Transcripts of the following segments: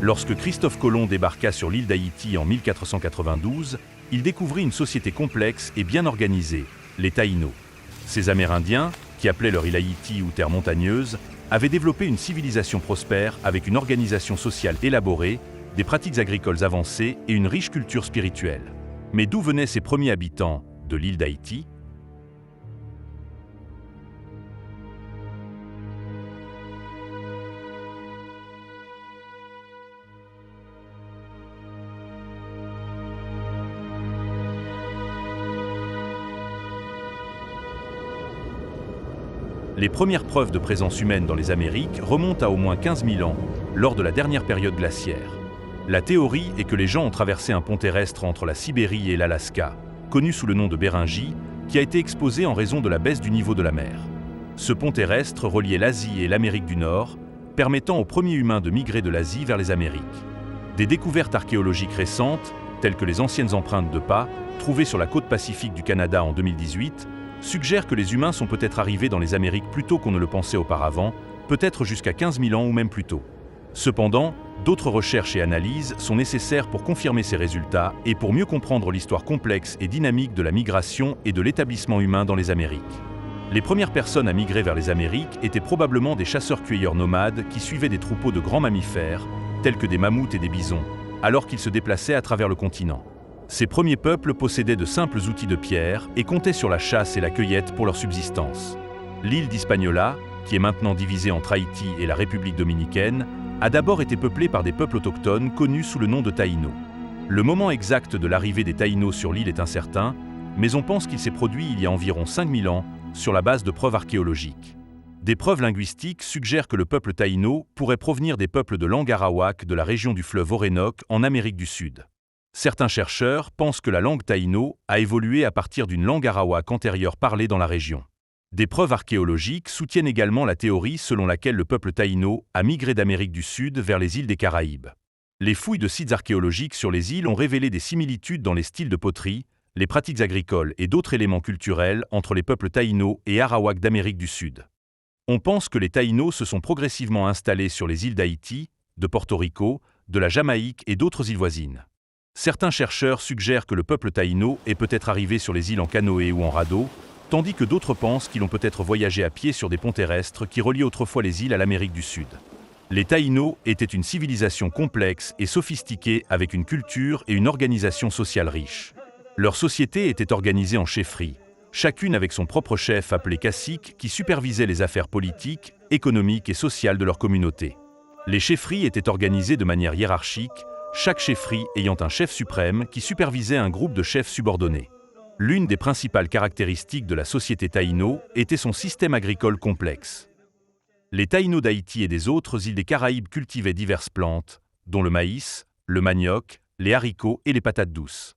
Lorsque Christophe Colomb débarqua sur l'île d'Haïti en 1492, il découvrit une société complexe et bien organisée, les Taïnos. Ces Amérindiens, qui appelaient leur île Haïti ou terre montagneuse, avaient développé une civilisation prospère avec une organisation sociale élaborée, des pratiques agricoles avancées et une riche culture spirituelle. Mais d'où venaient ces premiers habitants de l'île d'Haïti ? Les premières preuves de présence humaine dans les Amériques remontent à au moins 15 000 ans, lors de la dernière période glaciaire. La théorie est que les gens ont traversé un pont terrestre entre la Sibérie et l'Alaska, connu sous le nom de Béringie, qui a été exposé en raison de la baisse du niveau de la mer. Ce pont terrestre reliait l'Asie et l'Amérique du Nord, permettant aux premiers humains de migrer de l'Asie vers les Amériques. Des découvertes archéologiques récentes, telles que les anciennes empreintes de pas, trouvées sur la côte pacifique du Canada en 2018, suggèrent que les humains sont peut-être arrivés dans les Amériques plus tôt qu'on ne le pensait auparavant, peut-être jusqu'à 15 000 ans ou même plus tôt. Cependant, d'autres recherches et analyses sont nécessaires pour confirmer ces résultats et pour mieux comprendre l'histoire complexe et dynamique de la migration et de l'établissement humain dans les Amériques. Les premières personnes à migrer vers les Amériques étaient probablement des chasseurs-cueilleurs nomades qui suivaient des troupeaux de grands mammifères, tels que des mammouths et des bisons, alors qu'ils se déplaçaient à travers le continent. Ces premiers peuples possédaient de simples outils de pierre et comptaient sur la chasse et la cueillette pour leur subsistance. L'île d'Hispaniola, qui est maintenant divisée entre Haïti et la République dominicaine, a d'abord été peuplée par des peuples autochtones connus sous le nom de Taïnos. Le moment exact de l'arrivée des Taïnos sur l'île est incertain, mais on pense qu'il s'est produit il y a environ 5000 ans sur la base de preuves archéologiques. Des preuves linguistiques suggèrent que le peuple taïno pourrait provenir des peuples de langue arawak de la région du fleuve Orénoque en Amérique du Sud. Certains chercheurs pensent que la langue taïno a évolué à partir d'une langue arawak antérieure parlée dans la région. Des preuves archéologiques soutiennent également la théorie selon laquelle le peuple taïno a migré d'Amérique du Sud vers les îles des Caraïbes. Les fouilles de sites archéologiques sur les îles ont révélé des similitudes dans les styles de poterie, les pratiques agricoles et d'autres éléments culturels entre les peuples taïno et arawak d'Amérique du Sud. On pense que les taïnos se sont progressivement installés sur les îles d'Haïti, de Porto Rico, de la Jamaïque et d'autres îles voisines. Certains chercheurs suggèrent que le peuple taïno est peut-être arrivé sur les îles en canoë ou en radeau, tandis que d'autres pensent qu'ils ont peut-être voyagé à pied sur des ponts terrestres qui reliaient autrefois les îles à l'Amérique du Sud. Les taïnos étaient une civilisation complexe et sophistiquée avec une culture et une organisation sociale riche. Leur société était organisée en chefferies, chacune avec son propre chef appelé cacique qui supervisait les affaires politiques, économiques et sociales de leur communauté. Les chefferies étaient organisées de manière hiérarchique, chaque chefferie ayant un chef suprême qui supervisait un groupe de chefs subordonnés. L'une des principales caractéristiques de la société taïno était son système agricole complexe. Les taïnos d'Haïti et des autres îles des Caraïbes cultivaient diverses plantes, dont le maïs, le manioc, les haricots et les patates douces.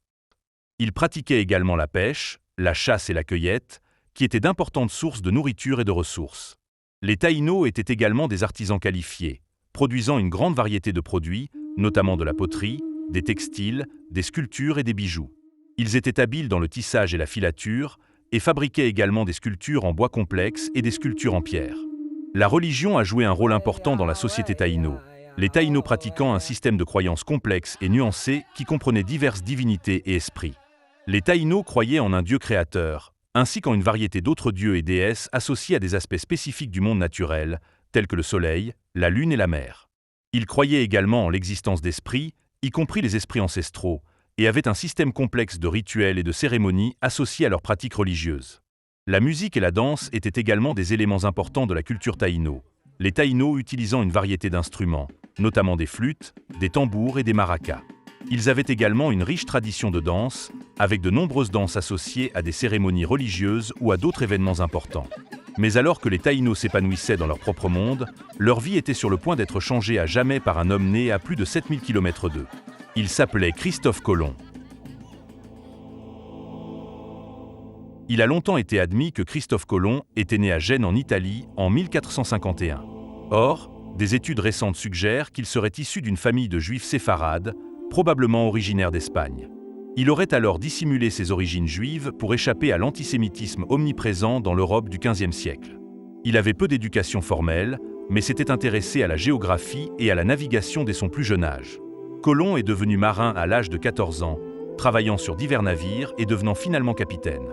Ils pratiquaient également la pêche, la chasse et la cueillette, qui étaient d'importantes sources de nourriture et de ressources. Les taïnos étaient également des artisans qualifiés, produisant une grande variété de produits, notamment de la poterie, des textiles, des sculptures et des bijoux. Ils étaient habiles dans le tissage et la filature, et fabriquaient également des sculptures en bois complexe et des sculptures en pierre. La religion a joué un rôle important dans la société taïno. les Taïnos pratiquant un système de croyances complexe et nuancé qui comprenait diverses divinités et esprits. Les Taïnos croyaient en un dieu créateur, ainsi qu'en une variété d'autres dieux et déesses associés à des aspects spécifiques du monde naturel, tels que le soleil, la lune et la mer. Ils croyaient également en l'existence d'esprits, y compris les esprits ancestraux, et avaient un système complexe de rituels et de cérémonies associés à leurs pratiques religieuses. La musique et la danse étaient également des éléments importants de la culture taïno, les Taïnos utilisant une variété d'instruments, notamment des flûtes, des tambours et des maracas. Ils avaient également une riche tradition de danse, avec de nombreuses danses associées à des cérémonies religieuses ou à d'autres événements importants. Mais alors que les Taïnos s'épanouissaient dans leur propre monde, leur vie était sur le point d'être changée à jamais par un homme né à plus de 7000 km d'eux. Il s'appelait Christophe Colomb. Il a longtemps été admis que Christophe Colomb était né à Gênes en Italie en 1451. Or, des études récentes suggèrent qu'il serait issu d'une famille de juifs séfarades, probablement originaires d'Espagne. Il aurait alors dissimulé ses origines juives pour échapper à l'antisémitisme omniprésent dans l'Europe du XVe siècle. Il avait peu d'éducation formelle, mais s'était intéressé à la géographie et à la navigation dès son plus jeune âge. Colomb est devenu marin à l'âge de 14 ans, travaillant sur divers navires et devenant finalement capitaine.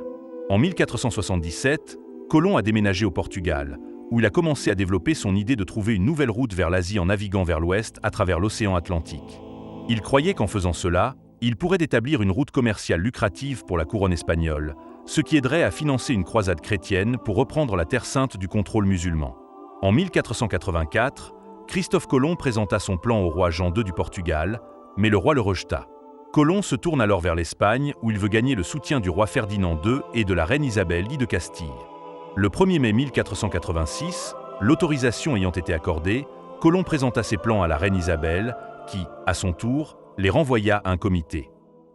En 1477, Colomb a déménagé au Portugal, où il a commencé à développer son idée de trouver une nouvelle route vers l'Asie en naviguant vers l'ouest à travers l'océan Atlantique. Il croyait qu'en faisant cela, il pourrait établir une route commerciale lucrative pour la couronne espagnole, ce qui aiderait à financer une croisade chrétienne pour reprendre la Terre sainte du contrôle musulman. En 1484, Christophe Colomb présenta son plan au roi Jean II du Portugal, mais le roi le rejeta. Colomb se tourne alors vers l'Espagne où il veut gagner le soutien du roi Ferdinand II et de la reine Isabelle I de Castille. Le 1er mai 1486, l'autorisation ayant été accordée, Colomb présenta ses plans à la reine Isabelle qui, à son tour, les renvoya à un comité.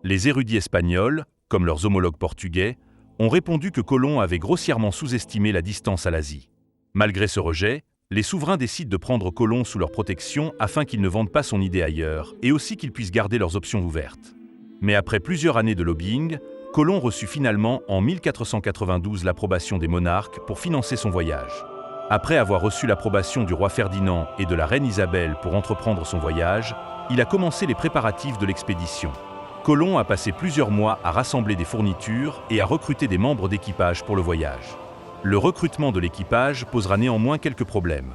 Les érudits espagnols, comme leurs homologues portugais, ont répondu que Colomb avait grossièrement sous-estimé la distance à l'Asie. Malgré ce rejet, les souverains décident de prendre Colomb sous leur protection afin qu'ils ne vendent pas son idée ailleurs et aussi qu'ils puissent garder leurs options ouvertes. Mais après plusieurs années de lobbying, Colomb reçut finalement en 1492 l'approbation des monarques pour financer son voyage. Après avoir reçu l'approbation du roi Ferdinand et de la reine Isabelle pour entreprendre son voyage, il a commencé les préparatifs de l'expédition. Colomb a passé plusieurs mois à rassembler des fournitures et à recruter des membres d'équipage pour le voyage. Le recrutement de l'équipage posera néanmoins quelques problèmes.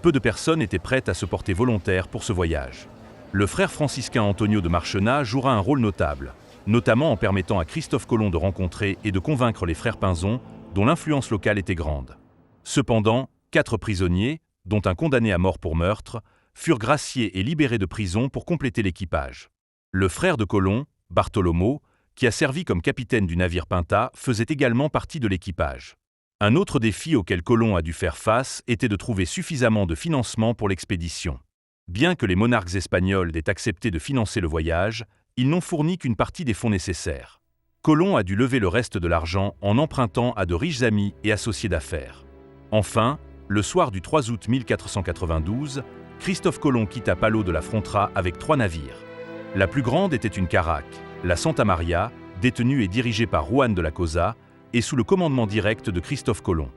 Peu de personnes étaient prêtes à se porter volontaires pour ce voyage. Le frère franciscain Antonio de Marchena jouera un rôle notable, notamment en permettant à Christophe Colomb de rencontrer et de convaincre les frères Pinzon, dont l'influence locale était grande. Cependant, 4 prisonniers, dont un condamné à mort pour meurtre, furent graciés et libérés de prison pour compléter l'équipage. Le frère de Colomb, Bartholomew, qui a servi comme capitaine du navire Pinta, faisait également partie de l'équipage. Un autre défi auquel Colomb a dû faire face était de trouver suffisamment de financement pour l'expédition. Bien que les monarques espagnols aient accepté de financer le voyage, ils n'ont fourni qu'une partie des fonds nécessaires. Colomb a dû lever le reste de l'argent en empruntant à de riches amis et associés d'affaires. Enfin, le soir du 3 août 1492, Christophe Colomb quitta Palau de la Frontera avec 3 navires. La plus grande était une caraque, la Santa Maria, détenue et dirigée par Juan de la Cosa, et sous le commandement direct de Christophe Colomb.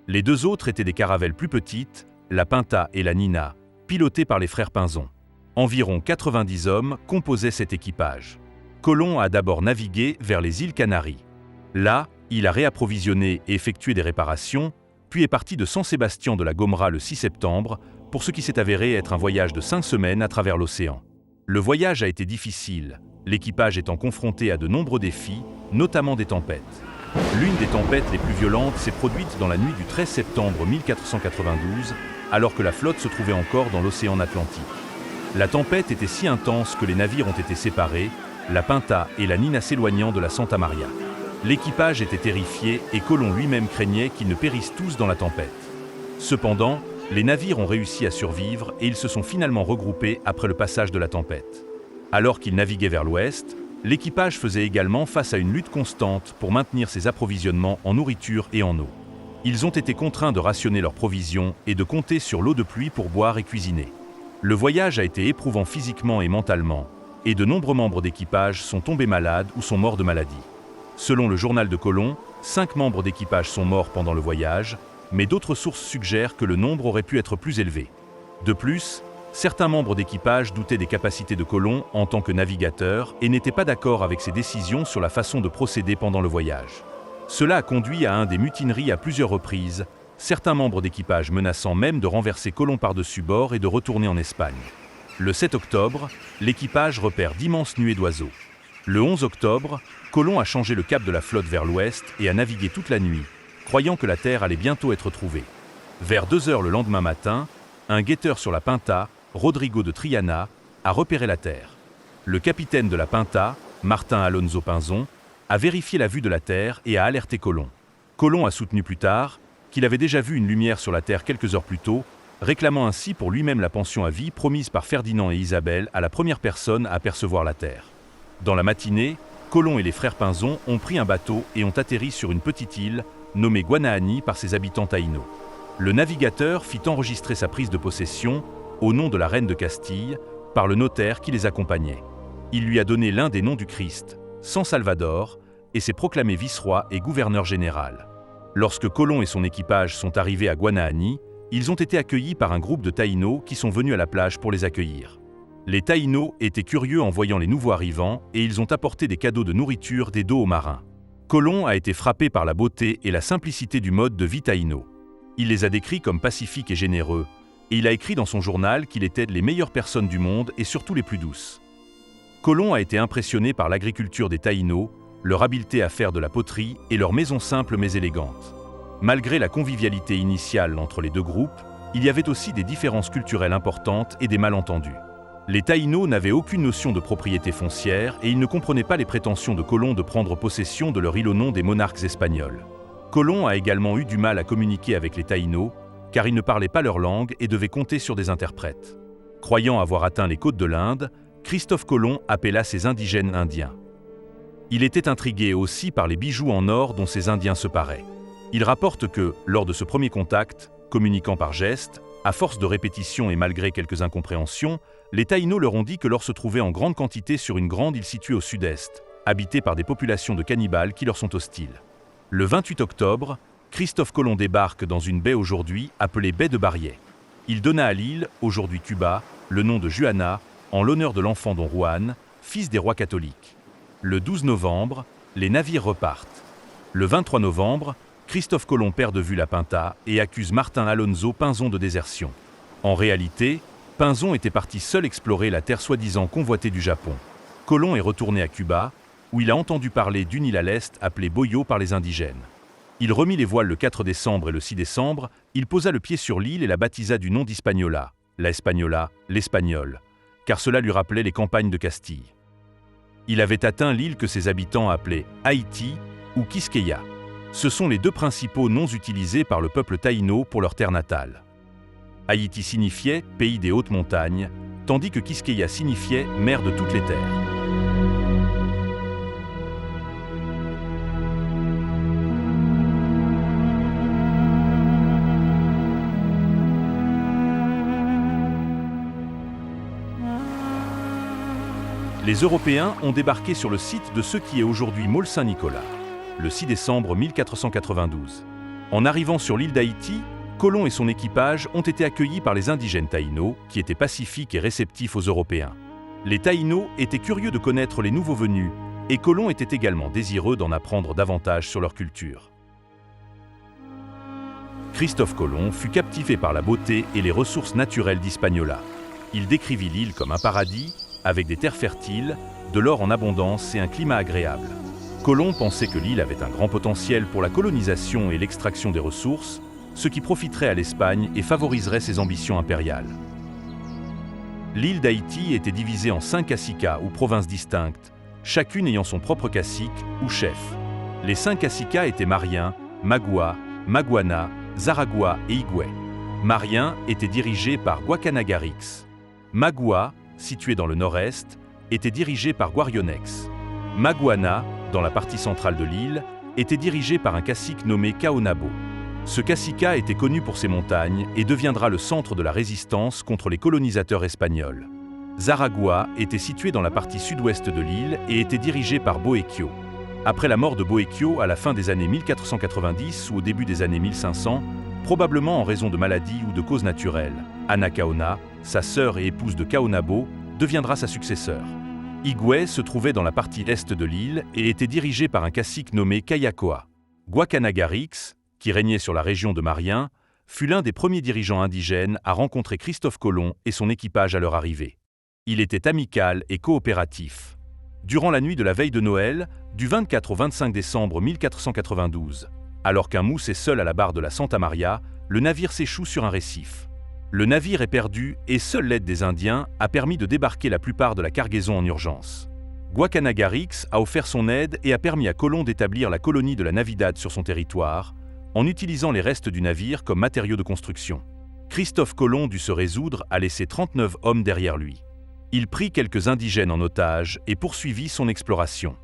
Les 2 autres étaient des caravelles plus petites, la Pinta et la Nina, pilotées par les frères Pinzon. Environ 90 hommes composaient cet équipage. Colomb a d'abord navigué vers les îles Canaries. Là, il a réapprovisionné et effectué des réparations, puis est parti de San Sebastián de la Gomera le 6 septembre, pour ce qui s'est avéré être un voyage de 5 semaines à travers l'océan. Le voyage a été difficile, l'équipage étant confronté à de nombreux défis, notamment des tempêtes. L'une des tempêtes les plus violentes s'est produite dans la nuit du 13 septembre 1492, alors que la flotte se trouvait encore dans l'océan Atlantique. La tempête était si intense que les navires ont été séparés, la Pinta et la Nina s'éloignant de la Santa Maria. L'équipage était terrifié et Colomb lui-même craignait qu'ils ne périssent tous dans la tempête. Cependant, les navires ont réussi à survivre et ils se sont finalement regroupés après le passage de la tempête. Alors qu'ils naviguaient vers l'ouest, l'équipage faisait également face à une lutte constante pour maintenir ses approvisionnements en nourriture et en eau. Ils ont été contraints de rationner leurs provisions et de compter sur l'eau de pluie pour boire et cuisiner. Le voyage a été éprouvant physiquement et mentalement, et de nombreux membres d'équipage sont tombés malades ou sont morts de maladie. Selon le journal de Colomb, 5 membres d'équipage sont morts pendant le voyage, mais d'autres sources suggèrent que le nombre aurait pu être plus élevé. De plus, Certains membres d'équipage doutaient des capacités de Colomb en tant que navigateur et n'étaient pas d'accord avec ses décisions sur la façon de procéder pendant le voyage. Cela a conduit à des mutineries à plusieurs reprises, certains membres d'équipage menaçant même de renverser Colomb par-dessus bord et de retourner en Espagne. Le 7 octobre, l'équipage repère d'immenses nuées d'oiseaux. Le 11 octobre, Colomb a changé le cap de la flotte vers l'ouest et a navigué toute la nuit, croyant que la Terre allait bientôt être trouvée. Vers 2 heures le lendemain matin, un guetteur sur la Pinta, Rodrigo de Triana, a repéré la Terre. Le capitaine de la Pinta, Martin Alonso Pinzon, a vérifié la vue de la Terre et a alerté Colomb. Colomb a soutenu plus tard qu'il avait déjà vu une lumière sur la Terre quelques heures plus tôt, réclamant ainsi pour lui-même la pension à vie promise par Ferdinand et Isabelle à la première personne à apercevoir la Terre. Dans la matinée, Colomb et les frères Pinzon ont pris un bateau et ont atterri sur une petite île, nommée Guanahani par ses habitants taïnos. Le navigateur fit enregistrer sa prise de possession, au nom de la reine de Castille, par le notaire qui les accompagnait. Il lui a donné l'un des noms du Christ, San Salvador, et s'est proclamé vice-roi et gouverneur général. Lorsque Colomb et son équipage sont arrivés à Guanahani, ils ont été accueillis par un groupe de taïnos qui sont venus à la plage pour les accueillir. Les taïnos étaient curieux en voyant les nouveaux arrivants et ils ont apporté des cadeaux de nourriture des dos aux marins. Colomb a été frappé par la beauté et la simplicité du mode de vie taïno. Il les a décrits comme pacifiques et généreux, et il a écrit dans son journal qu'il était les meilleures personnes du monde et surtout les plus douces. Colomb a été impressionné par l'agriculture des taïnos, leur habileté à faire de la poterie et leur maison simple mais élégante. Malgré la convivialité initiale entre les deux groupes, il y avait aussi des différences culturelles importantes et des malentendus. Les taïnos n'avaient aucune notion de propriété foncière et ils ne comprenaient pas les prétentions de Colomb de prendre possession de leur île au nom des monarques espagnols. Colomb a également eu du mal à communiquer avec les taïnos, car ils ne parlaient pas leur langue et devaient compter sur des interprètes. Croyant avoir atteint les côtes de l'Inde, Christophe Colomb appela ses indigènes indiens. Il était intrigué aussi par les bijoux en or dont ces Indiens se paraient. Il rapporte que, lors de ce premier contact, communiquant par gestes, à force de répétitions et malgré quelques incompréhensions, les taïnos leur ont dit que l'or se trouvait en grande quantité sur une grande île située au sud-est, habitée par des populations de cannibales qui leur sont hostiles. Le 28 octobre, Christophe Colomb débarque dans une baie aujourd'hui appelée baie de Bariais. Il donna à l'île, aujourd'hui Cuba, le nom de Juana, en l'honneur de l'enfant Don Juan, fils des rois catholiques. Le 12 novembre, les navires repartent. Le 23 novembre, Christophe Colomb perd de vue la Pinta et accuse Martin Alonso Pinzon de désertion. En réalité, Pinzon était parti seul explorer la terre soi-disant convoitée du Japon. Colomb est retourné à Cuba, où il a entendu parler d'une île à l'est appelée Boyo par les indigènes. Il remit les voiles le 4 décembre et le 6 décembre, il posa le pied sur l'île et la baptisa du nom d'Hispaniola, la Española, l'Espagnol, car cela lui rappelait les campagnes de Castille. Il avait atteint l'île que ses habitants appelaient Haïti ou Quisqueya. Ce sont les deux principaux noms utilisés par le peuple taïno pour leur terre natale. Haïti signifiait « pays des hautes montagnes », tandis que Quisqueya signifiait « mer de toutes les terres ». Les Européens ont débarqué sur le site de ce qui est aujourd'hui Môle-Saint-Nicolas, le 6 décembre 1492. En arrivant sur l'île d'Haïti, Colomb et son équipage ont été accueillis par les indigènes taïnos, qui étaient pacifiques et réceptifs aux Européens. Les taïnos étaient curieux de connaître les nouveaux venus, et Colomb était également désireux d'en apprendre davantage sur leur culture. Christophe Colomb fut captivé par la beauté et les ressources naturelles d'Hispaniola. Il décrivit l'île comme un paradis, avec des terres fertiles, de l'or en abondance et un climat agréable. Colomb pensait que l'île avait un grand potentiel pour la colonisation et l'extraction des ressources, ce qui profiterait à l'Espagne et favoriserait ses ambitions impériales. L'île d'Haïti était divisée en 5 caciquas ou provinces distinctes, chacune ayant son propre cacique ou chef. Les 5 caciquas étaient Mariens, Magua, Maguana, Zaragua et Higüey. Mariens était dirigé par Guacanagarix. Magua, situé dans le nord-est, était dirigé par Guarionex. Maguana, dans la partie centrale de l'île, était dirigé par un cacique nommé Caonabo. Ce caciquat était connu pour ses montagnes et deviendra le centre de la résistance contre les colonisateurs espagnols. Zaragua était situé dans la partie sud-ouest de l'île et était dirigé par Boequio. Après la mort de Boequio à la fin des années 1490 ou au début des années 1500, probablement en raison de maladies ou de causes naturelles, Anacaona, sa sœur et épouse de Caonabo, deviendra sa successeur. Higüey se trouvait dans la partie est de l'île et était dirigé par un cacique nommé Kayakoa. Guacanagarix, qui régnait sur la région de Marien, fut l'un des premiers dirigeants indigènes à rencontrer Christophe Colomb et son équipage à leur arrivée. Il était amical et coopératif. Durant la nuit de la veille de Noël, du 24 au 25 décembre 1492, alors qu'un mousse est seul à la barre de la Santa Maria, le navire s'échoue sur un récif. Le navire est perdu et seule l'aide des Indiens a permis de débarquer la plupart de la cargaison en urgence. Guacanagarix a offert son aide et a permis à Colomb d'établir la colonie de la Navidad sur son territoire, en utilisant les restes du navire comme matériaux de construction. Christophe Colomb dut se résoudre à laisser 39 hommes derrière lui. Il prit quelques indigènes en otage et poursuivit son exploration.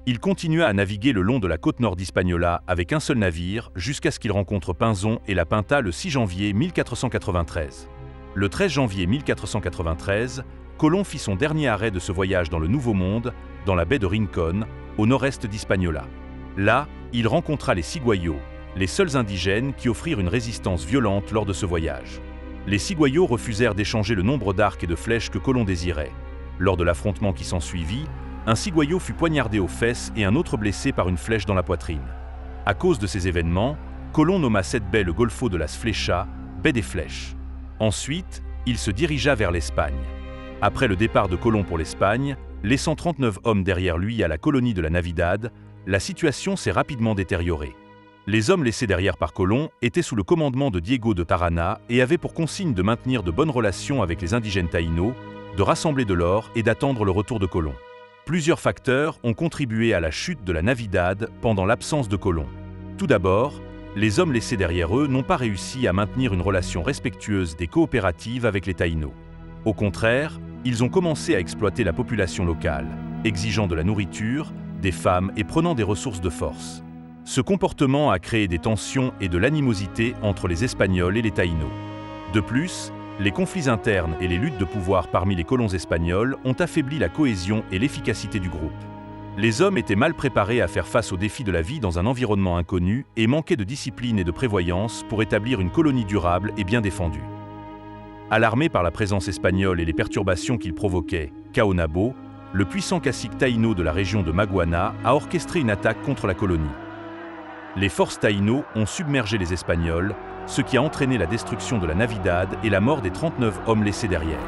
Il continua à naviguer le long de la côte nord d'Hispaniola avec un seul navire jusqu'à ce qu'il rencontre Pinzon et la Pinta le 6 janvier 1493. Le 13 janvier 1493, Colomb fit son dernier arrêt de ce voyage dans le Nouveau Monde, dans la baie de Rincón, au nord-est d'Hispaniola. Là, il rencontra les Ciguayos, les seuls indigènes qui offrirent une résistance violente lors de ce voyage. Les Ciguayos refusèrent d'échanger le nombre d'arcs et de flèches que Colomb désirait. Lors de l'affrontement qui s'ensuivit, un Ciguayo fut poignardé aux fesses et un autre blessé par une flèche dans la poitrine. À cause de ces événements, Colomb nomma cette baie le Golfo de las Flechas, baie des Flèches. Ensuite, il se dirigea vers l'Espagne. Après le départ de Colomb pour l'Espagne, laissant 39 hommes derrière lui à la colonie de la Navidad, la situation s'est rapidement détériorée. Les hommes laissés derrière par Colomb étaient sous le commandement de Diego de Tarrana et avaient pour consigne de maintenir de bonnes relations avec les indigènes taïnos, de rassembler de l'or et d'attendre le retour de Colomb. Plusieurs facteurs ont contribué à la chute de la Navidad pendant l'absence de Colomb. Tout d'abord, les hommes laissés derrière eux n'ont pas réussi à maintenir une relation respectueuse et coopérative avec les taïnos. Au contraire, ils ont commencé à exploiter la population locale, exigeant de la nourriture, des femmes et prenant des ressources de force. Ce comportement a créé des tensions et de l'animosité entre les Espagnols et les taïnos. De plus, les conflits internes et les luttes de pouvoir parmi les colons espagnols ont affaibli la cohésion et l'efficacité du groupe. Les hommes étaient mal préparés à faire face aux défis de la vie dans un environnement inconnu et manquaient de discipline et de prévoyance pour établir une colonie durable et bien défendue. Alarmé par la présence espagnole et les perturbations qu'il provoquait, Caonabo, le puissant cacique taïno de la région de Maguana, a orchestré une attaque contre la colonie. Les forces taïnos ont submergé les Espagnols, ce qui a entraîné la destruction de la Navidad et la mort des 39 hommes laissés derrière.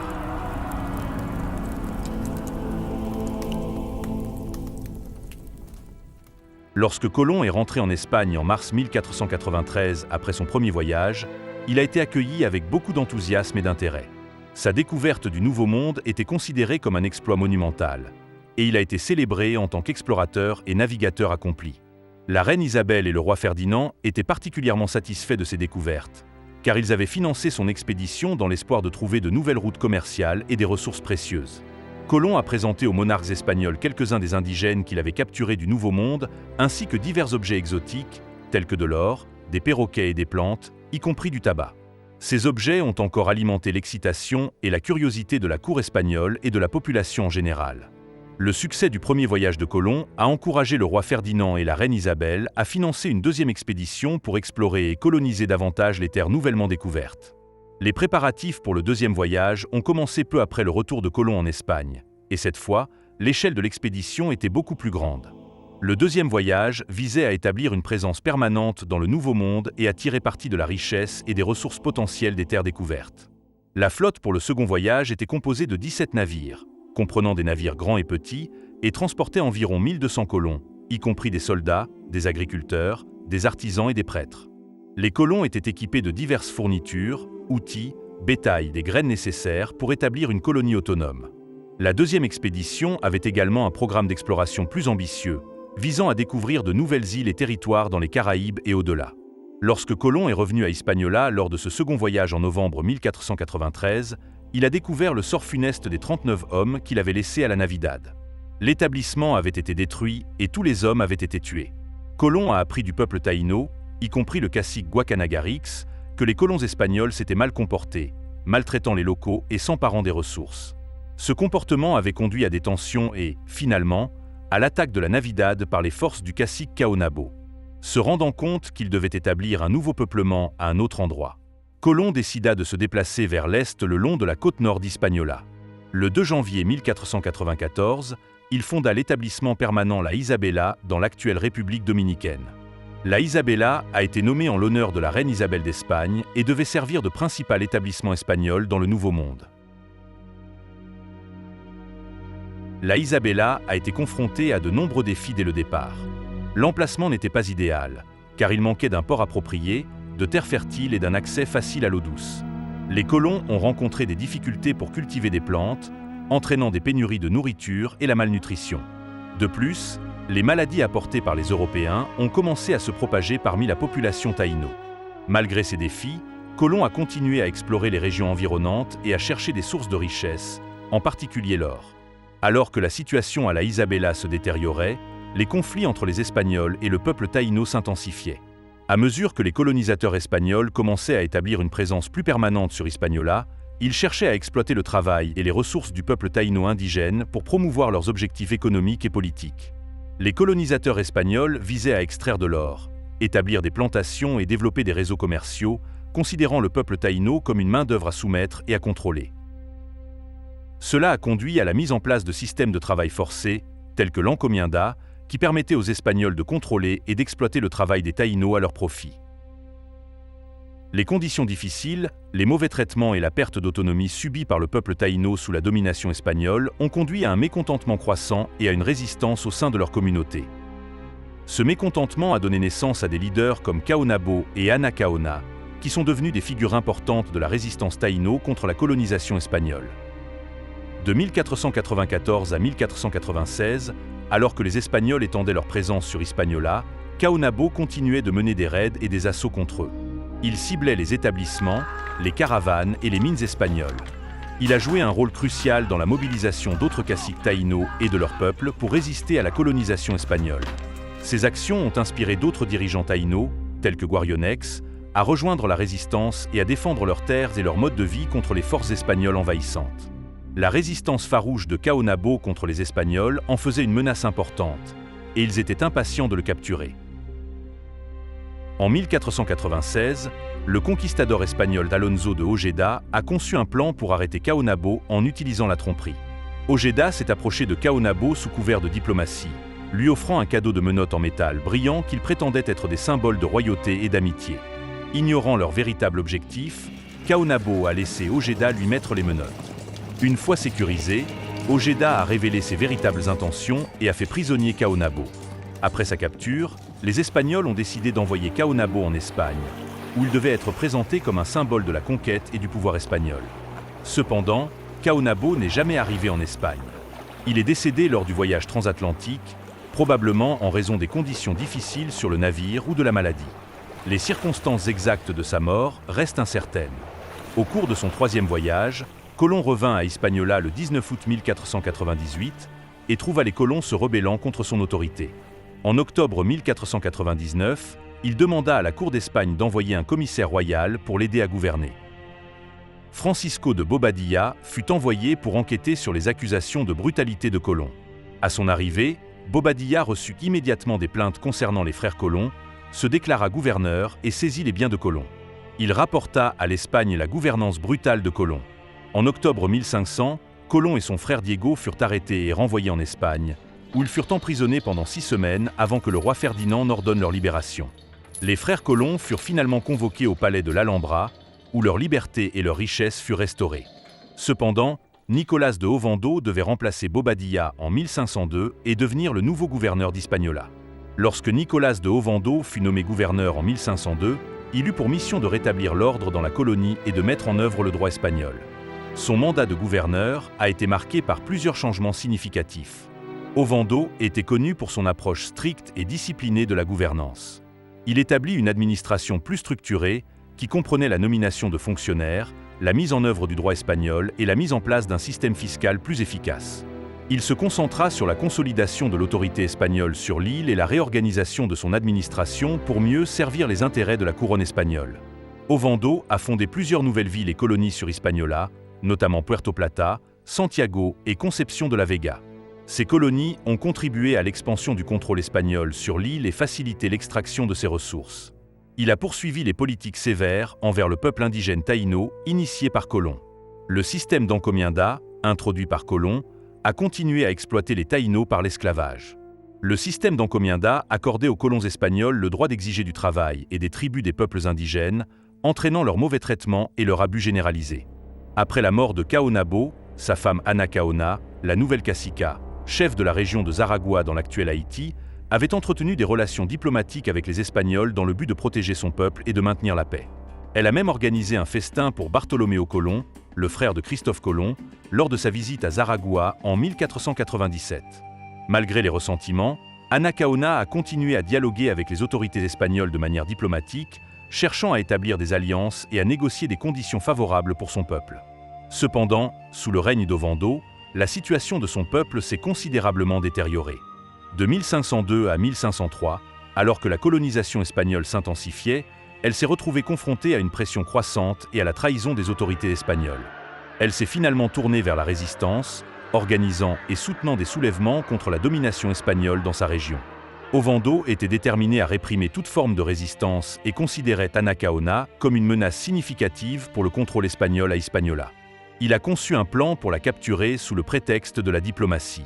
Lorsque Colomb est rentré en Espagne en mars 1493 après son premier voyage, il a été accueilli avec beaucoup d'enthousiasme et d'intérêt. Sa découverte du Nouveau Monde était considérée comme un exploit monumental, et il a été célébré en tant qu'explorateur et navigateur accompli. La reine Isabelle et le roi Ferdinand étaient particulièrement satisfaits de ces découvertes, car ils avaient financé son expédition dans l'espoir de trouver de nouvelles routes commerciales et des ressources précieuses. Colomb a présenté aux monarques espagnols quelques-uns des indigènes qu'il avait capturés du Nouveau Monde, ainsi que divers objets exotiques, tels que de l'or, des perroquets et des plantes, y compris du tabac. Ces objets ont encore alimenté l'excitation et la curiosité de la cour espagnole et de la population en général. Le succès du premier voyage de Colomb a encouragé le roi Ferdinand et la reine Isabelle à financer une deuxième expédition pour explorer et coloniser davantage les terres nouvellement découvertes. Les préparatifs pour le deuxième voyage ont commencé peu après le retour de Colomb en Espagne, et cette fois, l'échelle de l'expédition était beaucoup plus grande. Le deuxième voyage visait à établir une présence permanente dans le Nouveau Monde et à tirer parti de la richesse et des ressources potentielles des terres découvertes. La flotte pour le second voyage était composée de 17 navires, comprenant des navires grands et petits, et transportait environ 1200 colons, y compris des soldats, des agriculteurs, des artisans et des prêtres. Les colons étaient équipés de diverses fournitures, outils, bétail, des graines nécessaires pour établir une colonie autonome. La deuxième expédition avait également un programme d'exploration plus ambitieux, visant à découvrir de nouvelles îles et territoires dans les Caraïbes et au-delà. Lorsque Colomb est revenu à Hispaniola lors de ce second voyage en novembre 1493, il a découvert le sort funeste des 39 hommes qu'il avait laissés à la Navidad. L'établissement avait été détruit et tous les hommes avaient été tués. Colomb a appris du peuple taïno, y compris le cacique Guacanagarix, que les colons espagnols s'étaient mal comportés, maltraitant les locaux et s'emparant des ressources. Ce comportement avait conduit à des tensions et, finalement, à l'attaque de la Navidad par les forces du cacique Caonabo, se rendant compte qu'il devait établir un nouveau peuplement à un autre endroit. Colomb décida de se déplacer vers l'est le long de la côte nord d'Hispaniola. Le 2 janvier 1494, il fonda l'établissement permanent La Isabela dans l'actuelle République dominicaine. La Isabela a été nommée en l'honneur de la reine Isabelle d'Espagne et devait servir de principal établissement espagnol dans le Nouveau Monde. La Isabela a été confrontée à de nombreux défis dès le départ. L'emplacement n'était pas idéal, car il manquait d'un port approprié, de terres fertiles et d'un accès facile à l'eau douce. Les colons ont rencontré des difficultés pour cultiver des plantes, entraînant des pénuries de nourriture et la malnutrition. De plus, les maladies apportées par les Européens ont commencé à se propager parmi la population taïno. Malgré ces défis, Colomb a continué à explorer les régions environnantes et à chercher des sources de richesse, en particulier l'or. Alors que la situation à la Isabela se détériorait, les conflits entre les Espagnols et le peuple taïno s'intensifiaient. À mesure que les colonisateurs espagnols commençaient à établir une présence plus permanente sur Hispaniola, ils cherchaient à exploiter le travail et les ressources du peuple taïno indigène pour promouvoir leurs objectifs économiques et politiques. Les colonisateurs espagnols visaient à extraire de l'or, établir des plantations et développer des réseaux commerciaux, considérant le peuple taïno comme une main-d'œuvre à soumettre et à contrôler. Cela a conduit à la mise en place de systèmes de travail forcés, tels que l'encomienda, qui permettaient aux Espagnols de contrôler et d'exploiter le travail des taïnos à leur profit. Les conditions difficiles, les mauvais traitements et la perte d'autonomie subie par le peuple taïno sous la domination espagnole ont conduit à un mécontentement croissant et à une résistance au sein de leur communauté. Ce mécontentement a donné naissance à des leaders comme Caonabo et Ana Caona, qui sont devenus des figures importantes de la résistance taïno contre la colonisation espagnole. De 1494 à 1496, alors que les Espagnols étendaient leur présence sur Hispaniola, Caonabo continuait de mener des raids et des assauts contre eux. Il ciblait les établissements, les caravanes et les mines espagnoles. Il a joué un rôle crucial dans la mobilisation d'autres caciques taïnos et de leur peuple pour résister à la colonisation espagnole. Ces actions ont inspiré d'autres dirigeants taïnos, tels que Guarionex, à rejoindre la résistance et à défendre leurs terres et leur mode de vie contre les forces espagnoles envahissantes. La résistance farouche de Caonabo contre les Espagnols en faisait une menace importante, et ils étaient impatients de le capturer. En 1496, le conquistador espagnol d'Alonso de Ojeda a conçu un plan pour arrêter Caonabo en utilisant la tromperie. Ojeda s'est approché de Caonabo sous couvert de diplomatie, lui offrant un cadeau de menottes en métal brillant qu'il prétendait être des symboles de royauté et d'amitié. Ignorant leur véritable objectif, Caonabo a laissé Ojeda lui mettre les menottes. Une fois sécurisé, Ojeda a révélé ses véritables intentions et a fait prisonnier Caonabo. Après sa capture, les Espagnols ont décidé d'envoyer Caonabo en Espagne, où il devait être présenté comme un symbole de la conquête et du pouvoir espagnol. Cependant, Caonabo n'est jamais arrivé en Espagne. Il est décédé lors du voyage transatlantique, probablement en raison des conditions difficiles sur le navire ou de la maladie. Les circonstances exactes de sa mort restent incertaines. Au cours de son troisième voyage, Colomb revint à Hispaniola le 19 août 1498 et trouva les colons se rebellant contre son autorité. En octobre 1499, il demanda à la cour d'Espagne d'envoyer un commissaire royal pour l'aider à gouverner. Francisco de Bobadilla fut envoyé pour enquêter sur les accusations de brutalité de Colomb. À son arrivée, Bobadilla reçut immédiatement des plaintes concernant les frères Colomb, se déclara gouverneur et saisit les biens de Colomb. Il rapporta à l'Espagne la gouvernance brutale de Colomb. En octobre 1500, Colomb et son frère Diego furent arrêtés et renvoyés en Espagne, où ils furent emprisonnés pendant 6 semaines avant que le roi Ferdinand n'ordonne leur libération. Les frères Colomb furent finalement convoqués au palais de l'Alhambra, où leur liberté et leur richesse furent restaurées. Cependant, Nicolas de Ovando devait remplacer Bobadilla en 1502 et devenir le nouveau gouverneur d'Hispaniola. Lorsque Nicolas de Ovando fut nommé gouverneur en 1502, il eut pour mission de rétablir l'ordre dans la colonie et de mettre en œuvre le droit espagnol. Son mandat de gouverneur a été marqué par plusieurs changements significatifs. Ovando était connu pour son approche stricte et disciplinée de la gouvernance. Il établit une administration plus structurée qui comprenait la nomination de fonctionnaires, la mise en œuvre du droit espagnol et la mise en place d'un système fiscal plus efficace. Il se concentra sur la consolidation de l'autorité espagnole sur l'île et la réorganisation de son administration pour mieux servir les intérêts de la couronne espagnole. Ovando a fondé plusieurs nouvelles villes et colonies sur Hispaniola, notamment Puerto Plata, Santiago et Concepción de la Vega. Ces colonies ont contribué à l'expansion du contrôle espagnol sur l'île et facilité l'extraction de ses ressources. Il a poursuivi les politiques sévères envers le peuple indigène taïno initiées par Colomb. Le système d'encomienda, introduit par Colomb, a continué à exploiter les taïnos par l'esclavage. Le système d'encomienda accordait aux colons espagnols le droit d'exiger du travail et des tribus des peuples indigènes, entraînant leur mauvais traitement et leur abus généralisé. Après la mort de Caonabo, sa femme Ana Caona, la nouvelle cacica, chef de la région de Zaragua dans l'actuel Haïti, avait entretenu des relations diplomatiques avec les Espagnols dans le but de protéger son peuple et de maintenir la paix. Elle a même organisé un festin pour Bartolomeo Colón, le frère de Christophe Colomb, lors de sa visite à Zaragua en 1497. Malgré les ressentiments, Ana Caona a continué à dialoguer avec les autorités espagnoles de manière diplomatique, cherchant à établir des alliances et à négocier des conditions favorables pour son peuple. Cependant, sous le règne d'Ovando, la situation de son peuple s'est considérablement détériorée. De 1502 à 1503, alors que la colonisation espagnole s'intensifiait, elle s'est retrouvée confrontée à une pression croissante et à la trahison des autorités espagnoles. Elle s'est finalement tournée vers la résistance, organisant et soutenant des soulèvements contre la domination espagnole dans sa région. Ovando était déterminé à réprimer toute forme de résistance et considérait Ana Caona comme une menace significative pour le contrôle espagnol à Hispaniola. Il a conçu un plan pour la capturer sous le prétexte de la diplomatie.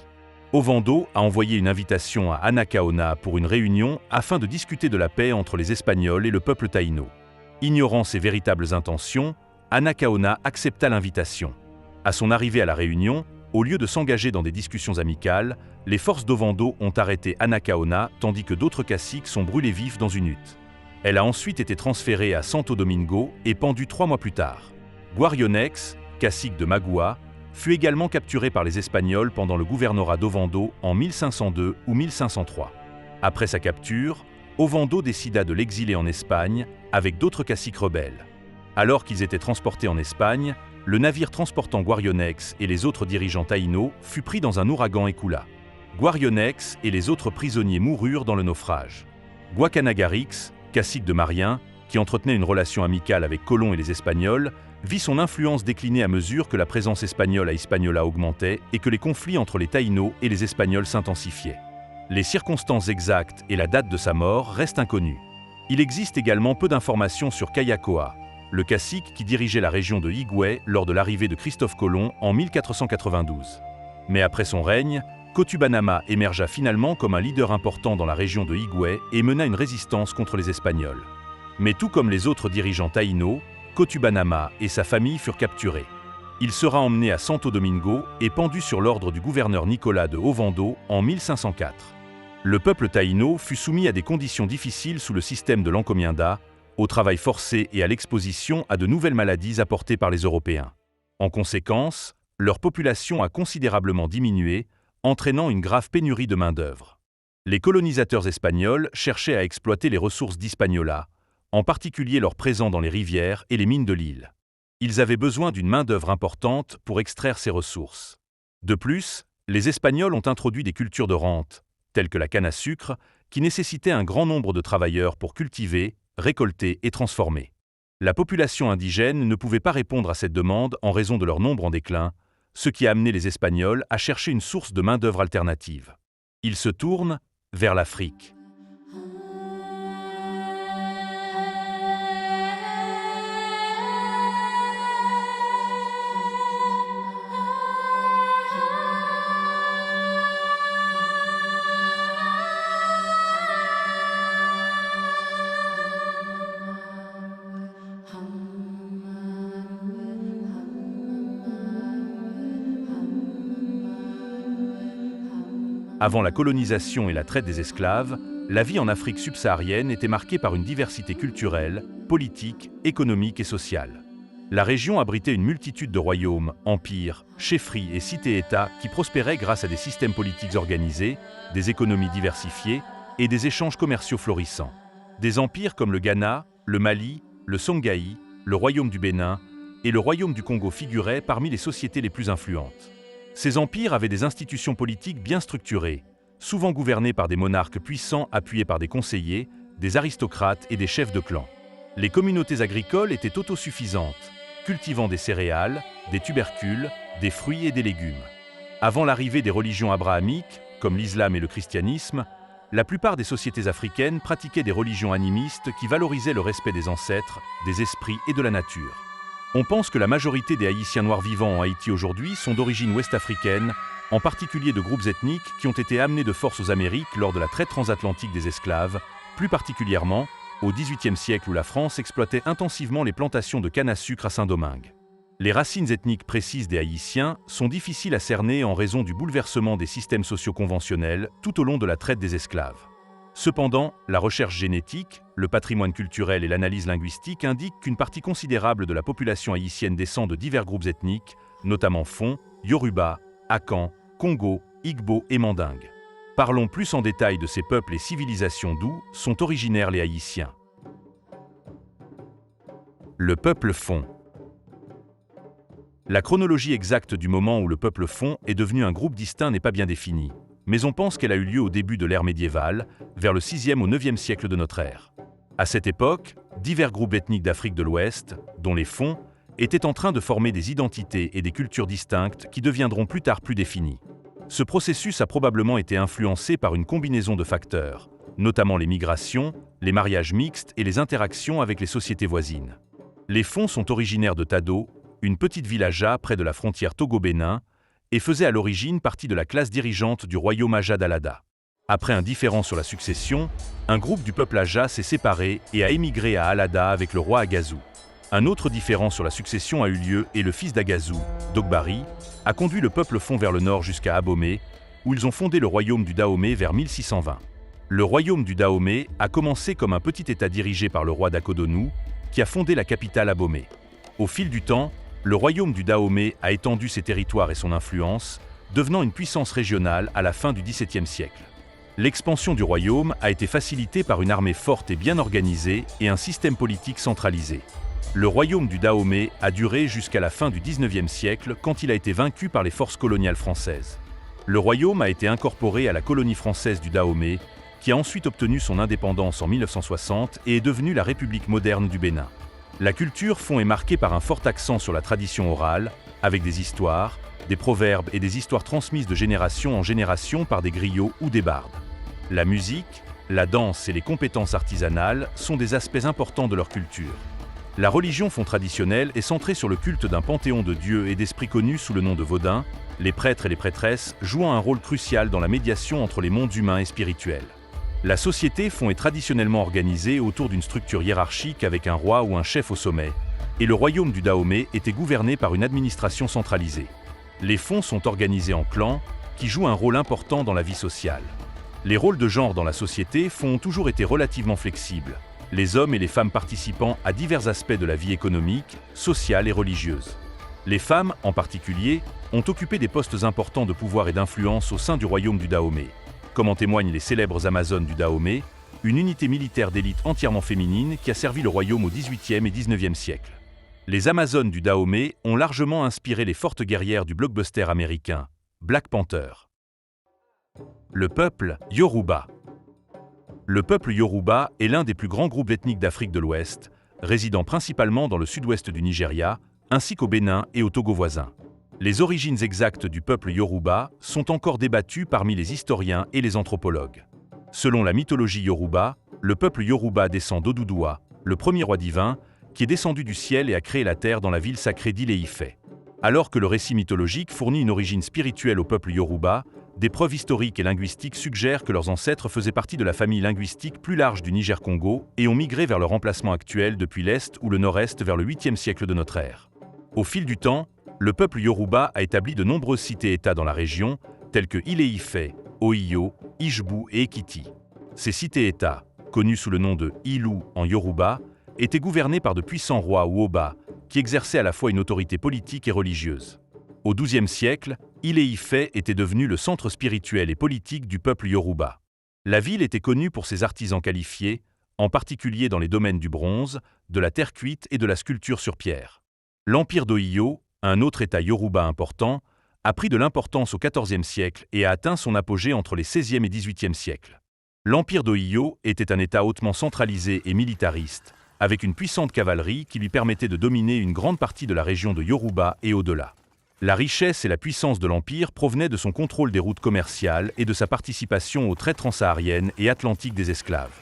Ovando a envoyé une invitation à Ana Caona pour une réunion afin de discuter de la paix entre les Espagnols et le peuple taïno. Ignorant ses véritables intentions, Ana Caona accepta l'invitation. À son arrivée à la réunion, au lieu de s'engager dans des discussions amicales, les forces d'Ovando ont arrêté Ana Caona tandis que d'autres caciques sont brûlés vifs dans une hutte. Elle a ensuite été transférée à Santo Domingo et pendue 3 mois plus tard. Guarionex, cacique de Magua, fut également capturé par les Espagnols pendant le gouvernorat d'Ovando en 1502 ou 1503. Après sa capture, Ovando décida de l'exiler en Espagne avec d'autres caciques rebelles. Alors qu'ils étaient transportés en Espagne, le navire transportant Guarionex et les autres dirigeants taïnos fut pris dans un ouragan et coula. Guarionex et les autres prisonniers moururent dans le naufrage. Guacanagarix, cacique de Marien, qui entretenait une relation amicale avec Colomb et les Espagnols, vit son influence décliner à mesure que la présence espagnole à Hispaniola augmentait et que les conflits entre les taïnos et les Espagnols s'intensifiaient. Les circonstances exactes et la date de sa mort restent inconnues. Il existe également peu d'informations sur Cayacoa, le cacique qui dirigeait la région de Higüey lors de l'arrivée de Christophe Colomb en 1492. Mais après son règne, Cotubanama émergea finalement comme un leader important dans la région de Higüey et mena une résistance contre les Espagnols. Mais tout comme les autres dirigeants taïnos, Cotubanama et sa famille furent capturés. Il sera emmené à Santo Domingo et pendu sur l'ordre du gouverneur Nicolas de Ovando en 1504. Le peuple taïno fut soumis à des conditions difficiles sous le système de l'encomienda, au travail forcé et à l'exposition à de nouvelles maladies apportées par les Européens. En conséquence, leur population a considérablement diminué, entraînant une grave pénurie de main-d'œuvre. Les colonisateurs espagnols cherchaient à exploiter les ressources d'Hispaniola, en particulier leur présence dans les rivières et les mines de l'île. Ils avaient besoin d'une main-d'œuvre importante pour extraire ces ressources. De plus, les Espagnols ont introduit des cultures de rente, telles que la canne à sucre, qui nécessitaient un grand nombre de travailleurs pour cultiver, récolter et transformer. La population indigène ne pouvait pas répondre à cette demande en raison de leur nombre en déclin, ce qui a amené les Espagnols à chercher une source de main-d'œuvre alternative. Ils se tournent vers l'Afrique. Avant la colonisation et la traite des esclaves, la vie en Afrique subsaharienne était marquée par une diversité culturelle, politique, économique et sociale. La région abritait une multitude de royaumes, empires, chefferies et cités-États qui prospéraient grâce à des systèmes politiques organisés, des économies diversifiées et des échanges commerciaux florissants. Des empires comme le Ghana, le Mali, le Songhai, le royaume du Bénin et le royaume du Congo figuraient parmi les sociétés les plus influentes. Ces empires avaient des institutions politiques bien structurées, souvent gouvernées par des monarques puissants appuyés par des conseillers, des aristocrates et des chefs de clan. Les communautés agricoles étaient autosuffisantes, cultivant des céréales, des tubercules, des fruits et des légumes. Avant l'arrivée des religions abrahamiques, comme l'islam et le christianisme, La plupart des sociétés africaines pratiquaient des religions animistes qui valorisaient le respect des ancêtres, des esprits et de la nature. On pense que la majorité des Haïtiens noirs vivant en Haïti aujourd'hui sont d'origine ouest-africaine, en particulier de groupes ethniques qui ont été amenés de force aux Amériques lors de la traite transatlantique des esclaves, plus particulièrement au XVIIIe siècle où la France exploitait intensivement les plantations de canne à sucre à Saint-Domingue. Les racines ethniques précises des Haïtiens sont difficiles à cerner en raison du bouleversement des systèmes sociaux conventionnels tout au long de la traite des esclaves. Cependant, la recherche génétique, le patrimoine culturel et l'analyse linguistique indiquent qu'une partie considérable de la population haïtienne descend de divers groupes ethniques, notamment Fon, Yoruba, Akan, Congo, Igbo et Mandingue. Parlons plus en détail de ces peuples et civilisations d'où sont originaires les Haïtiens. Le peuple Fon. La chronologie exacte du moment où le peuple Fon est devenu un groupe distinct n'est pas bien définie, mais on pense qu'elle a eu lieu au début de l'ère médiévale, vers le 6e au 9e siècle de notre ère. À cette époque, divers groupes ethniques d'Afrique de l'Ouest, dont les Fon, étaient en train de former des identités et des cultures distinctes qui deviendront plus tard plus définies. Ce processus a probablement été influencé par une combinaison de facteurs, notamment les migrations, les mariages mixtes et les interactions avec les sociétés voisines. Les Fon sont originaires de Tado, une petite ville Aja près de la frontière Togo-Bénin, et faisaient à l'origine partie de la classe dirigeante du royaume Aja d'Alada. Après un différend sur la succession, un groupe du peuple Aja s'est séparé et a émigré à Alada avec le roi Agazou. Un autre différend sur la succession a eu lieu et le fils d'Agazou, Dogbari, a conduit le peuple Fon vers le nord jusqu'à Abomey, où ils ont fondé le royaume du Dahomey vers 1620. Le royaume du Dahomey a commencé comme un petit état dirigé par le roi d'Akodonou, qui a fondé la capitale Abomey. Au fil du temps, le royaume du Dahomey a étendu ses territoires et son influence, devenant une puissance régionale à la fin du XVIIe siècle. L'expansion du royaume a été facilitée par une armée forte et bien organisée et un système politique centralisé. Le royaume du Dahomey a duré jusqu'à la fin du XIXe siècle quand il a été vaincu par les forces coloniales françaises. Le royaume a été incorporé à la colonie française du Dahomey, qui a ensuite obtenu son indépendance en 1960 et est devenue la République moderne du Bénin. La culture Fon est marquée par un fort accent sur la tradition orale, avec des histoires, des proverbes et des histoires transmises de génération en génération par des griots ou des bardes. La musique, la danse et les compétences artisanales sont des aspects importants de leur culture. La religion Fon traditionnelle est centrée sur le culte d'un panthéon de dieux et d'esprits connus sous le nom de Vodun, les prêtres et les prêtresses jouant un rôle crucial dans la médiation entre les mondes humains et spirituels. La société Fon est traditionnellement organisée autour d'une structure hiérarchique avec un roi ou un chef au sommet, et le royaume du Dahomey était gouverné par une administration centralisée. Les Fon sont organisés en clans, qui jouent un rôle important dans la vie sociale. Les rôles de genre dans la société Fon ont toujours été relativement flexibles, les hommes et les femmes participant à divers aspects de la vie économique, sociale et religieuse. Les femmes, en particulier, ont occupé des postes importants de pouvoir et d'influence au sein du royaume du Dahomey. Comme en témoignent les célèbres Amazones du Dahomey, une unité militaire d'élite entièrement féminine qui a servi le royaume au XVIIIe et XIXe siècle. Les Amazones du Dahomey ont largement inspiré les fortes guerrières du blockbuster américain, Black Panther. Le peuple Yoruba. Le peuple Yoruba est l'un des plus grands groupes ethniques d'Afrique de l'Ouest, résidant principalement dans le sud-ouest du Nigeria, ainsi qu'au Bénin et au Togo voisin. Les origines exactes du peuple Yoruba sont encore débattues parmi les historiens et les anthropologues. Selon la mythologie Yoruba, le peuple Yoruba descend d'Oduduwa, le premier roi divin, qui est descendu du ciel et a créé la terre dans la ville sacrée d'Ile-Ife. Alors que le récit mythologique fournit une origine spirituelle au peuple Yoruba, des preuves historiques et linguistiques suggèrent que leurs ancêtres faisaient partie de la famille linguistique plus large du Niger-Congo et ont migré vers leur emplacement actuel depuis l'est ou le nord-est vers le 8e siècle de notre ère. Au fil du temps, le peuple Yoruba a établi de nombreuses cités-États dans la région, telles que Ile-Ife, Oyo, Ishbu et Ekiti. Ces cités-États, connus sous le nom de Ilu en Yoruba, étaient gouvernés par de puissants rois ou Oba, qui exerçaient à la fois une autorité politique et religieuse. Au XIIe siècle, Ile-Ife était devenu le centre spirituel et politique du peuple Yoruba. La ville était connue pour ses artisans qualifiés, en particulier dans les domaines du bronze, de la terre cuite et de la sculpture sur pierre. L'empire d'Oyo, un autre État Yoruba important, a pris de l'importance au XIVe siècle et a atteint son apogée entre les XVIe et XVIIIe siècles. L'empire d'Oyo était un État hautement centralisé et militariste, avec une puissante cavalerie qui lui permettait de dominer une grande partie de la région de Yoruba et au-delà. La richesse et la puissance de l'Empire provenaient de son contrôle des routes commerciales et de sa participation aux traites transsahariennes et atlantiques des esclaves.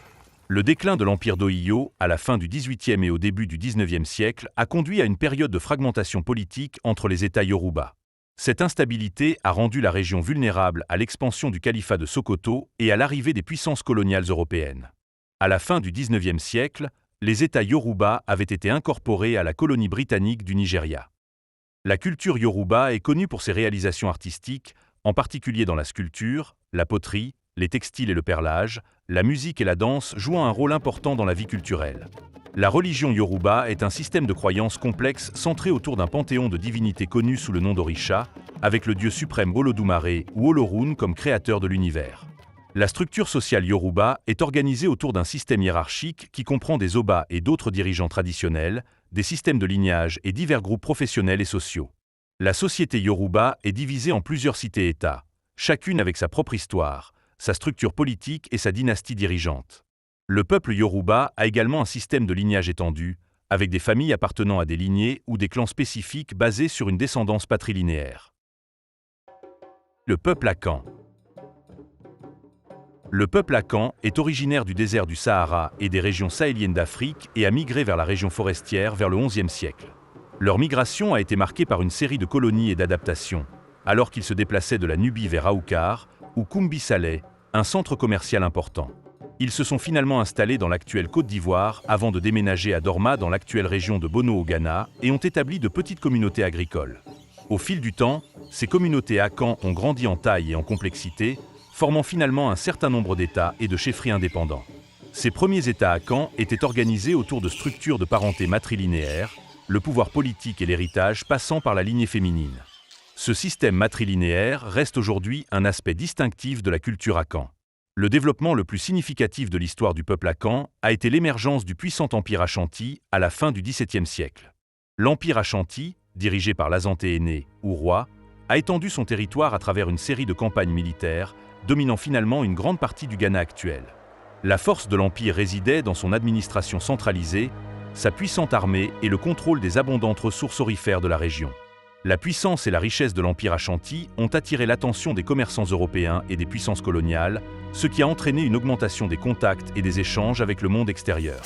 Le déclin de l'Empire d'Ohio, à la fin du XVIIIe et au début du XIXe siècle, a conduit à une période de fragmentation politique entre les États Yoruba. Cette instabilité a rendu la région vulnérable à l'expansion du califat de Sokoto et à l'arrivée des puissances coloniales européennes. À la fin du XIXe siècle, les États Yoruba avaient été incorporés à la colonie britannique du Nigeria. La culture Yoruba est connue pour ses réalisations artistiques, en particulier dans la sculpture, la poterie, les textiles et le perlage, la musique et la danse jouant un rôle important dans la vie culturelle. La religion Yoruba est un système de croyances complexe centré autour d'un panthéon de divinités connues sous le nom d'Orisha, avec le dieu suprême Olodumare ou Olorun comme créateur de l'univers. La structure sociale Yoruba est organisée autour d'un système hiérarchique qui comprend des Oba et d'autres dirigeants traditionnels, des systèmes de lignage et divers groupes professionnels et sociaux. La société Yoruba est divisée en plusieurs cités-États, chacune avec sa propre histoire, sa structure politique et sa dynastie dirigeante. Le peuple Yoruba a également un système de lignage étendu, avec des familles appartenant à des lignées ou des clans spécifiques basés sur une descendance patrilinéaire. Le peuple Akan. Le peuple Akan est originaire du désert du Sahara et des régions sahéliennes d'Afrique et a migré vers la région forestière vers le XIe siècle. Leur migration a été marquée par une série de colonies et d'adaptations, alors qu'ils se déplaçaient de la Nubie vers Aoukar ou Koumbi Saleh, un centre commercial important. Ils se sont finalement installés dans l'actuelle Côte d'Ivoire avant de déménager à Dorma dans l'actuelle région de Bono au Ghana et ont établi de petites communautés agricoles. Au fil du temps, ces communautés Akan ont grandi en taille et en complexité, formant finalement un certain nombre d'États et de chefferies indépendants. Ces premiers États Akan étaient organisés autour de structures de parenté matrilinéaire, le pouvoir politique et l'héritage passant par la lignée féminine. Ce système matrilinéaire reste aujourd'hui un aspect distinctif de la culture Akan. Le développement le plus significatif de l'histoire du peuple Akan a été l'émergence du puissant empire Ashanti à la fin du XVIIe siècle. L'empire Ashanti, dirigé par l'Azanté aîné, ou roi, a étendu son territoire à travers une série de campagnes militaires, dominant finalement une grande partie du Ghana actuel. La force de l'empire résidait dans son administration centralisée, sa puissante armée et le contrôle des abondantes ressources aurifères de la région. La puissance et la richesse de l'empire Ashanti ont attiré l'attention des commerçants européens et des puissances coloniales, ce qui a entraîné une augmentation des contacts et des échanges avec le monde extérieur.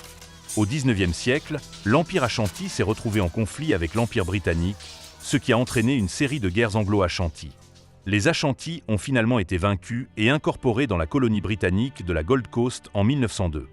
Au XIXe siècle, l'empire Ashanti s'est retrouvé en conflit avec l'empire britannique, ce qui a entraîné une série de guerres anglo-Ashanti. Les Ashanti ont finalement été vaincus et incorporés dans la colonie britannique de la Gold Coast en 1902.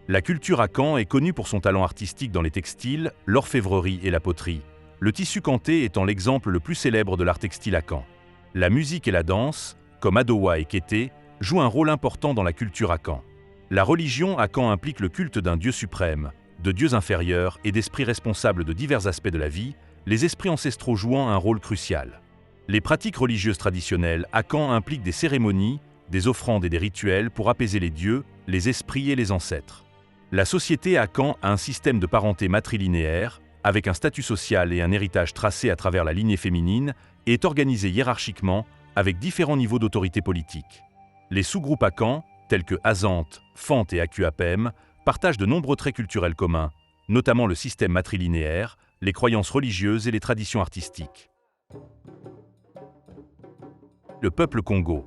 La culture Akan est connue pour son talent artistique dans les textiles, l'orfèvrerie et la poterie, le tissu kanté étant l'exemple le plus célèbre de l'art textile Akan. La musique et la danse, comme Adowa et Kété, jouent un rôle important dans la culture Akan. La religion Akan implique le culte d'un dieu suprême, de dieux inférieurs et d'esprits responsables de divers aspects de la vie, les esprits ancestraux jouant un rôle crucial. Les pratiques religieuses traditionnelles Akan impliquent des cérémonies, des offrandes et des rituels pour apaiser les dieux, les esprits et les ancêtres. La société Akan a un système de parenté matrilinéaire, avec un statut social et un héritage tracé à travers la lignée féminine, et est organisée hiérarchiquement, avec différents niveaux d'autorité politique. Les sous-groupes Akan, tels que Azante, Fante et Akuapem, partagent de nombreux traits culturels communs, notamment le système matrilinéaire, les croyances religieuses et les traditions artistiques. Le peuple Congo.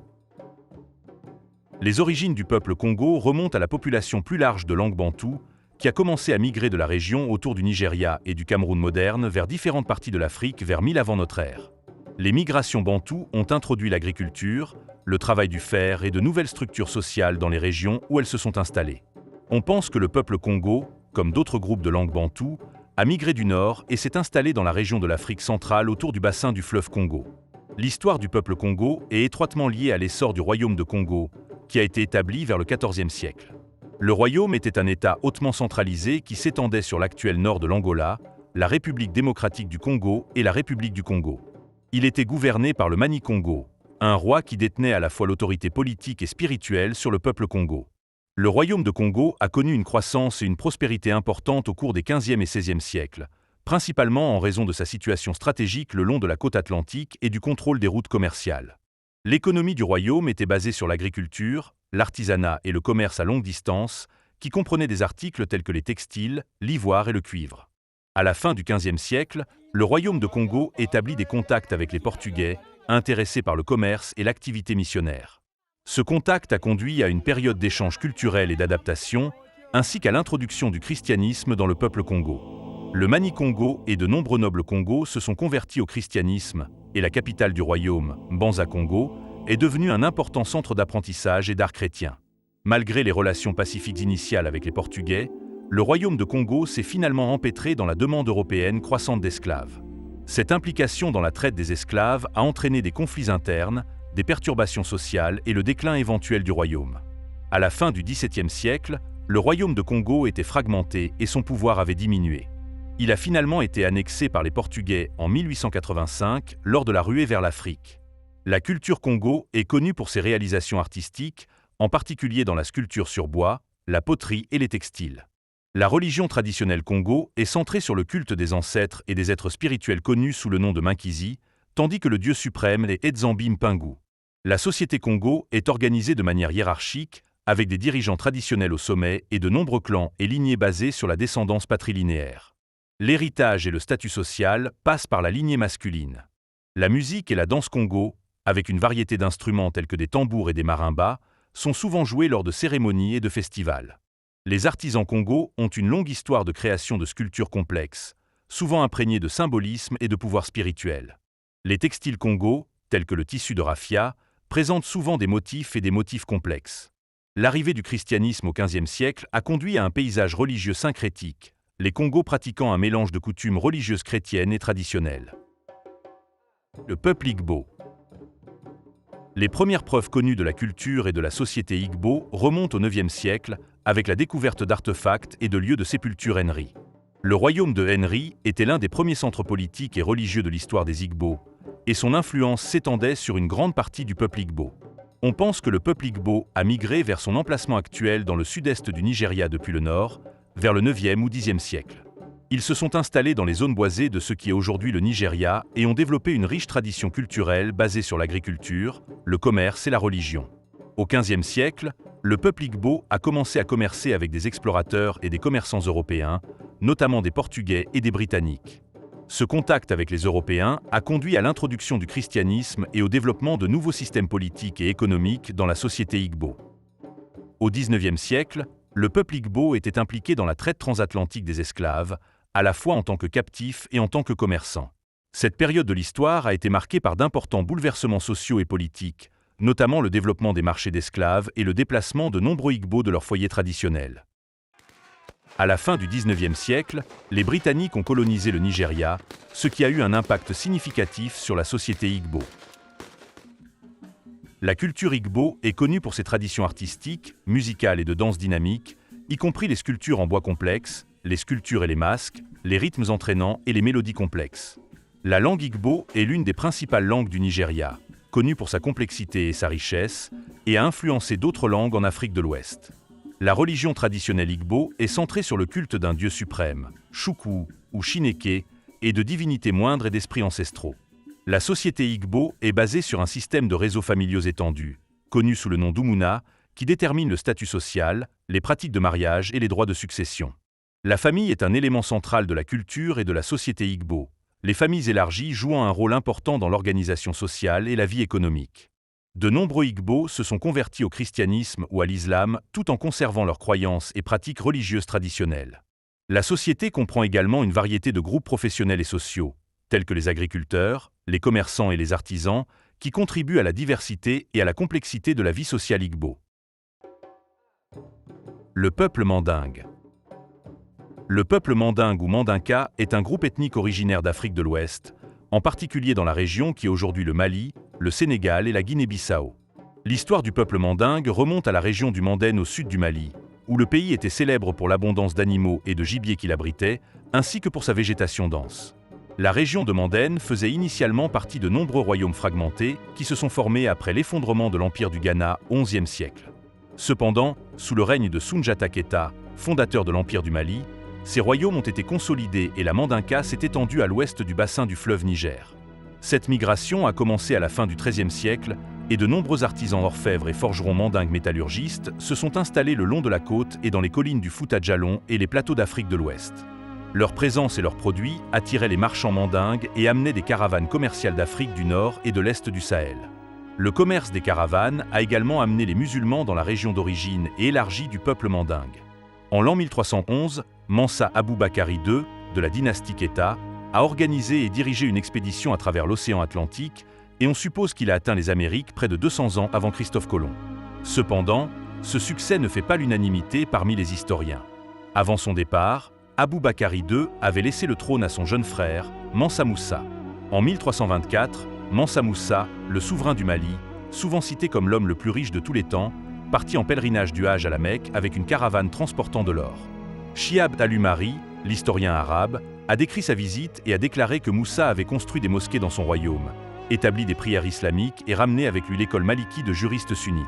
Les origines du peuple Congo remontent à la population plus large de langue bantoue, qui a commencé à migrer de la région autour du Nigeria et du Cameroun moderne vers différentes parties de l'Afrique vers 1000 avant notre ère. Les migrations bantoues ont introduit l'agriculture, le travail du fer et de nouvelles structures sociales dans les régions où elles se sont installées. On pense que le peuple Congo, comme d'autres groupes de langue bantoue, a migré du nord et s'est installé dans la région de l'Afrique centrale autour du bassin du fleuve Congo. L'histoire du peuple Congo est étroitement liée à l'essor du royaume de Congo, qui a été établi vers le XIVe siècle. Le royaume était un État hautement centralisé qui s'étendait sur l'actuel nord de l'Angola, la République démocratique du Congo et la République du Congo. Il était gouverné par le Mani-Congo, un roi qui détenait à la fois l'autorité politique et spirituelle sur le peuple Congo. Le royaume de Congo a connu une croissance et une prospérité importantes au cours des XVe et XVIe siècles, principalement en raison de sa situation stratégique le long de la côte atlantique et du contrôle des routes commerciales. L'économie du royaume était basée sur l'agriculture, l'artisanat et le commerce à longue distance, qui comprenaient des articles tels que les textiles, l'ivoire et le cuivre. À la fin du XVe siècle, le royaume de Congo établit des contacts avec les Portugais, intéressés par le commerce et l'activité missionnaire. Ce contact a conduit à une période d'échange culturel et d'adaptation, ainsi qu'à l'introduction du christianisme dans le peuple Congo. Le Mani-Congo et de nombreux nobles Congo se sont convertis au christianisme, et la capitale du royaume, Mbanza-Congo, est devenue un important centre d'apprentissage et d'art chrétien. Malgré les relations pacifiques initiales avec les Portugais, le royaume de Congo s'est finalement empêtré dans la demande européenne croissante d'esclaves. Cette implication dans la traite des esclaves a entraîné des conflits internes, des perturbations sociales et le déclin éventuel du royaume. À la fin du XVIIe siècle, le royaume de Congo était fragmenté et son pouvoir avait diminué. Il a finalement été annexé par les Portugais en 1885 lors de la ruée vers l'Afrique. La culture Congo est connue pour ses réalisations artistiques, en particulier dans la sculpture sur bois, la poterie et les textiles. La religion traditionnelle Congo est centrée sur le culte des ancêtres et des êtres spirituels connus sous le nom de Minkizi, tandis que le dieu suprême est Edzambi Mpingu. La société Congo est organisée de manière hiérarchique, avec des dirigeants traditionnels au sommet et de nombreux clans et lignées basées sur la descendance patrilinéaire. L'héritage et le statut social passent par la lignée masculine. La musique et la danse Congo, avec une variété d'instruments tels que des tambours et des marimbas, sont souvent joués lors de cérémonies et de festivals. Les artisans Congo ont une longue histoire de création de sculptures complexes, souvent imprégnées de symbolisme et de pouvoir spirituel. Les textiles Congo, tels que le tissu de raffia, présentent souvent des motifs et des motifs complexes. L'arrivée du christianisme au XVe siècle a conduit à un paysage religieux syncrétique, les Congos pratiquant un mélange de coutumes religieuses chrétiennes et traditionnelles. Le peuple Igbo. Les premières preuves connues de la culture et de la société Igbo remontent au IXe siècle avec la découverte d'artefacts et de lieux de sépulture Henri. Le royaume de Henri était l'un des premiers centres politiques et religieux de l'histoire des Igbo, et son influence s'étendait sur une grande partie du peuple Igbo. On pense que le peuple Igbo a migré vers son emplacement actuel dans le sud-est du Nigeria depuis le nord, vers le IXe ou Xe siècle. Ils se sont installés dans les zones boisées de ce qui est aujourd'hui le Nigeria et ont développé une riche tradition culturelle basée sur l'agriculture, le commerce et la religion. Au XVe siècle, le peuple Igbo a commencé à commercer avec des explorateurs et des commerçants européens, notamment des Portugais et des Britanniques. Ce contact avec les Européens a conduit à l'introduction du christianisme et au développement de nouveaux systèmes politiques et économiques dans la société Igbo. Au XIXe siècle, le peuple Igbo était impliqué dans la traite transatlantique des esclaves, à la fois en tant que captifs et en tant que commerçants. Cette période de l'histoire a été marquée par d'importants bouleversements sociaux et politiques, notamment le développement des marchés d'esclaves et le déplacement de nombreux Igbo de leur foyer traditionnel. À la fin du XIXe siècle, les Britanniques ont colonisé le Nigeria, ce qui a eu un impact significatif sur la société Igbo. La culture Igbo est connue pour ses traditions artistiques, musicales et de danse dynamique, y compris les sculptures en bois complexes, les sculptures et les masques, les rythmes entraînants et les mélodies complexes. La langue Igbo est l'une des principales langues du Nigeria, connue pour sa complexité et sa richesse, et a influencé d'autres langues en Afrique de l'Ouest. La religion traditionnelle Igbo est centrée sur le culte d'un dieu suprême, Chukwu ou Chineke, et de divinités moindres et d'esprits ancestraux. La société Igbo est basée sur un système de réseaux familiaux étendus, connu sous le nom d'Umuna, qui détermine le statut social, les pratiques de mariage et les droits de succession. La famille est un élément central de la culture et de la société Igbo, les familles élargies jouant un rôle important dans l'organisation sociale et la vie économique. De nombreux Igbo se sont convertis au christianisme ou à l'islam tout en conservant leurs croyances et pratiques religieuses traditionnelles. La société comprend également une variété de groupes professionnels et sociaux, tels que les agriculteurs, les commerçants et les artisans, qui contribuent à la diversité et à la complexité de la vie sociale Igbo. Le peuple mandingue. Le peuple mandingue ou mandinka est un groupe ethnique originaire d'Afrique de l'Ouest, en particulier dans la région qui est aujourd'hui le Mali, le Sénégal et la Guinée-Bissau. L'histoire du peuple mandingue remonte à la région du Mandène au sud du Mali, où le pays était célèbre pour l'abondance d'animaux et de gibier qu'il abritait, ainsi que pour sa végétation dense. La région de Mandène faisait initialement partie de nombreux royaumes fragmentés qui se sont formés après l'effondrement de l'Empire du Ghana au XIe siècle. Cependant, sous le règne de Soundiata Keita, fondateur de l'Empire du Mali, ces royaumes ont été consolidés et la Mandinka s'est étendue à l'ouest du bassin du fleuve Niger. Cette migration a commencé à la fin du XIIIe siècle et de nombreux artisans orfèvres et forgerons mandingues métallurgistes se sont installés le long de la côte et dans les collines du Fouta Djallon et les plateaux d'Afrique de l'Ouest. Leur présence et leurs produits attiraient les marchands mandingues et amenaient des caravanes commerciales d'Afrique du Nord et de l'Est du Sahel. Le commerce des caravanes a également amené les musulmans dans la région d'origine et élargie du peuple mandingue. En l'an 1311, Mansa Aboubakari II, de la dynastie Keita, a organisé et dirigé une expédition à travers l'océan Atlantique et on suppose qu'il a atteint les Amériques près de 200 ans avant Christophe Colomb. Cependant, ce succès ne fait pas l'unanimité parmi les historiens. Avant son départ, Aboubakari II avait laissé le trône à son jeune frère, Mansa Moussa. En 1324, Mansa Moussa, le souverain du Mali, souvent cité comme l'homme le plus riche de tous les temps, partit en pèlerinage du Hajj à la Mecque avec une caravane transportant de l'or. Shihab al-Umari, l'historien arabe, a décrit sa visite et a déclaré que Moussa avait construit des mosquées dans son royaume, établi des prières islamiques et ramené avec lui l'école maliki de juristes sunnites.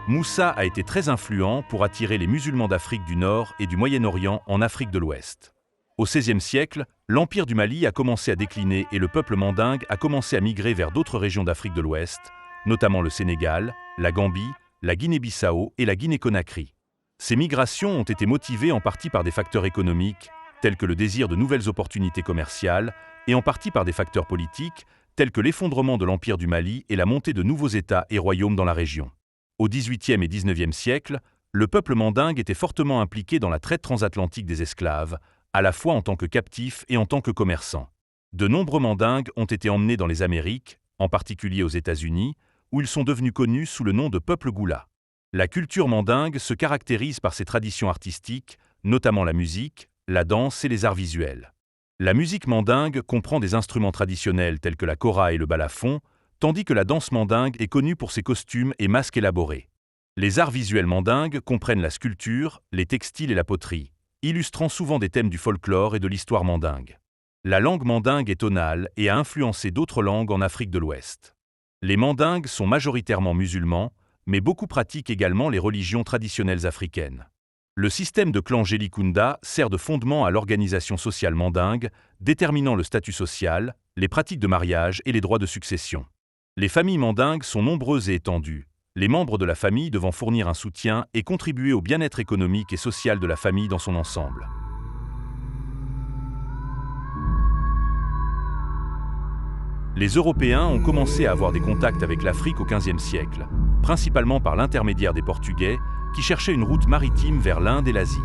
Moussa a été très influent pour attirer les musulmans d'Afrique du Nord et du Moyen-Orient en Afrique de l'Ouest. Au XVIe siècle, l'Empire du Mali a commencé à décliner et le peuple mandingue a commencé à migrer vers d'autres régions d'Afrique de l'Ouest, notamment le Sénégal, la Gambie, la Guinée-Bissau et la Guinée-Conakry. Ces migrations ont été motivées en partie par des facteurs économiques, tels que le désir de nouvelles opportunités commerciales, et en partie par des facteurs politiques, tels que l'effondrement de l'Empire du Mali et la montée de nouveaux États et royaumes dans la région. Au XVIIIe et XIXe siècle, le peuple mandingue était fortement impliqué dans la traite transatlantique des esclaves, à la fois en tant que captifs et en tant que commerçants. De nombreux mandingues ont été emmenés dans les Amériques, en particulier aux États-Unis, où ils sont devenus connus sous le nom de peuple Goula. La culture mandingue se caractérise par ses traditions artistiques, notamment la musique, la danse et les arts visuels. La musique mandingue comprend des instruments traditionnels tels que la kora et le balafon, tandis que la danse mandingue est connue pour ses costumes et masques élaborés. Les arts visuels mandingues comprennent la sculpture, les textiles et la poterie, illustrant souvent des thèmes du folklore et de l'histoire mandingue. La langue mandingue est tonale et a influencé d'autres langues en Afrique de l'Ouest. Les mandingues sont majoritairement musulmans, mais beaucoup pratiquent également les religions traditionnelles africaines. Le système de clan Jelikunda sert de fondement à l'organisation sociale mandingue, déterminant le statut social, les pratiques de mariage et les droits de succession. Les familles mandingues sont nombreuses et étendues, les membres de la famille devant fournir un soutien et contribuer au bien-être économique et social de la famille dans son ensemble. Les Européens ont commencé à avoir des contacts avec l'Afrique au XVe siècle, principalement par l'intermédiaire des Portugais, qui cherchaient une route maritime vers l'Inde et l'Asie.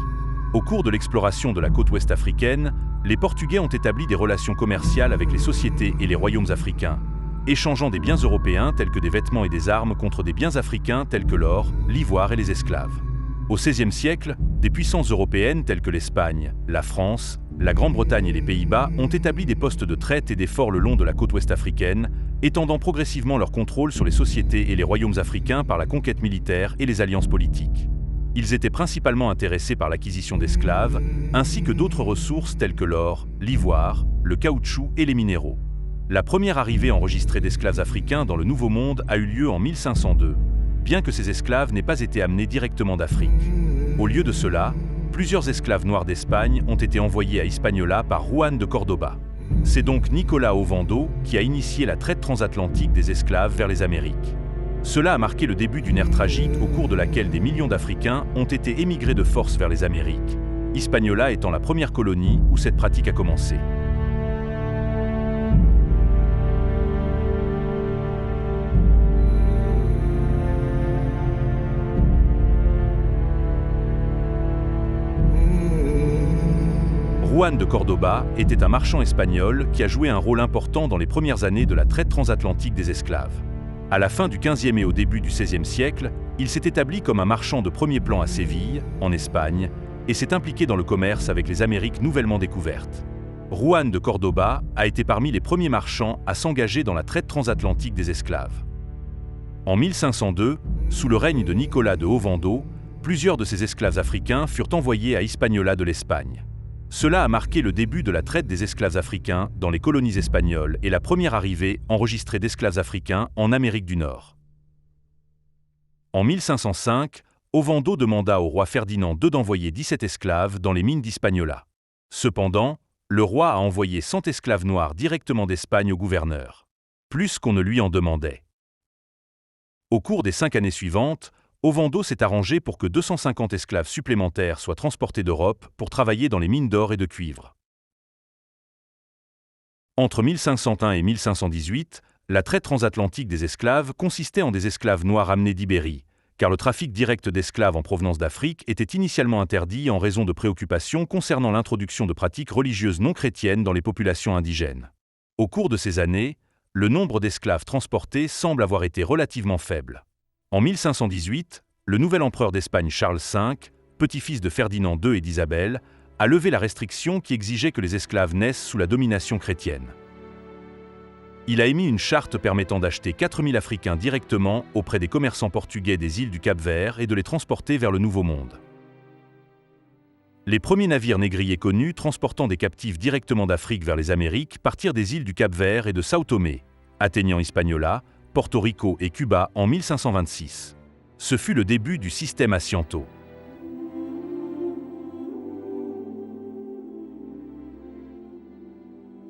Au cours de l'exploration de la côte ouest africaine, les Portugais ont établi des relations commerciales avec les sociétés et les royaumes africains, échangeant des biens européens tels que des vêtements et des armes contre des biens africains tels que l'or, l'ivoire et les esclaves. Au XVIe siècle, des puissances européennes telles que l'Espagne, la France, la Grande-Bretagne et les Pays-Bas ont établi des postes de traite et des forts le long de la côte ouest africaine, étendant progressivement leur contrôle sur les sociétés et les royaumes africains par la conquête militaire et les alliances politiques. Ils étaient principalement intéressés par l'acquisition d'esclaves, ainsi que d'autres ressources telles que l'or, l'ivoire, le caoutchouc et les minéraux. La première arrivée enregistrée d'esclaves africains dans le Nouveau Monde a eu lieu en 1502, bien que ces esclaves n'aient pas été amenés directement d'Afrique. Au lieu de cela, plusieurs esclaves noirs d'Espagne ont été envoyés à Hispaniola par Juan de Cordoba. C'est donc Nicolas Ovando qui a initié la traite transatlantique des esclaves vers les Amériques. Cela a marqué le début d'une ère tragique au cours de laquelle des millions d'Africains ont été émigrés de force vers les Amériques, Hispaniola étant la première colonie où cette pratique a commencé. Juan de Cordoba était un marchand espagnol qui a joué un rôle important dans les premières années de la traite transatlantique des esclaves. À la fin du XVe et au début du XVIe siècle, il s'est établi comme un marchand de premier plan à Séville, en Espagne, et s'est impliqué dans le commerce avec les Amériques nouvellement découvertes. Juan de Cordoba a été parmi les premiers marchands à s'engager dans la traite transatlantique des esclaves. En 1502, sous le règne de Nicolas de Ovando, plusieurs de ces esclaves africains furent envoyés à Hispaniola de l'Espagne. Cela a marqué le début de la traite des esclaves africains dans les colonies espagnoles et la première arrivée enregistrée d'esclaves africains en Amérique du Nord. En 1505, Ovando demanda au roi Ferdinand II d'envoyer 17 esclaves dans les mines d'Hispaniola. Cependant, le roi a envoyé 100 esclaves noirs directement d'Espagne au gouverneur, plus qu'on ne lui en demandait. Au cours des 5 années suivantes, Ovando s'est arrangé pour que 250 esclaves supplémentaires soient transportés d'Europe pour travailler dans les mines d'or et de cuivre. Entre 1501 et 1518, la traite transatlantique des esclaves consistait en des esclaves noirs amenés d'Ibérie, car le trafic direct d'esclaves en provenance d'Afrique était initialement interdit en raison de préoccupations concernant l'introduction de pratiques religieuses non chrétiennes dans les populations indigènes. Au cours de ces années, le nombre d'esclaves transportés semble avoir été relativement faible. En 1518, le nouvel empereur d'Espagne Charles V, petit-fils de Ferdinand II et d'Isabelle, a levé la restriction qui exigeait que les esclaves naissent sous la domination chrétienne. Il a émis une charte permettant d'acheter 4000 Africains directement auprès des commerçants portugais des îles du Cap-Vert et de les transporter vers le Nouveau Monde. Les premiers navires négriers connus transportant des captifs directement d'Afrique vers les Amériques partirent des îles du Cap-Vert et de Sao Tomé, atteignant Hispaniola, Porto Rico et Cuba en 1526. Ce fut le début du système Asiento.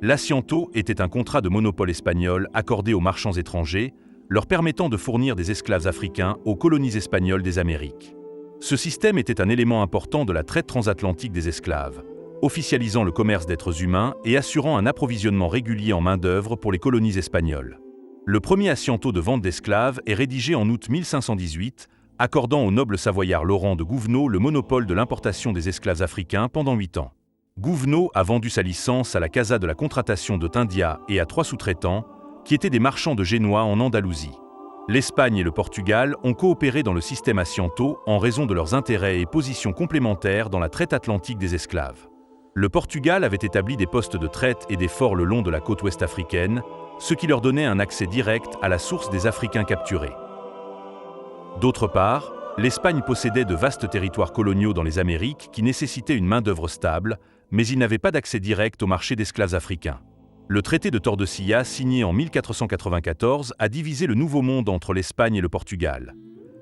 L'Asiento était un contrat de monopole espagnol accordé aux marchands étrangers, leur permettant de fournir des esclaves africains aux colonies espagnoles des Amériques. Ce système était un élément important de la traite transatlantique des esclaves, officialisant le commerce d'êtres humains et assurant un approvisionnement régulier en main-d'œuvre pour les colonies espagnoles. Le premier Asiento de vente d'esclaves est rédigé en août 1518, accordant au noble savoyard Laurent de Gouvenot le monopole de l'importation des esclaves africains pendant 8 ans. Gouvenot a vendu sa licence à la Casa de la Contratación de Tindia et à 3 sous-traitants, qui étaient des marchands de Génois en Andalousie. L'Espagne et le Portugal ont coopéré dans le système Asiento en raison de leurs intérêts et positions complémentaires dans la traite atlantique des esclaves. Le Portugal avait établi des postes de traite et des forts le long de la côte ouest africaine, ce qui leur donnait un accès direct à la source des Africains capturés. D'autre part, l'Espagne possédait de vastes territoires coloniaux dans les Amériques qui nécessitaient une main-d'œuvre stable, mais il n'avait pas d'accès direct au marché d'esclaves africains. Le traité de Tordesillas, signé en 1494, a divisé le Nouveau Monde entre l'Espagne et le Portugal.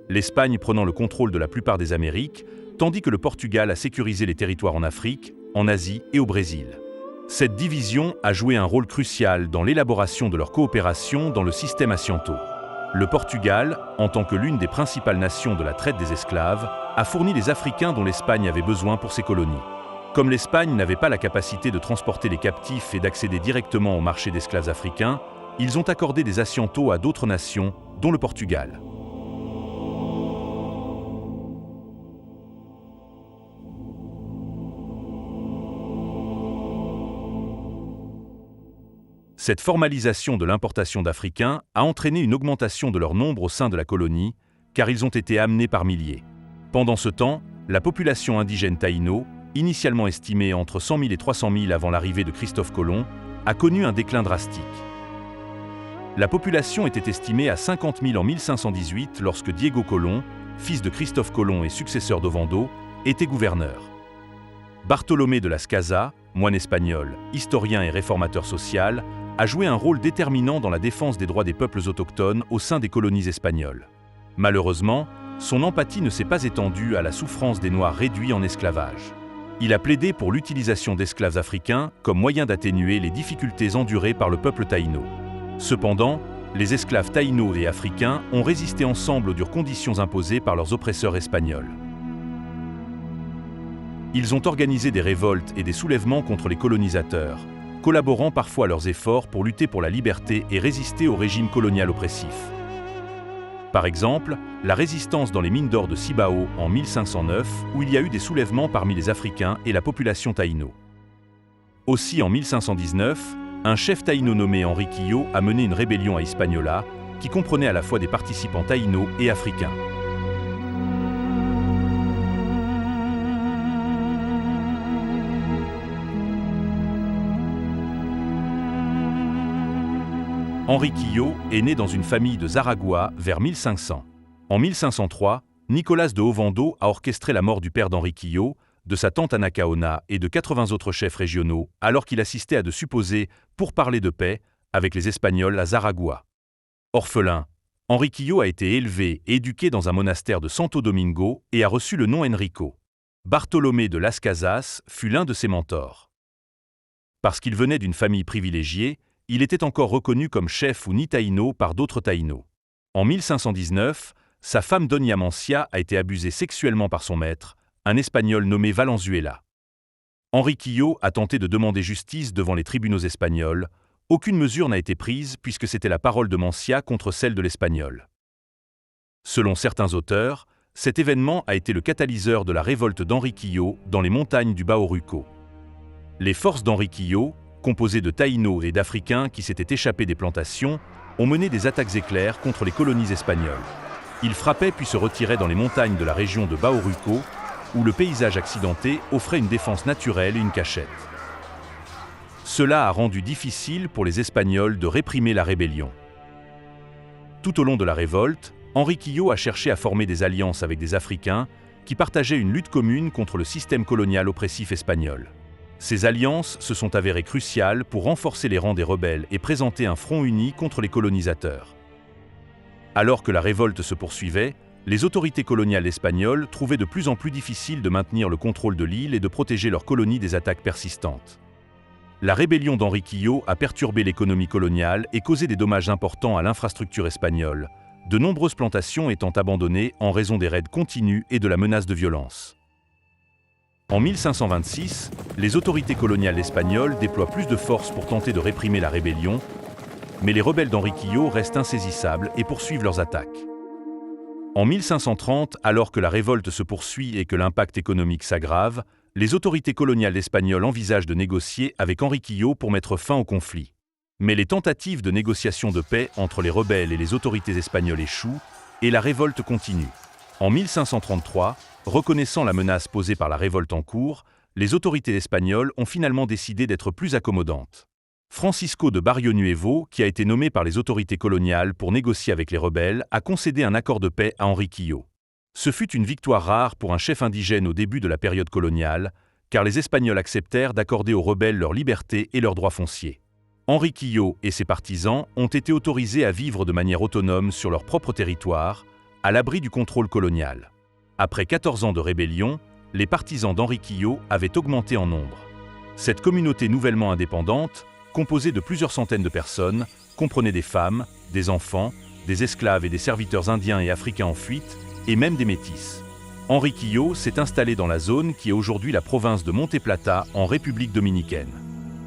L'Espagne prenant le contrôle de la plupart des Amériques, tandis que le Portugal a sécurisé les territoires en Afrique, en Asie et au Brésil. Cette division a joué un rôle crucial dans l'élaboration de leur coopération dans le système Asiento. Le Portugal, en tant que l'une des principales nations de la traite des esclaves, a fourni les Africains dont l'Espagne avait besoin pour ses colonies. Comme l'Espagne n'avait pas la capacité de transporter les captifs et d'accéder directement au marché d'esclaves africains, ils ont accordé des Asientos à d'autres nations, dont le Portugal. Cette formalisation de l'importation d'Africains a entraîné une augmentation de leur nombre au sein de la colonie, car ils ont été amenés par milliers. Pendant ce temps, la population indigène taïno, initialement estimée entre 100 000 et 300 000 avant l'arrivée de Christophe Colomb, a connu un déclin drastique. La population était estimée à 50 000 en 1518 lorsque Diego Colón, fils de Christophe Colomb et successeur d'Ovando, était gouverneur. Bartolomé de las Casas, moine espagnol, historien et réformateur social, a joué un rôle déterminant dans la défense des droits des peuples autochtones au sein des colonies espagnoles. Malheureusement, son empathie ne s'est pas étendue à la souffrance des Noirs réduits en esclavage. Il a plaidé pour l'utilisation d'esclaves africains comme moyen d'atténuer les difficultés endurées par le peuple taïno. Cependant, les esclaves taïnos et africains ont résisté ensemble aux dures conditions imposées par leurs oppresseurs espagnols. Ils ont organisé des révoltes et des soulèvements contre les colonisateurs, collaborant parfois à leurs efforts pour lutter pour la liberté et résister au régime colonial oppressif. Par exemple, la résistance dans les mines d'or de Cibao en 1509, où il y a eu des soulèvements parmi les Africains et la population taïno. Aussi en 1519, un chef taïno nommé Enriquillo a mené une rébellion à Hispaniola, qui comprenait à la fois des participants taïnos et africains. Enriquillo est né dans une famille de Zaragoza vers 1500. En 1503, Nicolas de Ovando a orchestré la mort du père d'Enriquillo, de sa tante Anacaona et de 80 autres chefs régionaux, alors qu'il assistait à de supposés pourparlers de paix avec les Espagnols à Zaragoza. Orphelin, Enriquillo a été élevé et éduqué dans un monastère de Santo Domingo et a reçu le nom Enrico. Bartolomé de las Casas fut l'un de ses mentors. Parce qu'il venait d'une famille privilégiée, il était encore reconnu comme chef ou ni-taïno par d'autres taïnos. En 1519, sa femme Doña Mancia a été abusée sexuellement par son maître, un Espagnol nommé Valenzuela. Enriquillo a tenté de demander justice devant les tribunaux espagnols, aucune mesure n'a été prise puisque c'était la parole de Mancia contre celle de l'Espagnol. Selon certains auteurs, cet événement a été le catalyseur de la révolte d'Enriquillo dans les montagnes du Bauruco. Les forces d'Enriquillo, composées de Taïnos et d'Africains qui s'étaient échappés des plantations, ont mené des attaques éclairs contre les colonies espagnoles. Ils frappaient puis se retiraient dans les montagnes de la région de Bauruco, où le paysage accidenté offrait une défense naturelle et une cachette. Cela a rendu difficile pour les Espagnols de réprimer la rébellion. Tout au long de la révolte, Enriquillo a cherché à former des alliances avec des Africains qui partageaient une lutte commune contre le système colonial oppressif espagnol. Ces alliances se sont avérées cruciales pour renforcer les rangs des rebelles et présenter un front uni contre les colonisateurs. Alors que la révolte se poursuivait, les autorités coloniales espagnoles trouvaient de plus en plus difficile de maintenir le contrôle de l'île et de protéger leurs colonies des attaques persistantes. La rébellion d'Enriquillo a perturbé l'économie coloniale et causé des dommages importants à l'infrastructure espagnole, de nombreuses plantations étant abandonnées en raison des raids continus et de la menace de violence. En 1526, les autorités coloniales espagnoles déploient plus de forces pour tenter de réprimer la rébellion, mais les rebelles d'Enriquillo restent insaisissables et poursuivent leurs attaques. En 1530, alors que la révolte se poursuit et que l'impact économique s'aggrave, les autorités coloniales espagnoles envisagent de négocier avec Enriquillo pour mettre fin au conflit. Mais les tentatives de négociation de paix entre les rebelles et les autorités espagnoles échouent et la révolte continue. En 1533, reconnaissant la menace posée par la révolte en cours, les autorités espagnoles ont finalement décidé d'être plus accommodantes. Francisco de Barrionuevo, qui a été nommé par les autorités coloniales pour négocier avec les rebelles, a concédé un accord de paix à Enriquillo. Ce fut une victoire rare pour un chef indigène au début de la période coloniale, car les Espagnols acceptèrent d'accorder aux rebelles leur liberté et leurs droits fonciers. Enriquillo et ses partisans ont été autorisés à vivre de manière autonome sur leur propre territoire, à l'abri du contrôle colonial. Après 14 ans de rébellion, les partisans d'Enriquillo avaient augmenté en nombre. Cette communauté nouvellement indépendante, composée de plusieurs centaines de personnes, comprenait des femmes, des enfants, des esclaves et des serviteurs indiens et africains en fuite, et même des métis. Enriquillo s'est installé dans la zone qui est aujourd'hui la province de Monte Plata en République dominicaine.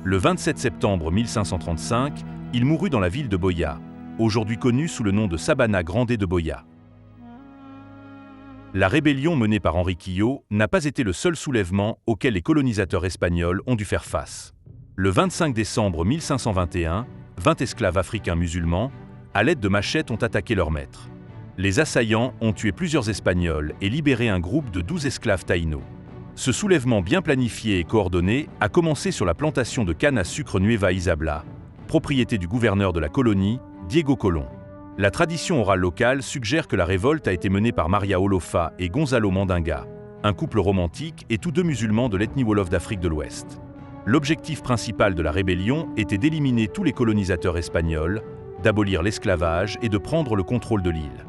Le 27 septembre 1535, il mourut dans la ville de Boya, aujourd'hui connue sous le nom de Sabana Grande de Boya. La rébellion menée par Enriquillo n'a pas été le seul soulèvement auquel les colonisateurs espagnols ont dû faire face. Le 25 décembre 1521, 20 esclaves africains musulmans, à l'aide de machettes, ont attaqué leur maître. Les assaillants ont tué plusieurs Espagnols et libéré un groupe de 12 esclaves taïnos. Ce soulèvement bien planifié et coordonné a commencé sur la plantation de canne à sucre Nueva Isabela, propriété du gouverneur de la colonie, Diego Colón. La tradition orale locale suggère que la révolte a été menée par Maria Olofa et Gonzalo Mandinga, un couple romantique et tous deux musulmans de l'ethnie Wolof d'Afrique de l'Ouest. L'objectif principal de la rébellion était d'éliminer tous les colonisateurs espagnols, d'abolir l'esclavage et de prendre le contrôle de l'île.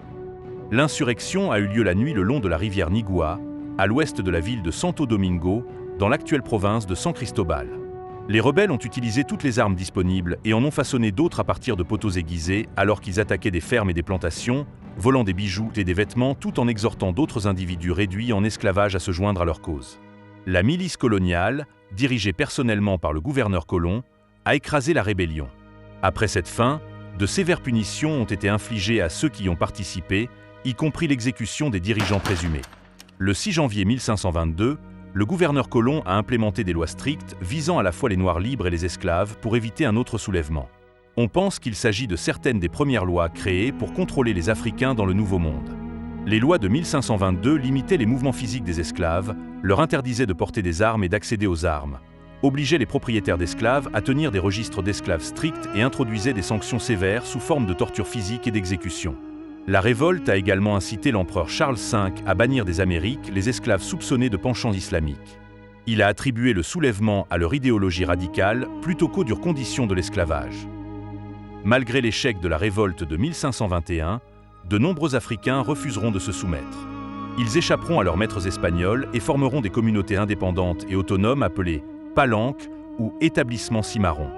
L'insurrection a eu lieu la nuit le long de la rivière Nigua, à l'ouest de la ville de Santo Domingo, dans l'actuelle province de San Cristobal. Les rebelles ont utilisé toutes les armes disponibles et en ont façonné d'autres à partir de poteaux aiguisés alors qu'ils attaquaient des fermes et des plantations, volant des bijoux et des vêtements tout en exhortant d'autres individus réduits en esclavage à se joindre à leur cause. La milice coloniale, dirigée personnellement par le gouverneur Colón, a écrasé la rébellion. Après cette fin, de sévères punitions ont été infligées à ceux qui y ont participé, y compris l'exécution des dirigeants présumés. Le 6 janvier 1522, le gouverneur Colón a implémenté des lois strictes visant à la fois les Noirs libres et les esclaves pour éviter un autre soulèvement. On pense qu'il s'agit de certaines des premières lois créées pour contrôler les Africains dans le Nouveau Monde. Les lois de 1522 limitaient les mouvements physiques des esclaves, leur interdisaient de porter des armes et d'accéder aux armes, obligeaient les propriétaires d'esclaves à tenir des registres d'esclaves stricts et introduisaient des sanctions sévères sous forme de torture physique et d'exécution. La révolte a également incité l'empereur Charles V à bannir des Amériques les esclaves soupçonnés de penchants islamiques. Il a attribué le soulèvement à leur idéologie radicale plutôt qu'aux dures conditions de l'esclavage. Malgré l'échec de la révolte de 1521, de nombreux Africains refuseront de se soumettre. Ils échapperont à leurs maîtres espagnols et formeront des communautés indépendantes et autonomes appelées palanques ou établissements cimarrons.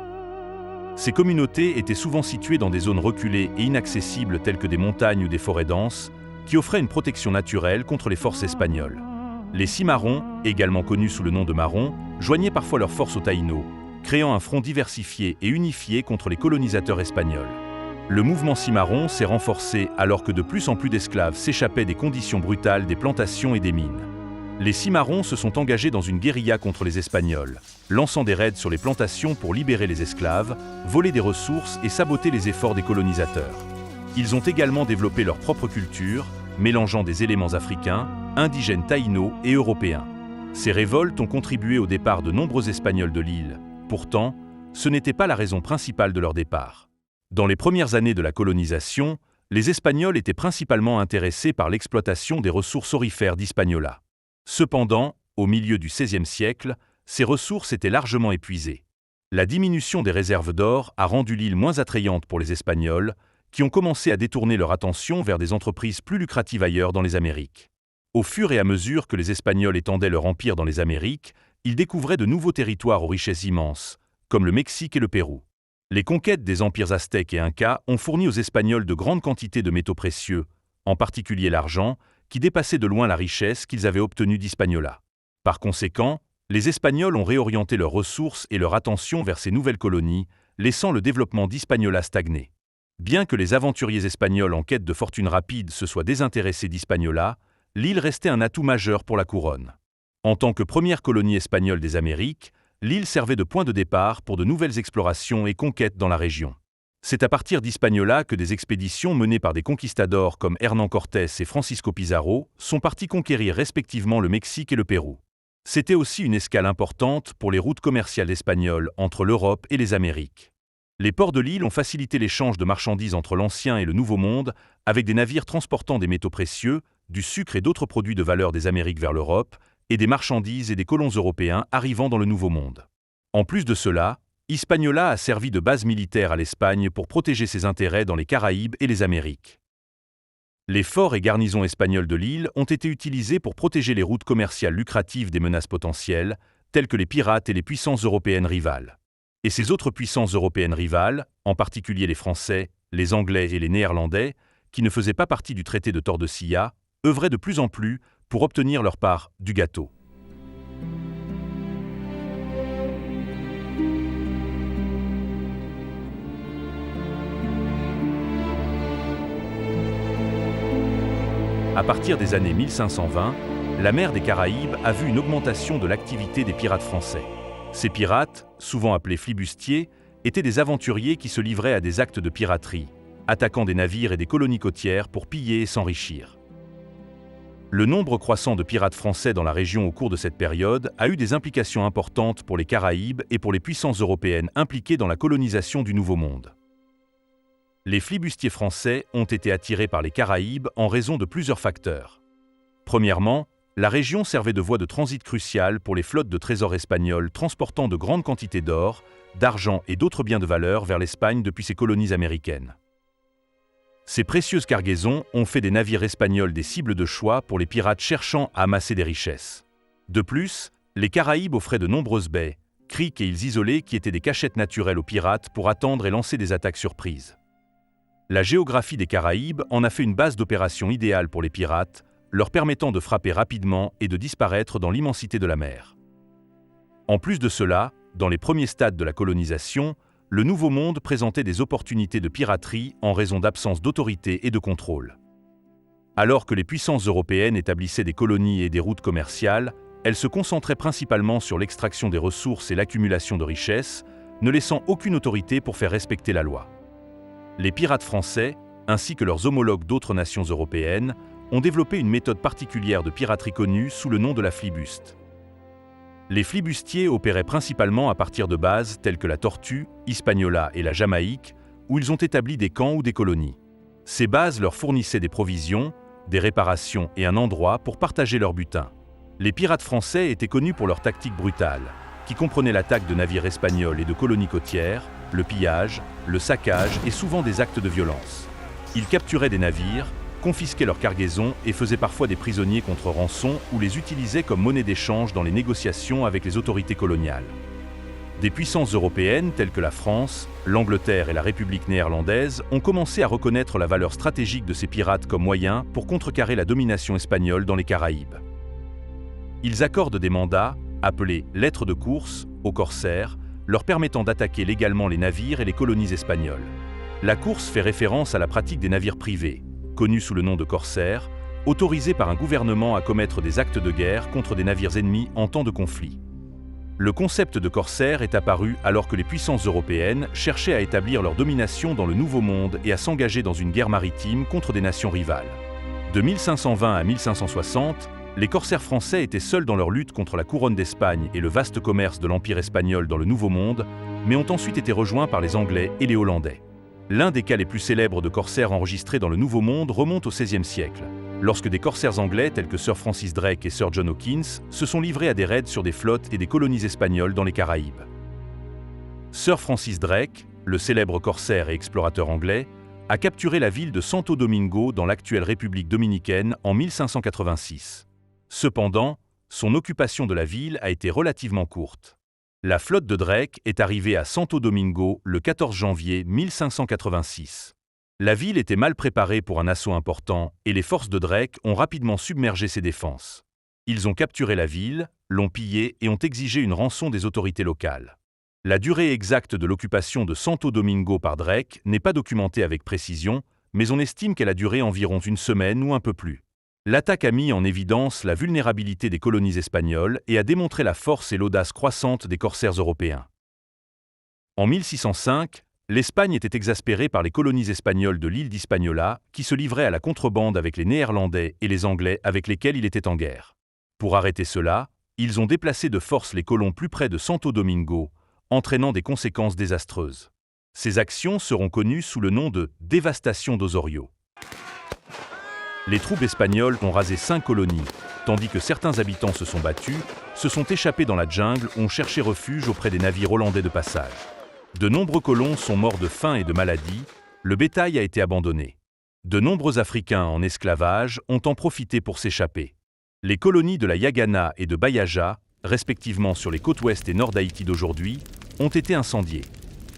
Ces communautés étaient souvent situées dans des zones reculées et inaccessibles telles que des montagnes ou des forêts denses, qui offraient une protection naturelle contre les forces espagnoles. Les cimarrons, également connus sous le nom de marrons, joignaient parfois leurs forces aux taïnos, créant un front diversifié et unifié contre les colonisateurs espagnols. Le mouvement cimarron s'est renforcé alors que de plus en plus d'esclaves s'échappaient des conditions brutales des plantations et des mines. Les cimarrons se sont engagés dans une guérilla contre les Espagnols, lançant des raids sur les plantations pour libérer les esclaves, voler des ressources et saboter les efforts des colonisateurs. Ils ont également développé leur propre culture, mélangeant des éléments africains, indigènes taïnos et européens. Ces révoltes ont contribué au départ de nombreux Espagnols de l'île. Pourtant, ce n'était pas la raison principale de leur départ. Dans les premières années de la colonisation, les Espagnols étaient principalement intéressés par l'exploitation des ressources aurifères d'Hispaniola. Cependant, au milieu du XVIe siècle, ces ressources étaient largement épuisées. La diminution des réserves d'or a rendu l'île moins attrayante pour les Espagnols, qui ont commencé à détourner leur attention vers des entreprises plus lucratives ailleurs dans les Amériques. Au fur et à mesure que les Espagnols étendaient leur empire dans les Amériques, ils découvraient de nouveaux territoires aux richesses immenses, comme le Mexique et le Pérou. Les conquêtes des empires aztèques et incas ont fourni aux Espagnols de grandes quantités de métaux précieux, en particulier l'argent, qui dépassait de loin la richesse qu'ils avaient obtenue d'Hispaniola. Par conséquent, les Espagnols ont réorienté leurs ressources et leur attention vers ces nouvelles colonies, laissant le développement d'Hispaniola stagner. Bien que les aventuriers espagnols en quête de fortune rapide se soient désintéressés d'Hispaniola, l'île restait un atout majeur pour la couronne. En tant que première colonie espagnole des Amériques, l'île servait de point de départ pour de nouvelles explorations et conquêtes dans la région. C'est à partir d'Hispaniola que des expéditions menées par des conquistadors comme Hernán Cortés et Francisco Pizarro sont partis conquérir respectivement le Mexique et le Pérou. C'était aussi une escale importante pour les routes commerciales espagnoles entre l'Europe et les Amériques. Les ports de l'île ont facilité l'échange de marchandises entre l'Ancien et le Nouveau Monde, avec des navires transportant des métaux précieux, du sucre et d'autres produits de valeur des Amériques vers l'Europe, et des marchandises et des colons européens arrivant dans le Nouveau Monde. En plus de cela, Hispaniola a servi de base militaire à l'Espagne pour protéger ses intérêts dans les Caraïbes et les Amériques. Les forts et garnisons espagnols de l'île ont été utilisés pour protéger les routes commerciales lucratives des menaces potentielles, telles que les pirates et les puissances européennes rivales. Et ces autres puissances européennes rivales, en particulier les Français, les Anglais et les Néerlandais, qui ne faisaient pas partie du traité de Tordesillas, œuvraient de plus en plus pour obtenir leur part du gâteau. À partir des années 1520, la mer des Caraïbes a vu une augmentation de l'activité des pirates français. Ces pirates, souvent appelés flibustiers, étaient des aventuriers qui se livraient à des actes de piraterie, attaquant des navires et des colonies côtières pour piller et s'enrichir. Le nombre croissant de pirates français dans la région au cours de cette période a eu des implications importantes pour les Caraïbes et pour les puissances européennes impliquées dans la colonisation du Nouveau Monde. Les flibustiers français ont été attirés par les Caraïbes en raison de plusieurs facteurs. Premièrement, la région servait de voie de transit cruciale pour les flottes de trésors espagnols transportant de grandes quantités d'or, d'argent et d'autres biens de valeur vers l'Espagne depuis ses colonies américaines. Ces précieuses cargaisons ont fait des navires espagnols des cibles de choix pour les pirates cherchant à amasser des richesses. De plus, les Caraïbes offraient de nombreuses baies, criques et îles isolées qui étaient des cachettes naturelles aux pirates pour attendre et lancer des attaques surprises. La géographie des Caraïbes en a fait une base d'opération idéale pour les pirates, leur permettant de frapper rapidement et de disparaître dans l'immensité de la mer. En plus de cela, dans les premiers stades de la colonisation, le Nouveau Monde présentait des opportunités de piraterie en raison d'absence d'autorité et de contrôle. Alors que les puissances européennes établissaient des colonies et des routes commerciales, elles se concentraient principalement sur l'extraction des ressources et l'accumulation de richesses, ne laissant aucune autorité pour faire respecter la loi. Les pirates français, ainsi que leurs homologues d'autres nations européennes, ont développé une méthode particulière de piraterie connue sous le nom de la flibuste. Les flibustiers opéraient principalement à partir de bases telles que la Tortue, Hispaniola et la Jamaïque, où ils ont établi des camps ou des colonies. Ces bases leur fournissaient des provisions, des réparations et un endroit pour partager leur butin. Les pirates français étaient connus pour leur tactique brutale, qui comprenait l'attaque de navires espagnols et de colonies côtières, le pillage, le saccage et souvent des actes de violence. Ils capturaient des navires, confisquaient leurs cargaisons et faisaient parfois des prisonniers contre rançon ou les utilisaient comme monnaie d'échange dans les négociations avec les autorités coloniales. Des puissances européennes telles que la France, l'Angleterre et la République néerlandaise ont commencé à reconnaître la valeur stratégique de ces pirates comme moyen pour contrecarrer la domination espagnole dans les Caraïbes. Ils accordent des mandats, appelés lettres de course, aux corsaires, leur permettant d'attaquer légalement les navires et les colonies espagnoles. La course fait référence à la pratique des navires privés, connus sous le nom de corsaires, autorisés par un gouvernement à commettre des actes de guerre contre des navires ennemis en temps de conflit. Le concept de corsaire est apparu alors que les puissances européennes cherchaient à établir leur domination dans le Nouveau Monde et à s'engager dans une guerre maritime contre des nations rivales. De 1520 à 1560, les corsaires français étaient seuls dans leur lutte contre la couronne d'Espagne et le vaste commerce de l'Empire espagnol dans le Nouveau Monde, mais ont ensuite été rejoints par les Anglais et les Hollandais. L'un des cas les plus célèbres de corsaires enregistrés dans le Nouveau Monde remonte au XVIe siècle, lorsque des corsaires anglais tels que Sir Francis Drake et Sir John Hawkins se sont livrés à des raids sur des flottes et des colonies espagnoles dans les Caraïbes. Sir Francis Drake, le célèbre corsaire et explorateur anglais, a capturé la ville de Santo Domingo dans l'actuelle République dominicaine en 1586. Cependant, son occupation de la ville a été relativement courte. La flotte de Drake est arrivée à Santo Domingo le 14 janvier 1586. La ville était mal préparée pour un assaut important et les forces de Drake ont rapidement submergé ses défenses. Ils ont capturé la ville, l'ont pillée et ont exigé une rançon des autorités locales. La durée exacte de l'occupation de Santo Domingo par Drake n'est pas documentée avec précision, mais on estime qu'elle a duré environ une semaine ou un peu plus. L'attaque a mis en évidence la vulnérabilité des colonies espagnoles et a démontré la force et l'audace croissante des corsaires européens. En 1605, l'Espagne était exaspérée par les colonies espagnoles de l'île d'Hispaniola qui se livraient à la contrebande avec les Néerlandais et les Anglais avec lesquels il était en guerre. Pour arrêter cela, ils ont déplacé de force les colons plus près de Santo Domingo, entraînant des conséquences désastreuses. Ces actions seront connues sous le nom de « dévastation d'Osorio ». Les troupes espagnoles ont rasé 5 colonies, tandis que certains habitants se sont battus, se sont échappés dans la jungle ou ont cherché refuge auprès des navires hollandais de passage. De nombreux colons sont morts de faim et de maladie, le bétail a été abandonné. De nombreux Africains en esclavage ont en profité pour s'échapper. Les colonies de la Yagana et de Bayaja, respectivement sur les côtes ouest et nord d'Haïti d'aujourd'hui, ont été incendiées.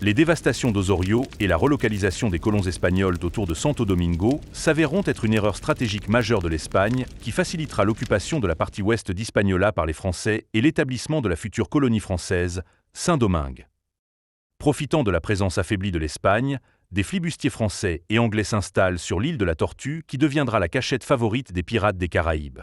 Les dévastations d'Osorio et la relocalisation des colons espagnols autour de Santo Domingo s'avéreront être une erreur stratégique majeure de l'Espagne qui facilitera l'occupation de la partie ouest d'Hispaniola par les Français et l'établissement de la future colonie française, Saint-Domingue. Profitant de la présence affaiblie de l'Espagne, des flibustiers français et anglais s'installent sur l'île de la Tortue qui deviendra la cachette favorite des pirates des Caraïbes.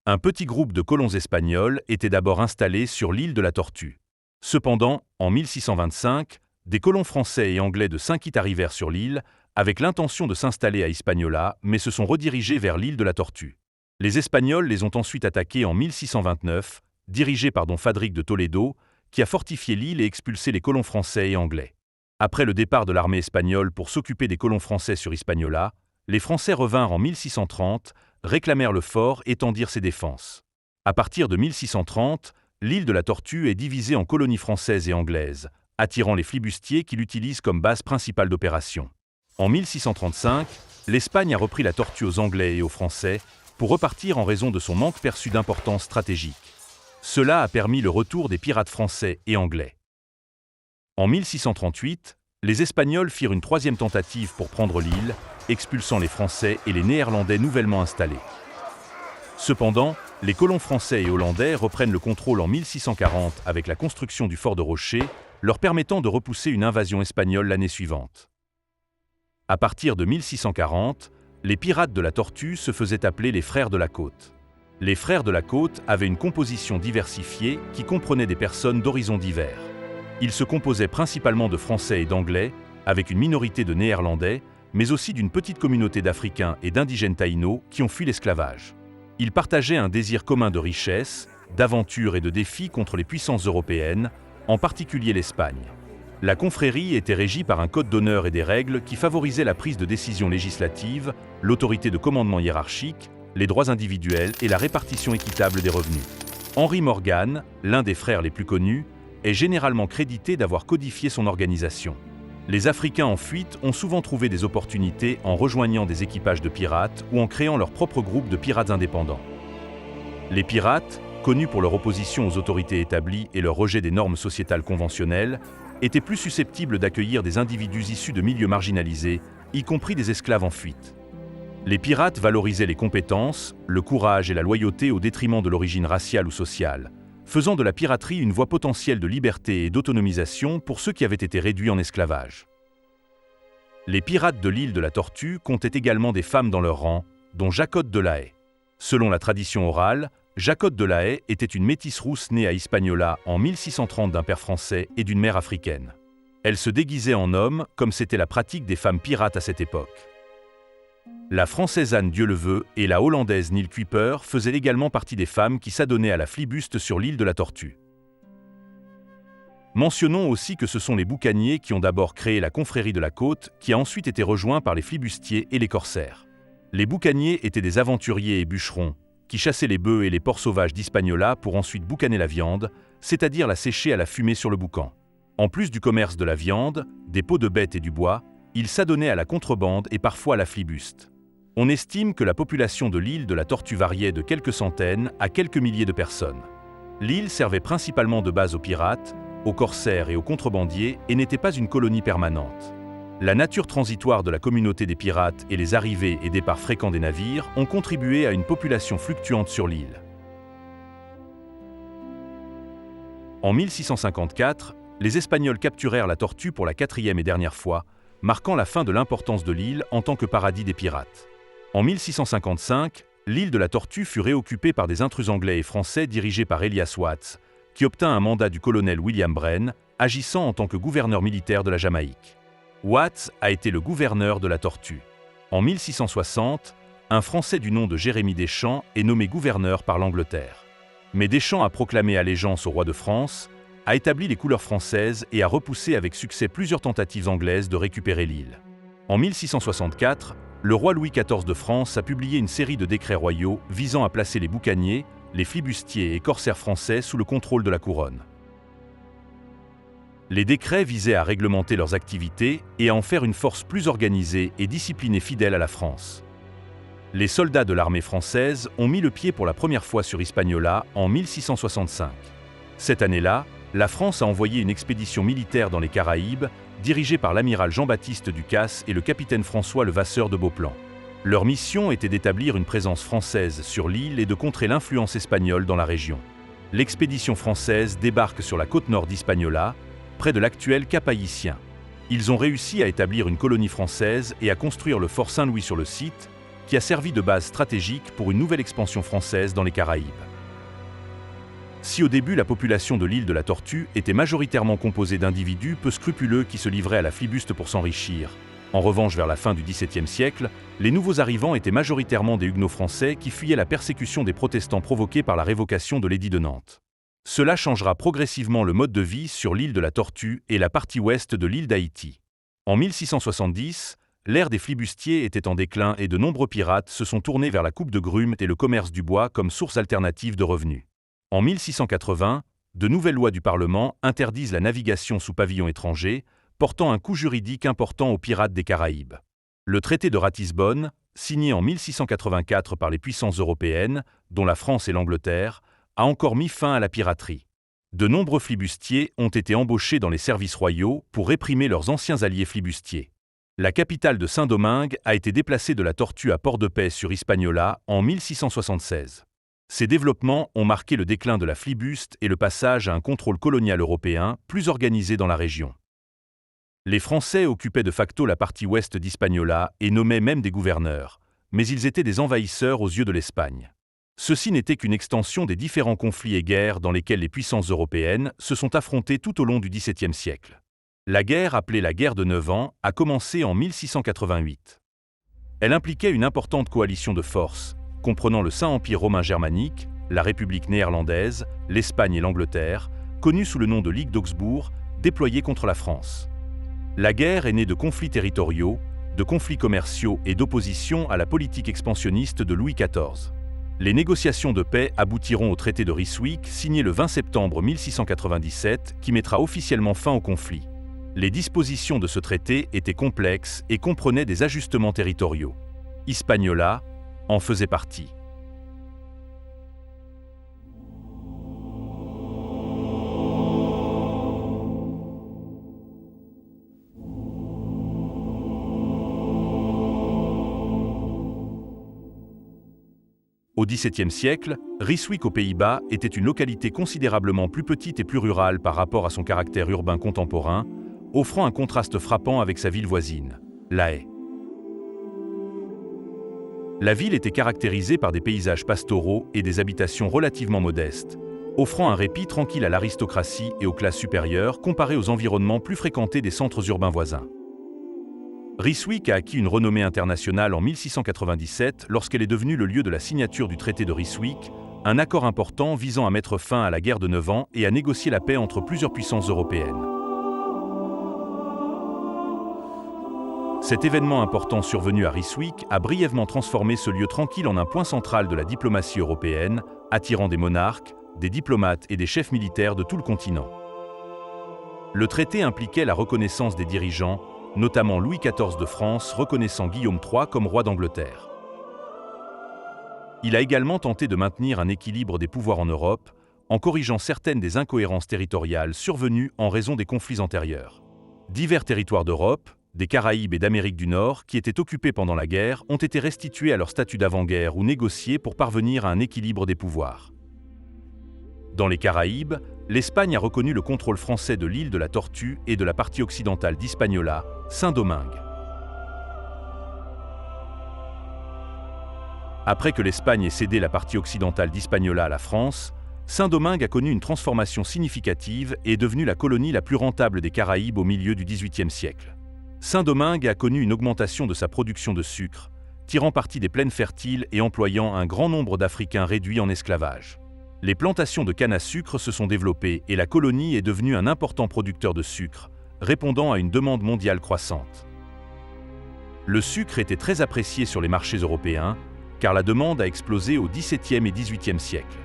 Un petit groupe de colons espagnols était d'abord installé sur l'île de la Tortue. Cependant, en 1625, des colons français et anglais de Saint-Kitts arrivèrent sur l'île, avec l'intention de s'installer à Hispaniola, mais se sont redirigés vers l'île de la Tortue. Les Espagnols les ont ensuite attaqués en 1629, dirigés par Don Fadrique de Toledo, qui a fortifié l'île et expulsé les colons français et anglais. Après le départ de l'armée espagnole pour s'occuper des colons français sur Hispaniola, les Français revinrent en 1630, réclamèrent le fort et étendirent ses défenses. À partir de 1630, l'île de la Tortue est divisée en colonies françaises et anglaises, attirant les flibustiers qui l'utilisent comme base principale d'opération. En 1635, l'Espagne a repris la Tortue aux Anglais et aux Français pour repartir en raison de son manque perçu d'importance stratégique. Cela a permis le retour des pirates français et anglais. En 1638, les Espagnols firent une troisième tentative pour prendre l'île, expulsant les Français et les Néerlandais nouvellement installés. Cependant, les colons français et hollandais reprennent le contrôle en 1640 avec la construction du fort de Rocher, leur permettant de repousser une invasion espagnole l'année suivante. À partir de 1640, les pirates de la Tortue se faisaient appeler les Frères de la Côte. Les Frères de la Côte avaient une composition diversifiée qui comprenait des personnes d'horizons divers. Ils se composaient principalement de Français et d'Anglais, avec une minorité de Néerlandais, mais aussi d'une petite communauté d'Africains et d'indigènes taïnos qui ont fui l'esclavage. Ils partageaient un désir commun de richesse, d'aventure et de défis contre les puissances européennes, en particulier l'Espagne. La confrérie était régie par un code d'honneur et des règles qui favorisaient la prise de décisions législatives, l'autorité de commandement hiérarchique, les droits individuels et la répartition équitable des revenus. Henry Morgan, l'un des frères les plus connus, est généralement crédité d'avoir codifié son organisation. Les Africains en fuite ont souvent trouvé des opportunités en rejoignant des équipages de pirates ou en créant leur propre groupe de pirates indépendants. Les pirates, connus pour leur opposition aux autorités établies et leur rejet des normes sociétales conventionnelles, étaient plus susceptibles d'accueillir des individus issus de milieux marginalisés, y compris des esclaves en fuite. Les pirates valorisaient les compétences, le courage et la loyauté au détriment de l'origine raciale ou sociale, faisant de la piraterie une voie potentielle de liberté et d'autonomisation pour ceux qui avaient été réduits en esclavage. Les pirates de l'île de la Tortue comptaient également des femmes dans leur rang, dont Jacotte de la Haye. Selon la tradition orale, Jacotte de la Haye était une métisse rousse née à Hispaniola en 1630 d'un père français et d'une mère africaine. Elle se déguisait en homme, comme c'était la pratique des femmes pirates à cette époque. La française Anne Dieuleveux et la hollandaise Nil Kuiper faisaient également partie des femmes qui s'adonnaient à la flibuste sur l'île de la Tortue. Mentionnons aussi que ce sont les boucaniers qui ont d'abord créé la confrérie de la côte, qui a ensuite été rejoint par les flibustiers et les corsaires. Les boucaniers étaient des aventuriers et bûcherons, qui chassaient les bœufs et les porcs sauvages d'Hispaniola pour ensuite boucaner la viande, c'est-à-dire la sécher à la fumée sur le boucan. En plus du commerce de la viande, des peaux de bêtes et du bois, ils s'adonnaient à la contrebande et parfois à la flibuste. On estime que la population de l'île de la Tortue variait de quelques centaines à quelques milliers de personnes. L'île servait principalement de base aux pirates, aux corsaires et aux contrebandiers et n'était pas une colonie permanente. La nature transitoire de la communauté des pirates et les arrivées et départs fréquents des navires ont contribué à une population fluctuante sur l'île. En 1654, les Espagnols capturèrent la Tortue pour la 4e et dernière fois, marquant la fin de l'importance de l'île en tant que paradis des pirates. En 1655, l'île de la Tortue fut réoccupée par des intrus anglais et français dirigés par Elias Watts, qui obtint un mandat du colonel William Brenne, agissant en tant que gouverneur militaire de la Jamaïque. Watts a été le gouverneur de la Tortue. En 1660, un Français du nom de Jérémie Deschamps est nommé gouverneur par l'Angleterre. Mais Deschamps a proclamé allégeance au roi de France, a établi les couleurs françaises et a repoussé avec succès plusieurs tentatives anglaises de récupérer l'île. En 1664, le roi Louis XIV de France a publié une série de décrets royaux visant à placer les boucaniers, les flibustiers et corsaires français sous le contrôle de la couronne. Les décrets visaient à réglementer leurs activités et à en faire une force plus organisée et disciplinée fidèle à la France. Les soldats de l'armée française ont mis le pied pour la première fois sur Hispaniola en 1665. Cette année-là, la France a envoyé une expédition militaire dans les Caraïbes, dirigée par l'amiral Jean-Baptiste Ducasse et le capitaine François Levasseur de Beauplan. Leur mission était d'établir une présence française sur l'île et de contrer l'influence espagnole dans la région. L'expédition française débarque sur la côte nord d'Hispaniola, près de l'actuel Cap Haïtien. Ils ont réussi à établir une colonie française et à construire le fort Saint-Louis sur le site, qui a servi de base stratégique pour une nouvelle expansion française dans les Caraïbes. Si au début la population de l'île de la Tortue était majoritairement composée d'individus peu scrupuleux qui se livraient à la flibuste pour s'enrichir, en revanche vers la fin du XVIIe siècle, les nouveaux arrivants étaient majoritairement des huguenots français qui fuyaient la persécution des protestants provoquée par la révocation de l'édit de Nantes. Cela changera progressivement le mode de vie sur l'île de la Tortue et la partie ouest de l'île d'Haïti. En 1670, l'ère des flibustiers était en déclin et de nombreux pirates se sont tournés vers la coupe de grumes et le commerce du bois comme source alternative de revenus. En 1680, de nouvelles lois du Parlement interdisent la navigation sous pavillon étranger, portant un coût juridique important aux pirates des Caraïbes. Le traité de Ratisbonne, signé en 1684 par les puissances européennes, dont la France et l'Angleterre, a encore mis fin à la piraterie. De nombreux flibustiers ont été embauchés dans les services royaux pour réprimer leurs anciens alliés flibustiers. La capitale de Saint-Domingue a été déplacée de la Tortue à Port-de-Paix sur Hispaniola en 1676. Ces développements ont marqué le déclin de la flibuste et le passage à un contrôle colonial européen plus organisé dans la région. Les Français occupaient de facto la partie ouest d'Hispaniola et nommaient même des gouverneurs, mais ils étaient des envahisseurs aux yeux de l'Espagne. Ceci n'était qu'une extension des différents conflits et guerres dans lesquels les puissances européennes se sont affrontées tout au long du XVIIe siècle. La guerre, appelée la guerre de 9 ans, a commencé en 1688. Elle impliquait une importante coalition de forces, comprenant le Saint-Empire romain germanique, la République néerlandaise, l'Espagne et l'Angleterre, connue sous le nom de Ligue d'Augsbourg, déployée contre la France. La guerre est née de conflits territoriaux, de conflits commerciaux et d'opposition à la politique expansionniste de Louis XIV. Les négociations de paix aboutiront au traité de Ryswick, signé le 20 septembre 1697, qui mettra officiellement fin au conflit. Les dispositions de ce traité étaient complexes et comprenaient des ajustements territoriaux. Hispaniola en faisait partie. Au XVIIe siècle, Rijswijk aux Pays-Bas était une localité considérablement plus petite et plus rurale par rapport à son caractère urbain contemporain, offrant un contraste frappant avec sa ville voisine, La Haye. La ville était caractérisée par des paysages pastoraux et des habitations relativement modestes, offrant un répit tranquille à l'aristocratie et aux classes supérieures comparé aux environnements plus fréquentés des centres urbains voisins. Rijswijk a acquis une renommée internationale en 1697 lorsqu'elle est devenue le lieu de la signature du traité de Rijswijk, un accord important visant à mettre fin à la guerre de 9 ans et à négocier la paix entre plusieurs puissances européennes. Cet événement important survenu à Rijswijk a brièvement transformé ce lieu tranquille en un point central de la diplomatie européenne, attirant des monarques, des diplomates et des chefs militaires de tout le continent. Le traité impliquait la reconnaissance des dirigeants, notamment Louis XIV de France reconnaissant Guillaume III comme roi d'Angleterre. Il a également tenté de maintenir un équilibre des pouvoirs en Europe, en corrigeant certaines des incohérences territoriales survenues en raison des conflits antérieurs. Divers territoires d'Europe, des Caraïbes et d'Amérique du Nord qui étaient occupés pendant la guerre ont été restitués à leur statut d'avant-guerre ou négociés pour parvenir à un équilibre des pouvoirs. Dans les Caraïbes, l'Espagne a reconnu le contrôle français de l'île de la Tortue et de la partie occidentale d'Hispaniola, Saint-Domingue. Après que l'Espagne ait cédé la partie occidentale d'Hispaniola à la France, Saint-Domingue a connu une transformation significative et est devenue la colonie la plus rentable des Caraïbes au milieu du XVIIIe siècle. Saint-Domingue a connu une augmentation de sa production de sucre, tirant parti des plaines fertiles et employant un grand nombre d'Africains réduits en esclavage. Les plantations de canne à sucre se sont développées et la colonie est devenue un important producteur de sucre, répondant à une demande mondiale croissante. Le sucre était très apprécié sur les marchés européens, car la demande a explosé au XVIIe et XVIIIe siècle.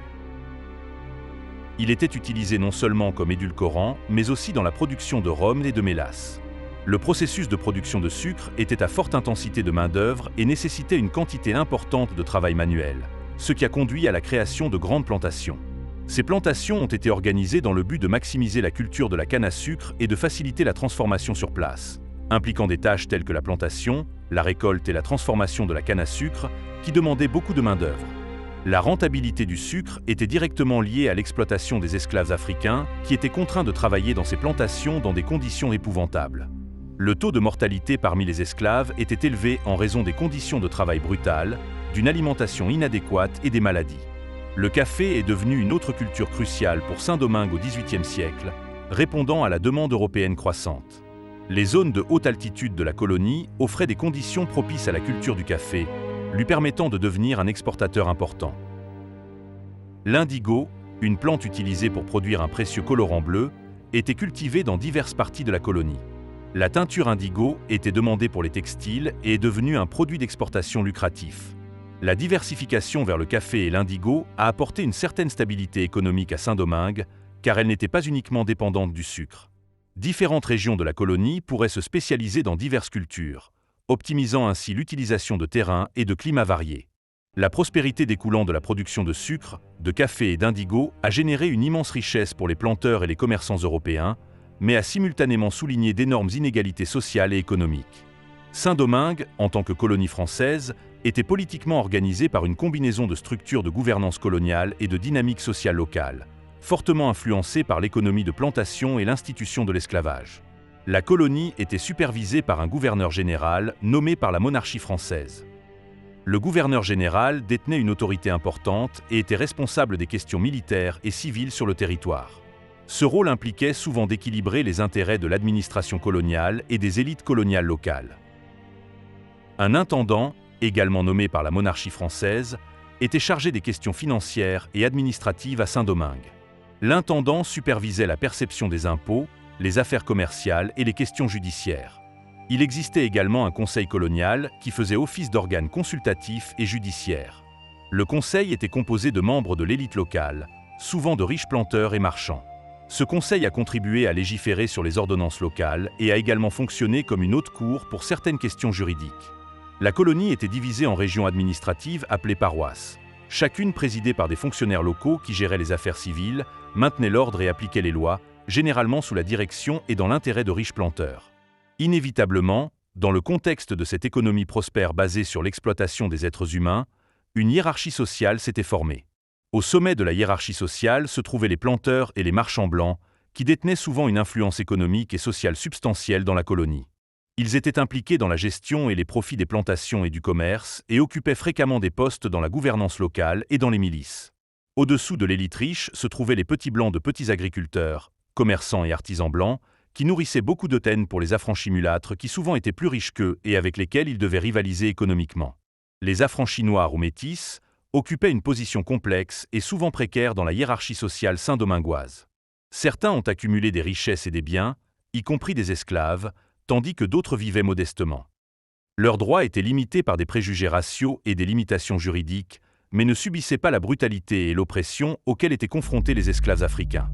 Il était utilisé non seulement comme édulcorant, mais aussi dans la production de rhum et de mélasse. Le processus de production de sucre était à forte intensité de main-d'œuvre et nécessitait une quantité importante de travail manuel, ce qui a conduit à la création de grandes plantations. Ces plantations ont été organisées dans le but de maximiser la culture de la canne à sucre et de faciliter la transformation sur place, impliquant des tâches telles que la plantation, la récolte et la transformation de la canne à sucre, qui demandaient beaucoup de main-d'œuvre. La rentabilité du sucre était directement liée à l'exploitation des esclaves africains qui étaient contraints de travailler dans ces plantations dans des conditions épouvantables. Le taux de mortalité parmi les esclaves était élevé en raison des conditions de travail brutales, d'une alimentation inadéquate et des maladies. Le café est devenu une autre culture cruciale pour Saint-Domingue au XVIIIe siècle, répondant à la demande européenne croissante. Les zones de haute altitude de la colonie offraient des conditions propices à la culture du café, lui permettant de devenir un exportateur important. L'indigo, une plante utilisée pour produire un précieux colorant bleu, était cultivée dans diverses parties de la colonie. La teinture indigo était demandée pour les textiles et est devenue un produit d'exportation lucratif. La diversification vers le café et l'indigo a apporté une certaine stabilité économique à Saint-Domingue, car elle n'était pas uniquement dépendante du sucre. Différentes régions de la colonie pourraient se spécialiser dans diverses cultures, optimisant ainsi l'utilisation de terrains et de climats variés. La prospérité découlant de la production de sucre, de café et d'indigo a généré une immense richesse pour les planteurs et les commerçants européens, mais a simultanément souligné d'énormes inégalités sociales et économiques. Saint-Domingue, en tant que colonie française, était politiquement organisée par une combinaison de structures de gouvernance coloniale et de dynamique sociale locale, fortement influencée par l'économie de plantation et l'institution de l'esclavage. La colonie était supervisée par un gouverneur général nommé par la monarchie française. Le gouverneur général détenait une autorité importante et était responsable des questions militaires et civiles sur le territoire. Ce rôle impliquait souvent d'équilibrer les intérêts de l'administration coloniale et des élites coloniales locales. Un intendant, également nommé par la monarchie française, était chargé des questions financières et administratives à Saint-Domingue. L'intendant supervisait la perception des impôts, les affaires commerciales et les questions judiciaires. Il existait également un conseil colonial qui faisait office d'organe consultatif et judiciaire. Le conseil était composé de membres de l'élite locale, souvent de riches planteurs et marchands. Ce conseil a contribué à légiférer sur les ordonnances locales et a également fonctionné comme une haute cour pour certaines questions juridiques. La colonie était divisée en régions administratives appelées paroisses. Chacune présidée par des fonctionnaires locaux qui géraient les affaires civiles, maintenaient l'ordre et appliquaient les lois, généralement sous la direction et dans l'intérêt de riches planteurs. Inévitablement, dans le contexte de cette économie prospère basée sur l'exploitation des êtres humains, une hiérarchie sociale s'était formée. Au sommet de la hiérarchie sociale se trouvaient les planteurs et les marchands blancs, qui détenaient souvent une influence économique et sociale substantielle dans la colonie. Ils étaient impliqués dans la gestion et les profits des plantations et du commerce et occupaient fréquemment des postes dans la gouvernance locale et dans les milices. Au-dessous de l'élite riche se trouvaient les petits blancs de petits agriculteurs, commerçants et artisans blancs, qui nourrissaient beaucoup de haine pour les affranchis mulâtres qui souvent étaient plus riches qu'eux et avec lesquels ils devaient rivaliser économiquement. Les affranchis noirs ou métis occupaient une position complexe et souvent précaire dans la hiérarchie sociale saint-domingoise. Certains ont accumulé des richesses et des biens, y compris des esclaves, tandis que d'autres vivaient modestement. Leurs droits étaient limités par des préjugés raciaux et des limitations juridiques, mais ne subissaient pas la brutalité et l'oppression auxquelles étaient confrontés les esclaves africains.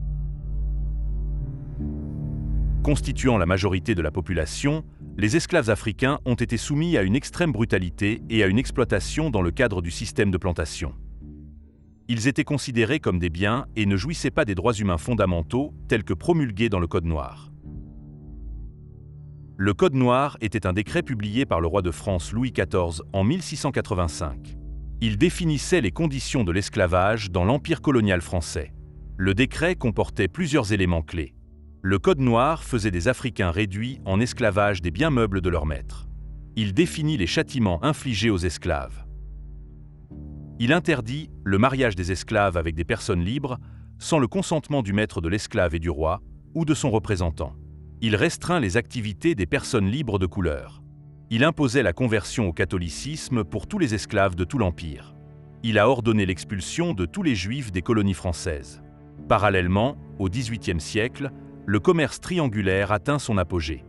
Constituant la majorité de la population, les esclaves africains ont été soumis à une extrême brutalité et à une exploitation dans le cadre du système de plantation. Ils étaient considérés comme des biens et ne jouissaient pas des droits humains fondamentaux tels que promulgués dans le Code noir. Le Code noir était un décret publié par le roi de France Louis XIV en 1685. Il définissait les conditions de l'esclavage dans l'Empire colonial français. Le décret comportait plusieurs éléments clés. Le Code noir faisait des Africains réduits en esclavage des biens meubles de leurs maîtres. Il définit les châtiments infligés aux esclaves. Il interdit le mariage des esclaves avec des personnes libres, sans le consentement du maître de l'esclave et du roi, ou de son représentant. Il restreint les activités des personnes libres de couleur. Il imposait la conversion au catholicisme pour tous les esclaves de tout l'Empire. Il a ordonné l'expulsion de tous les Juifs des colonies françaises. Parallèlement, au XVIIIe siècle, le commerce triangulaire atteint son apogée.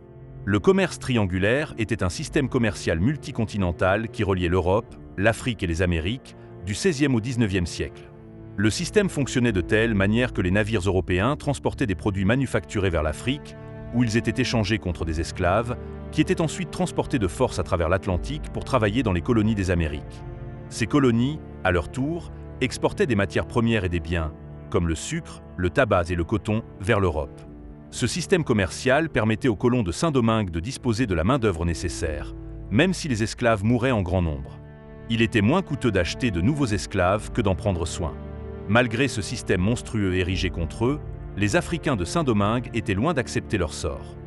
Le commerce triangulaire était un système commercial multicontinental qui reliait l'Europe, l'Afrique et les Amériques, du XVIe au XIXe siècle. Le système fonctionnait de telle manière que les navires européens transportaient des produits manufacturés vers l'Afrique, où ils étaient échangés contre des esclaves, qui étaient ensuite transportés de force à travers l'Atlantique pour travailler dans les colonies des Amériques. Ces colonies, à leur tour, exportaient des matières premières et des biens, comme le sucre, le tabac et le coton, vers l'Europe. Ce système commercial permettait aux colons de Saint-Domingue de disposer de la main-d'œuvre nécessaire, même si les esclaves mouraient en grand nombre. Il était moins coûteux d'acheter de nouveaux esclaves que d'en prendre soin. Malgré ce système monstrueux érigé contre eux, les Africains de Saint-Domingue étaient loin d'accepter leur sort.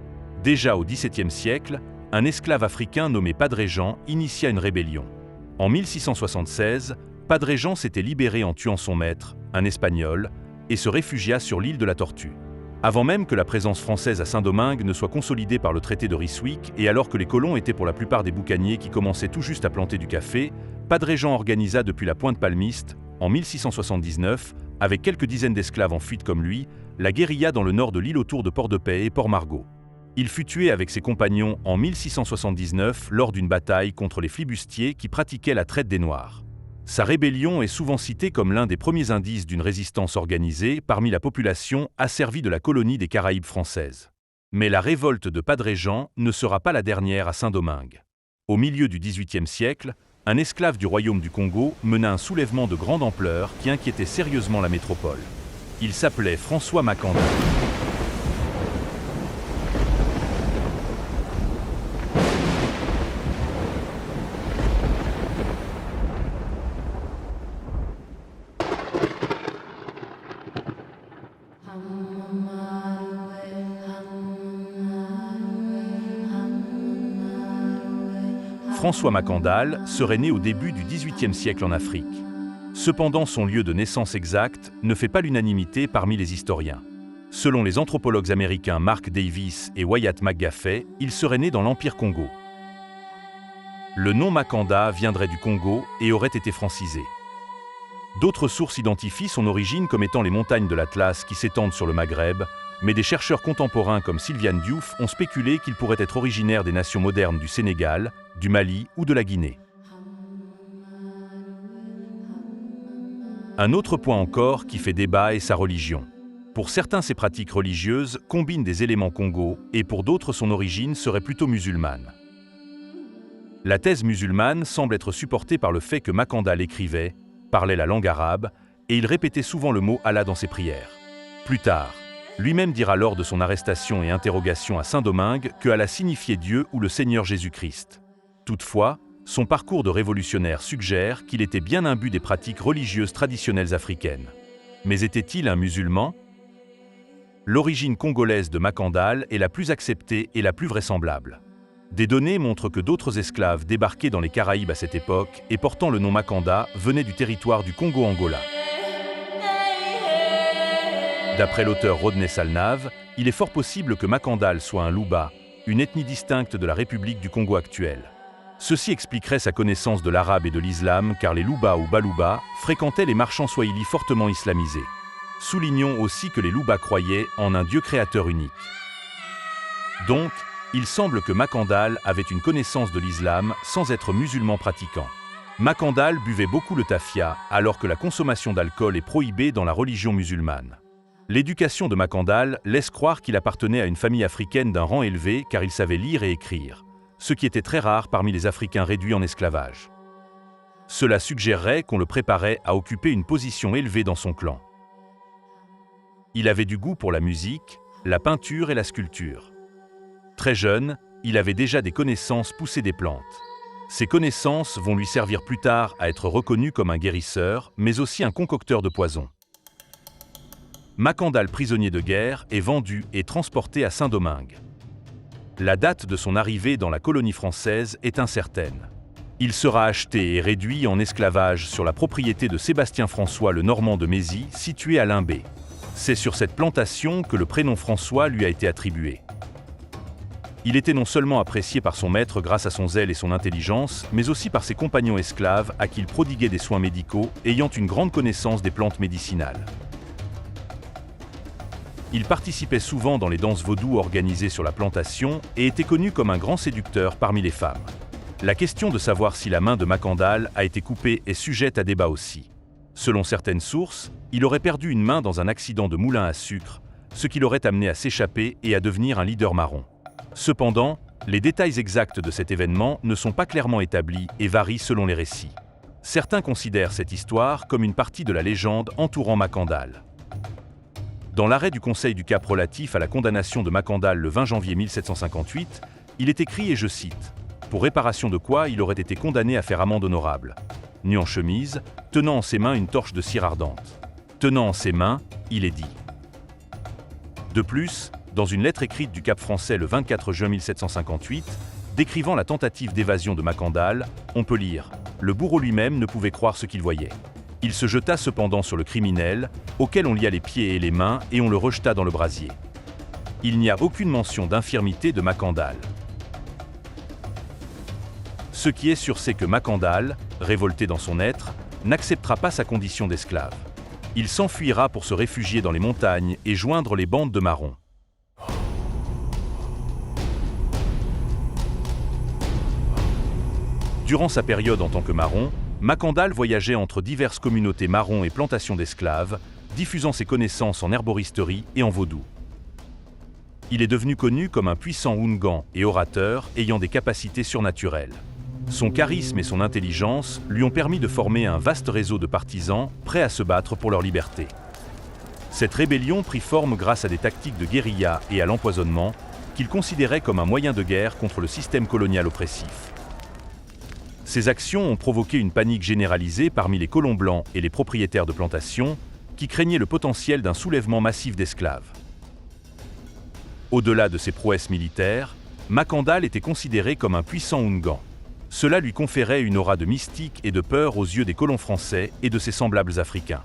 Déjà au XVIIe siècle, un esclave africain nommé Padre Jean initia une rébellion. En 1676, Padre Jean s'était libéré en tuant son maître, un Espagnol, et se réfugia sur l'île de la Tortue. Avant même que la présence française à Saint-Domingue ne soit consolidée par le traité de Ryswick et alors que les colons étaient pour la plupart des boucaniers qui commençaient tout juste à planter du café, Padre Jean organisa depuis la Pointe Palmiste, en 1679, avec quelques dizaines d'esclaves en fuite comme lui, la guérilla dans le nord de l'île autour de Port-de-Paix et Port-Margot. Il fut tué avec ses compagnons en 1679 lors d'une bataille contre les flibustiers qui pratiquaient la traite des Noirs. Sa rébellion est souvent citée comme l'un des premiers indices d'une résistance organisée parmi la population asservie de la colonie des Caraïbes françaises. Mais la révolte de Padre Jean ne sera pas la dernière à Saint-Domingue. Au milieu du XVIIIe siècle, un esclave du royaume du Congo mena un soulèvement de grande ampleur qui inquiétait sérieusement la métropole. Il s'appelait François Makanda. François Makandal serait né au début du XVIIIe siècle en Afrique. Cependant, son lieu de naissance exact ne fait pas l'unanimité parmi les historiens. Selon les anthropologues américains Mark Davis et Wyatt McGaffey, il serait né dans l'Empire Congo. Le nom Makanda viendrait du Congo et aurait été francisé. D'autres sources identifient son origine comme étant les montagnes de l'Atlas qui s'étendent sur le Maghreb, mais des chercheurs contemporains comme Sylviane Diouf ont spéculé qu'il pourrait être originaire des nations modernes du Sénégal, du Mali ou de la Guinée. Un autre point encore qui fait débat est sa religion. Pour certains, ses pratiques religieuses combinent des éléments Congo et pour d'autres, son origine serait plutôt musulmane. La thèse musulmane semble être supportée par le fait que Makandal écrivait, parlait la langue arabe et il répétait souvent le mot Allah dans ses prières. Plus tard, lui-même dira lors de son arrestation et interrogation à Saint-Domingue que Allah signifiait Dieu ou le Seigneur Jésus-Christ. Toutefois, Son parcours de révolutionnaire suggère qu'il était bien imbu des pratiques religieuses traditionnelles africaines. Mais était-il un musulman? L'origine congolaise de Makandal est la plus acceptée et la plus vraisemblable. Des données montrent que d'autres esclaves débarqués dans les Caraïbes à cette époque et portant le nom Makanda venaient du territoire du Congo-Angola. D'après l'auteur Rodney Salnave, il est fort possible que Makandal soit un Luba, une ethnie distincte de la République du Congo actuelle. Ceci expliquerait sa connaissance de l'arabe et de l'islam car les Luba ou Baluba fréquentaient les marchands swahili fortement islamisés. Soulignons aussi que les Luba croyaient en un Dieu créateur unique. Donc, il semble que Makandal avait une connaissance de l'islam sans être musulman pratiquant. Makandal buvait beaucoup le tafia alors que la consommation d'alcool est prohibée dans la religion musulmane. L'éducation de Makandal laisse croire qu'il appartenait à une famille africaine d'un rang élevé car il savait lire et écrire, ce qui était très rare parmi les Africains réduits en esclavage. Cela suggérerait qu'on le préparait à occuper une position élevée dans son clan. Il avait du goût pour la musique, la peinture et la sculpture. Très jeune, il avait déjà des connaissances poussées des plantes. Ces connaissances vont lui servir plus tard à être reconnu comme un guérisseur, mais aussi un concocteur de poison. Makandal prisonnier de guerre est vendu et transporté à Saint-Domingue. La date de son arrivée dans la colonie française est incertaine. Il sera acheté et réduit en esclavage sur la propriété de Sébastien François le Normand de Mézy, située à Limbé. C'est sur cette plantation que le prénom François lui a été attribué. Il était non seulement apprécié par son maître grâce à son zèle et son intelligence, mais aussi par ses compagnons esclaves à qui il prodiguait des soins médicaux, ayant une grande connaissance des plantes médicinales. Il participait souvent dans les danses vaudou organisées sur la plantation et était connu comme un grand séducteur parmi les femmes. La question de savoir si la main de Makandal a été coupée est sujette à débat aussi. Selon certaines sources, il aurait perdu une main dans un accident de moulin à sucre, ce qui l'aurait amené à s'échapper et à devenir un leader marron. Cependant, les détails exacts de cet événement ne sont pas clairement établis et varient selon les récits. Certains considèrent cette histoire comme une partie de la légende entourant Makandal. Dans l'arrêt du Conseil du Cap relatif à la condamnation de Makandal le 20 janvier 1758, il est écrit, et je cite, « Pour réparation de quoi il aurait été condamné à faire amende honorable. Nu en chemise, tenant en ses mains une torche de cire ardente. Tenant en ses mains, il est dit. » De plus, dans une lettre écrite du Cap français le 24 juin 1758, décrivant la tentative d'évasion de Makandal, on peut lire « Le bourreau lui-même ne pouvait croire ce qu'il voyait. Il se jeta cependant sur le criminel, auquel on lia les pieds et les mains et on le rejeta dans le brasier. Il n'y a aucune mention d'infirmité de Makandal. Ce qui est sûr, c'est que Makandal, révolté dans son être, n'acceptera pas sa condition d'esclave. Il s'enfuira pour se réfugier dans les montagnes et joindre les bandes de marrons. Durant sa période en tant que marron, Makandal voyageait entre diverses communautés marrons et plantations d'esclaves, diffusant ses connaissances en herboristerie et en vaudou. Il est devenu connu comme un puissant Oungan et orateur ayant des capacités surnaturelles. Son charisme et son intelligence lui ont permis de former un vaste réseau de partisans prêts à se battre pour leur liberté. Cette rébellion prit forme grâce à des tactiques de guérilla et à l'empoisonnement qu'il considérait comme un moyen de guerre contre le système colonial oppressif. Ces actions ont provoqué une panique généralisée parmi les colons blancs et les propriétaires de plantations qui craignaient le potentiel d'un soulèvement massif d'esclaves. Au-delà de ses prouesses militaires, Makandal était considéré comme un puissant Oungan. Cela lui conférait une aura de mystique et de peur aux yeux des colons français et de ses semblables africains.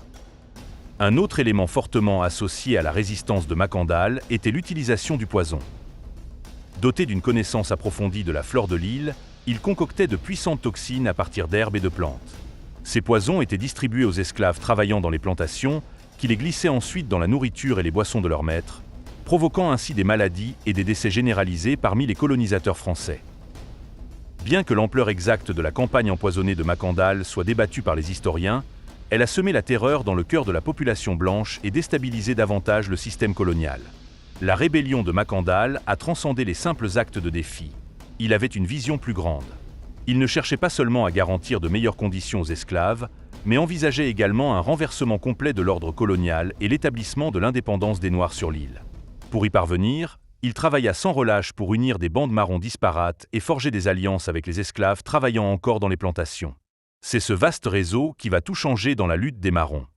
Un autre élément fortement associé à la résistance de Makandal était l'utilisation du poison. Doté d'une connaissance approfondie de la flore de l'île, il concoctait de puissantes toxines à partir d'herbes et de plantes. Ces poisons étaient distribués aux esclaves travaillant dans les plantations, qui les glissaient ensuite dans la nourriture et les boissons de leurs maîtres, provoquant ainsi des maladies et des décès généralisés parmi les colonisateurs français. Bien que l'ampleur exacte de la campagne empoisonnée de Makandal soit débattue par les historiens, elle a semé la terreur dans le cœur de la population blanche et déstabilisé davantage le système colonial. La rébellion de Makandal a transcendé les simples actes de défi. Il avait une vision plus grande. Il ne cherchait pas seulement à garantir de meilleures conditions aux esclaves, mais envisageait également un renversement complet de l'ordre colonial et l'établissement de l'indépendance des Noirs sur l'île. Pour y parvenir, Il travailla sans relâche pour unir des bandes marrons disparates et forger des alliances avec les esclaves travaillant encore dans les plantations. C'est ce vaste réseau qui va tout changer dans la lutte des marrons.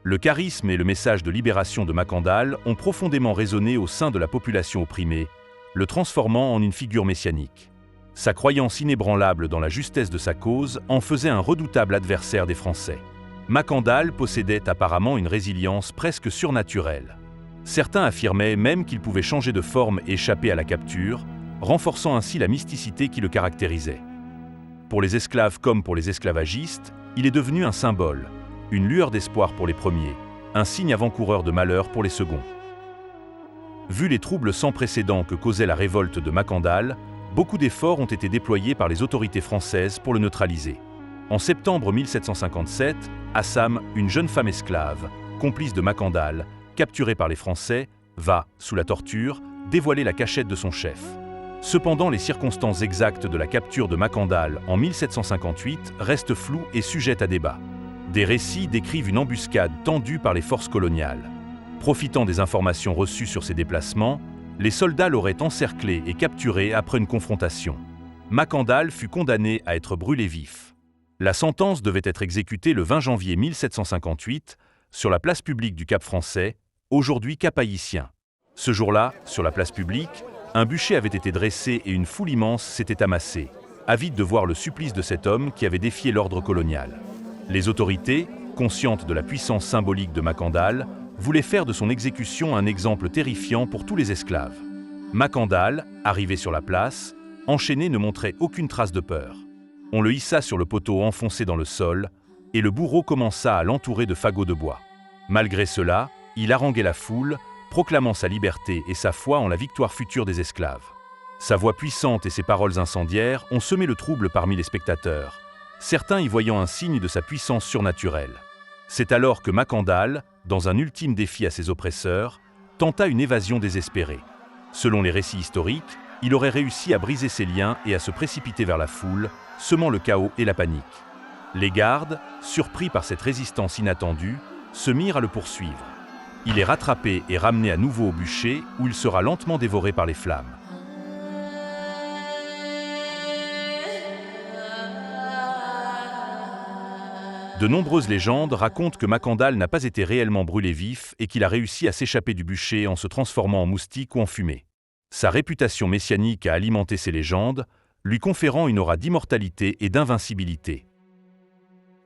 Le charisme et le message de libération de Macandal ont profondément résonné au sein de la population opprimée, le transformant en une figure messianique. Sa croyance inébranlable dans la justesse de sa cause en faisait un redoutable adversaire des Français. Macandal possédait apparemment une résilience presque surnaturelle. Certains affirmaient même qu'il pouvait changer de forme et échapper à la capture, renforçant ainsi la mysticité qui le caractérisait. Pour les esclaves comme pour les esclavagistes, il est devenu un symbole, une lueur d'espoir pour les premiers, un signe avant-coureur de malheur pour les seconds. Vu les troubles sans précédent que causait la révolte de Macandal, beaucoup d'efforts ont été déployés par les autorités françaises pour le neutraliser. En septembre 1757, Assam, une jeune femme esclave, complice de Macandal, capturée par les Français, va, sous la torture, dévoiler la cachette de son chef. Cependant, les circonstances exactes de la capture de Macandal en 1758 restent floues et sujettes à débat. Des récits décrivent une embuscade tendue par les forces coloniales. Profitant des informations reçues sur ses déplacements, les soldats l'auraient encerclé et capturé après une confrontation. Macandal fut condamné à être brûlé vif. La sentence devait être exécutée le 20 janvier 1758 sur la place publique du Cap Français, aujourd'hui Cap Haïtien. Ce jour-là, sur la place publique, un bûcher avait été dressé et une foule immense s'était amassée, avide de voir le supplice de cet homme qui avait défié l'ordre colonial. Les autorités, conscientes de la puissance symbolique de Macandal, voulaient faire de son exécution un exemple terrifiant pour tous les esclaves. Macandal, arrivé sur la place, enchaîné, ne montrait aucune trace de peur. On le hissa sur le poteau enfoncé dans le sol, et le bourreau commença à l'entourer de fagots de bois. Malgré cela, il haranguait la foule, proclamant sa liberté et sa foi en la victoire future des esclaves. Sa voix puissante et ses paroles incendiaires ont semé le trouble parmi les spectateurs, certains y voyant un signe de sa puissance surnaturelle. C'est alors que Macandal, dans un ultime défi à ses oppresseurs, tenta une évasion désespérée. Selon les récits historiques, il aurait réussi à briser ses liens et à se précipiter vers la foule, semant le chaos et la panique. Les gardes, surpris par cette résistance inattendue, se mirent à le poursuivre. Il est rattrapé et ramené à nouveau au bûcher, où il sera lentement dévoré par les flammes. De nombreuses légendes racontent que Macandal n'a pas été réellement brûlé vif et qu'il a réussi à s'échapper du bûcher en se transformant en moustique ou en fumée. Sa réputation messianique a alimenté ces légendes, lui conférant une aura d'immortalité et d'invincibilité.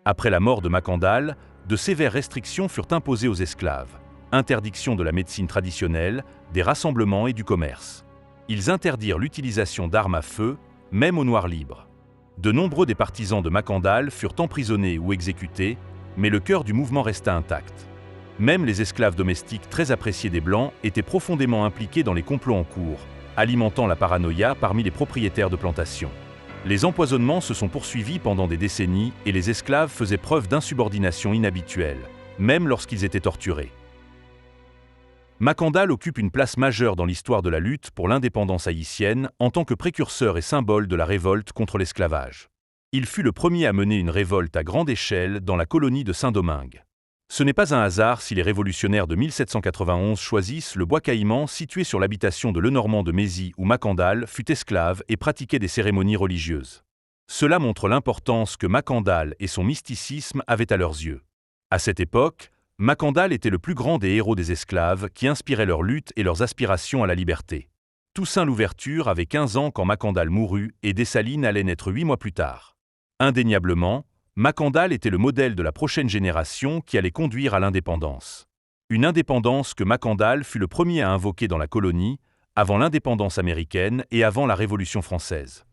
Après la mort de Macandal, de sévères restrictions furent imposées aux esclaves. Interdiction de la médecine traditionnelle, des rassemblements et du commerce. Ils interdirent l'utilisation d'armes à feu, même aux noirs libres. De nombreux des partisans de Macandal furent emprisonnés ou exécutés, mais le cœur du mouvement resta intact. Même les esclaves domestiques très appréciés des Blancs étaient profondément impliqués dans les complots en cours, alimentant la paranoïa parmi les propriétaires de plantations. Les empoisonnements se sont poursuivis pendant des décennies et les esclaves faisaient preuve d'insubordination inhabituelle, même lorsqu'ils étaient torturés. Macandal occupe une place majeure dans l'histoire de la lutte pour l'indépendance haïtienne en tant que précurseur et symbole de la révolte contre l'esclavage. Il fut le premier à mener une révolte à grande échelle dans la colonie de Saint-Domingue. Ce n'est pas un hasard si les révolutionnaires de 1791 choisissent le bois caïman situé sur l'habitation de Lenormand de Mézy où Macandal fut esclave et pratiquait des cérémonies religieuses. Cela montre l'importance que Macandal et son mysticisme avaient à leurs yeux. À cette époque, Macandal était le plus grand des héros des esclaves qui inspiraient leur lutte et leurs aspirations à la liberté. Toussaint Louverture avait 15 ans quand Macandal mourut et Dessalines allait naître 8 mois plus tard. Indéniablement, Macandal était le modèle de la prochaine génération qui allait conduire à l'indépendance. Une indépendance que Macandal fut le premier à invoquer dans la colonie, avant l'indépendance américaine et avant la Révolution française.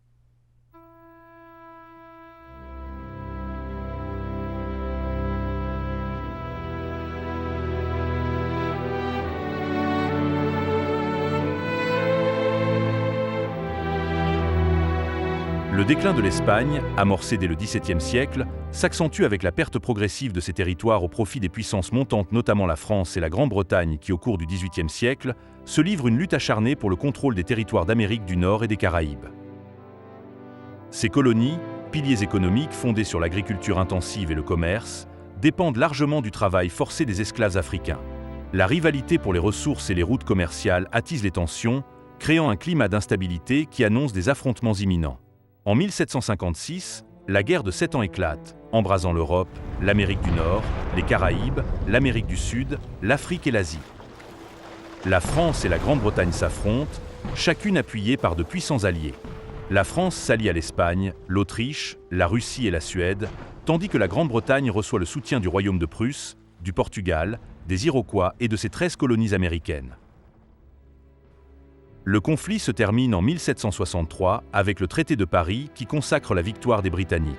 Le déclin de l'Espagne, amorcé dès le XVIIe siècle, s'accentue avec la perte progressive de ses territoires au profit des puissances montantes, notamment la France et la Grande-Bretagne qui, au cours du XVIIIe siècle, se livrent une lutte acharnée pour le contrôle des territoires d'Amérique du Nord et des Caraïbes. Ces colonies, piliers économiques fondés sur l'agriculture intensive et le commerce, dépendent largement du travail forcé des esclaves africains. La rivalité pour les ressources et les routes commerciales attise les tensions, créant un climat d'instabilité qui annonce des affrontements imminents. En 1756, la guerre de 7 ans éclate, embrasant l'Europe, l'Amérique du Nord, les Caraïbes, l'Amérique du Sud, l'Afrique et l'Asie. La France et la Grande-Bretagne s'affrontent, chacune appuyée par de puissants alliés. La France s'allie à l'Espagne, l'Autriche, la Russie et la Suède, tandis que la Grande-Bretagne reçoit le soutien du Royaume de Prusse, du Portugal, des Iroquois et de ses 13 colonies américaines. Le conflit se termine en 1763 avec le traité de Paris qui consacre la victoire des Britanniques.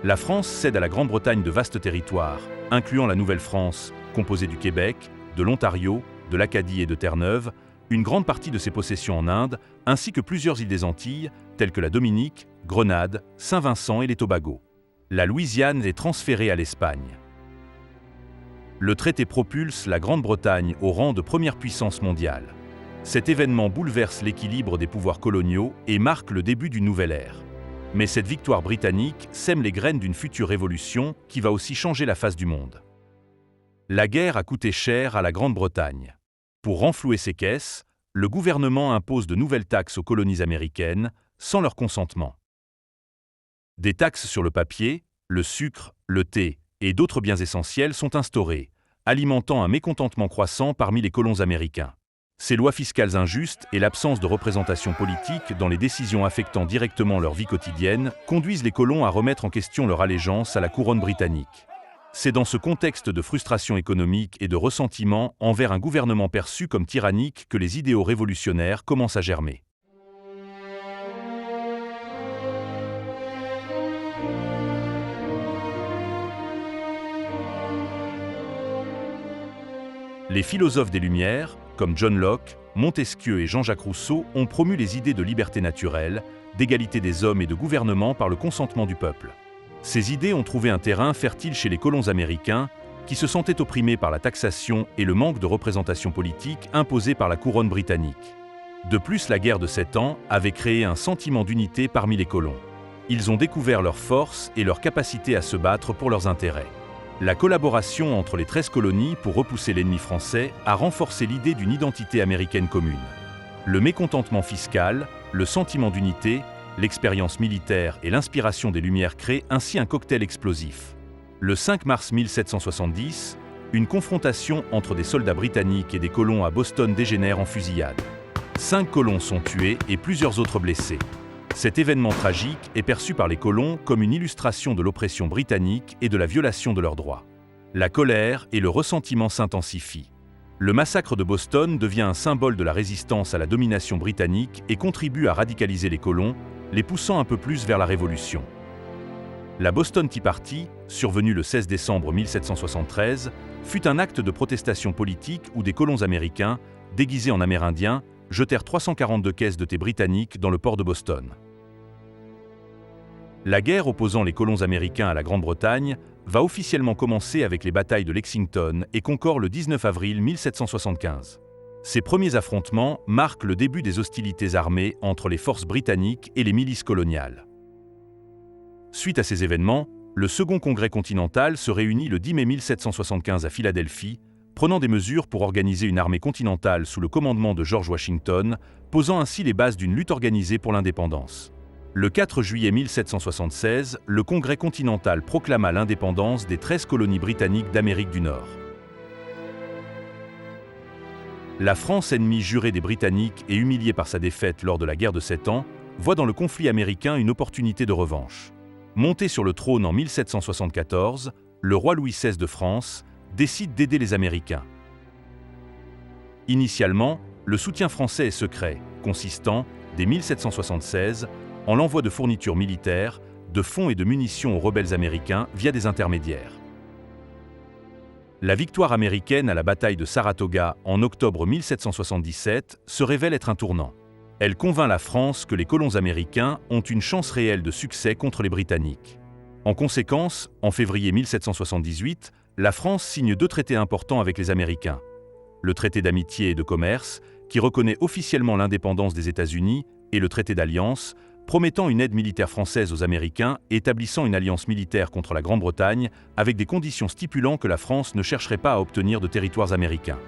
La France cède à la Grande-Bretagne de vastes territoires, incluant la Nouvelle-France, composée du Québec, de l'Ontario, de l'Acadie et de Terre-Neuve, une grande partie de ses possessions en Inde, ainsi que plusieurs îles des Antilles, telles que la Dominique, Grenade, Saint-Vincent et les Tobago. La Louisiane est transférée à l'Espagne. Le traité propulse la Grande-Bretagne au rang de première puissance mondiale. Cet événement bouleverse l'équilibre des pouvoirs coloniaux et marque le début d'une nouvelle ère. Mais cette victoire britannique sème les graines d'une future révolution qui va aussi changer la face du monde. La guerre a coûté cher à la Grande-Bretagne. Pour renflouer ses caisses, le gouvernement impose de nouvelles taxes aux colonies américaines, sans leur consentement. Des taxes sur le papier, le sucre, le thé et d'autres biens essentiels sont instaurées, alimentant un mécontentement croissant parmi les colons américains. Ces lois fiscales injustes et l'absence de représentation politique dans les décisions affectant directement leur vie quotidienne conduisent les colons à remettre en question leur allégeance à la couronne britannique. C'est dans ce contexte de frustration économique et de ressentiment envers un gouvernement perçu comme tyrannique que les idéaux révolutionnaires commencent à germer. Les philosophes des Lumières, comme John Locke, Montesquieu et Jean-Jacques Rousseau, ont promu les idées de liberté naturelle, d'égalité des hommes et de gouvernement par le consentement du peuple. Ces idées ont trouvé un terrain fertile chez les colons américains, qui se sentaient opprimés par la taxation et le manque de représentation politique imposé par la couronne britannique. De plus, la guerre de 7 ans avait créé un sentiment d'unité parmi les colons. Ils ont découvert leur force et leur capacité à se battre pour leurs intérêts. La collaboration entre les 13 colonies pour repousser l'ennemi français a renforcé l'idée d'une identité américaine commune. Le mécontentement fiscal, le sentiment d'unité, l'expérience militaire et l'inspiration des Lumières créent ainsi un cocktail explosif. Le 5 mars 1770, une confrontation entre des soldats britanniques et des colons à Boston dégénère en fusillade. 5 colons sont tués et plusieurs autres blessés. Cet événement tragique est perçu par les colons comme une illustration de l'oppression britannique et de la violation de leurs droits. La colère et le ressentiment s'intensifient. Le massacre de Boston devient un symbole de la résistance à la domination britannique et contribue à radicaliser les colons, les poussant un peu plus vers la Révolution. La Boston Tea Party, survenue le 16 décembre 1773, fut un acte de protestation politique où des colons américains, déguisés en Amérindiens, jetèrent 342 caisses de thé britanniques dans le port de Boston. La guerre opposant les colons américains à la Grande-Bretagne va officiellement commencer avec les batailles de Lexington et Concord le 19 avril 1775. Ces premiers affrontements marquent le début des hostilités armées entre les forces britanniques et les milices coloniales. Suite à ces événements, le Second Congrès continental se réunit le 10 mai 1775 à Philadelphie, prenant des mesures pour organiser une armée continentale sous le commandement de George Washington, posant ainsi les bases d'une lutte organisée pour l'indépendance. Le 4 juillet 1776, le Congrès continental proclama l'indépendance des 13 colonies britanniques d'Amérique du Nord. La France, ennemie jurée des Britanniques et humiliée par sa défaite lors de la guerre de 7 ans, voit dans le conflit américain une opportunité de revanche. Monté sur le trône en 1774, le roi Louis XVI de France décide d'aider les Américains. Initialement, le soutien français est secret, consistant, dès 1776, en l'envoi de fournitures militaires, de fonds et de munitions aux rebelles américains via des intermédiaires. La victoire américaine à la bataille de Saratoga en octobre 1777 se révèle être un tournant. Elle convainc la France que les colons américains ont une chance réelle de succès contre les Britanniques. En conséquence, en février 1778, la France signe 2 traités importants avec les Américains. Le traité d'amitié et de commerce, qui reconnaît officiellement l'indépendance des États-Unis, et le traité d'alliance, promettant une aide militaire française aux Américains et établissant une alliance militaire contre la Grande-Bretagne avec des conditions stipulant que la France ne chercherait pas à obtenir de territoires américains.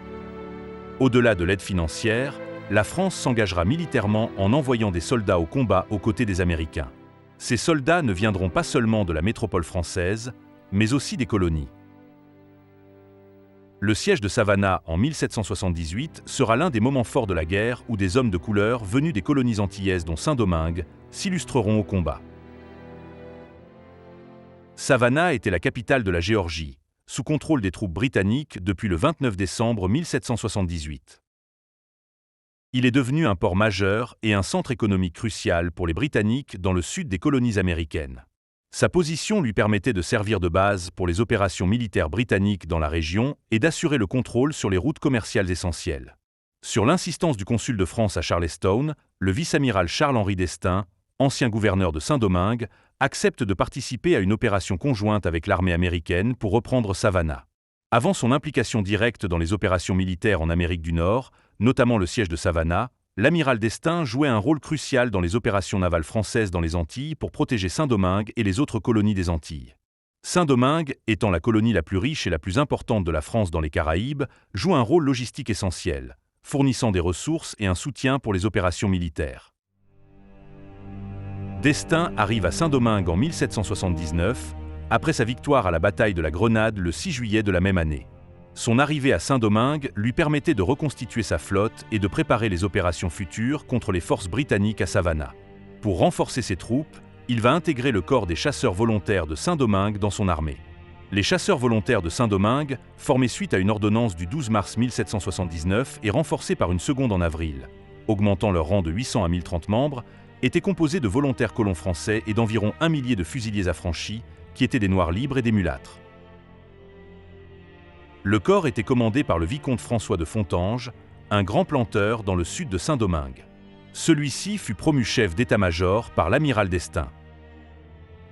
Au-delà de l'aide financière, la France s'engagera militairement en envoyant des soldats au combat aux côtés des Américains. Ces soldats ne viendront pas seulement de la métropole française, mais aussi des colonies. Le siège de Savannah en 1778 sera l'un des moments forts de la guerre où des hommes de couleur venus des colonies antillaises dont Saint-Domingue s'illustreront au combat. Savannah était la capitale de la Géorgie, sous contrôle des troupes britanniques depuis le 29 décembre 1778. Il est devenu un port majeur et un centre économique crucial pour les Britanniques dans le sud des colonies américaines. Sa position lui permettait de servir de base pour les opérations militaires britanniques dans la région et d'assurer le contrôle sur les routes commerciales essentielles. Sur l'insistance du consul de France à Charlestown, le vice-amiral Charles-Henri d'Estaing, ancien gouverneur de Saint-Domingue, accepte de participer à une opération conjointe avec l'armée américaine pour reprendre Savannah. Avant son implication directe dans les opérations militaires en Amérique du Nord, notamment le siège de Savannah, l'amiral d'Estaing jouait un rôle crucial dans les opérations navales françaises dans les Antilles pour protéger Saint-Domingue et les autres colonies des Antilles. Saint-Domingue, étant la colonie la plus riche et la plus importante de la France dans les Caraïbes, joue un rôle logistique essentiel, fournissant des ressources et un soutien pour les opérations militaires. D'Estaing arrive à Saint-Domingue en 1779, après sa victoire à la bataille de la Grenade le 6 juillet de la même année. Son arrivée à Saint-Domingue lui permettait de reconstituer sa flotte et de préparer les opérations futures contre les forces britanniques à Savannah. Pour renforcer ses troupes, il va intégrer le corps des chasseurs volontaires de Saint-Domingue dans son armée. Les chasseurs volontaires de Saint-Domingue, formés suite à une ordonnance du 12 mars 1779 et renforcés par une seconde en avril, augmentant leur rang de 800 à 1030 membres, étaient composés de volontaires colons français et d'environ 1 millier de fusiliers affranchis, qui étaient des Noirs libres et des mulâtres. Le corps était commandé par le vicomte François de Fontanges, un grand planteur dans le sud de Saint-Domingue. Celui-ci fut promu chef d'état-major par l'amiral d'Estaing.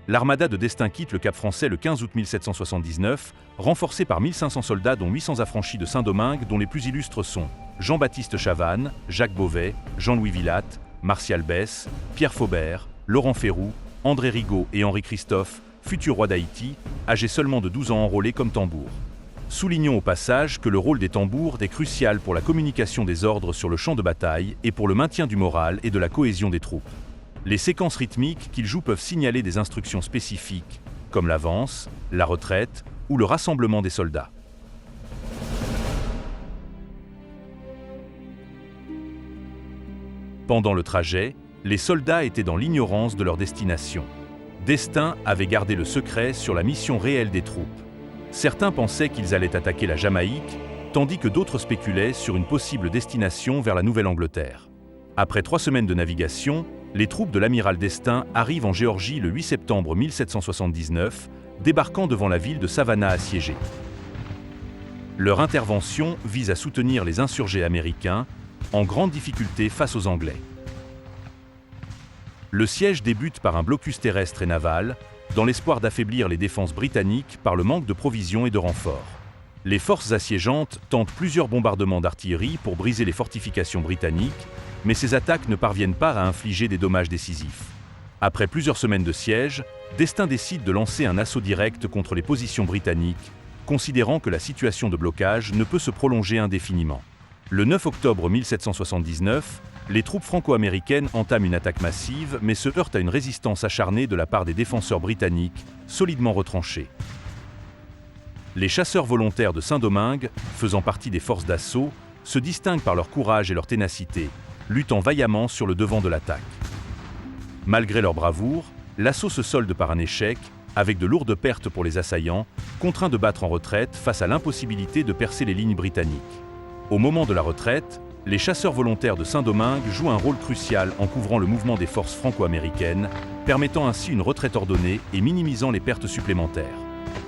L'armada de d'Estaing quitte le Cap Français le 15 août 1779, renforcée par 1500 soldats dont 800 affranchis de Saint-Domingue, dont les plus illustres sont Jean-Baptiste Chavannes, Jacques Beauvais, Jean-Louis Villatte, Martial Besse, Pierre Faubert, Laurent Féroux, André Rigaud et Henri Christophe, futur roi d'Haïti, âgé seulement de 12 ans enrôlé comme tambour. Soulignons au passage que le rôle des tambours est crucial pour la communication des ordres sur le champ de bataille et pour le maintien du moral et de la cohésion des troupes. Les séquences rythmiques qu'ils jouent peuvent signaler des instructions spécifiques, comme l'avance, la retraite ou le rassemblement des soldats. Pendant le trajet, les soldats étaient dans l'ignorance de leur destination. D'Estaing avait gardé le secret sur la mission réelle des troupes. Certains pensaient qu'ils allaient attaquer la Jamaïque, tandis que d'autres spéculaient sur une possible destination vers la Nouvelle-Angleterre. Après 3 semaines de navigation, les troupes de l'amiral d'Estaing arrivent en Géorgie le 8 septembre 1779, débarquant devant la ville de Savannah assiégée. Leur intervention vise à soutenir les insurgés américains, en grande difficulté face aux Anglais. Le siège débute par un blocus terrestre et naval, dans l'espoir d'affaiblir les défenses britanniques par le manque de provisions et de renforts. Les forces assiégeantes tentent plusieurs bombardements d'artillerie pour briser les fortifications britanniques, mais ces attaques ne parviennent pas à infliger des dommages décisifs. Après plusieurs semaines de siège, d'Estaing décide de lancer un assaut direct contre les positions britanniques, considérant que la situation de blocage ne peut se prolonger indéfiniment. Le 9 octobre 1779, les troupes franco-américaines entament une attaque massive, mais se heurtent à une résistance acharnée de la part des défenseurs britanniques, solidement retranchés. Les chasseurs volontaires de Saint-Domingue, faisant partie des forces d'assaut, se distinguent par leur courage et leur ténacité, luttant vaillamment sur le devant de l'attaque. Malgré leur bravoure, l'assaut se solde par un échec, avec de lourdes pertes pour les assaillants, contraints de battre en retraite face à l'impossibilité de percer les lignes britanniques. Au moment de la retraite, les chasseurs volontaires de Saint-Domingue jouent un rôle crucial en couvrant le mouvement des forces franco-américaines, permettant ainsi une retraite ordonnée et minimisant les pertes supplémentaires.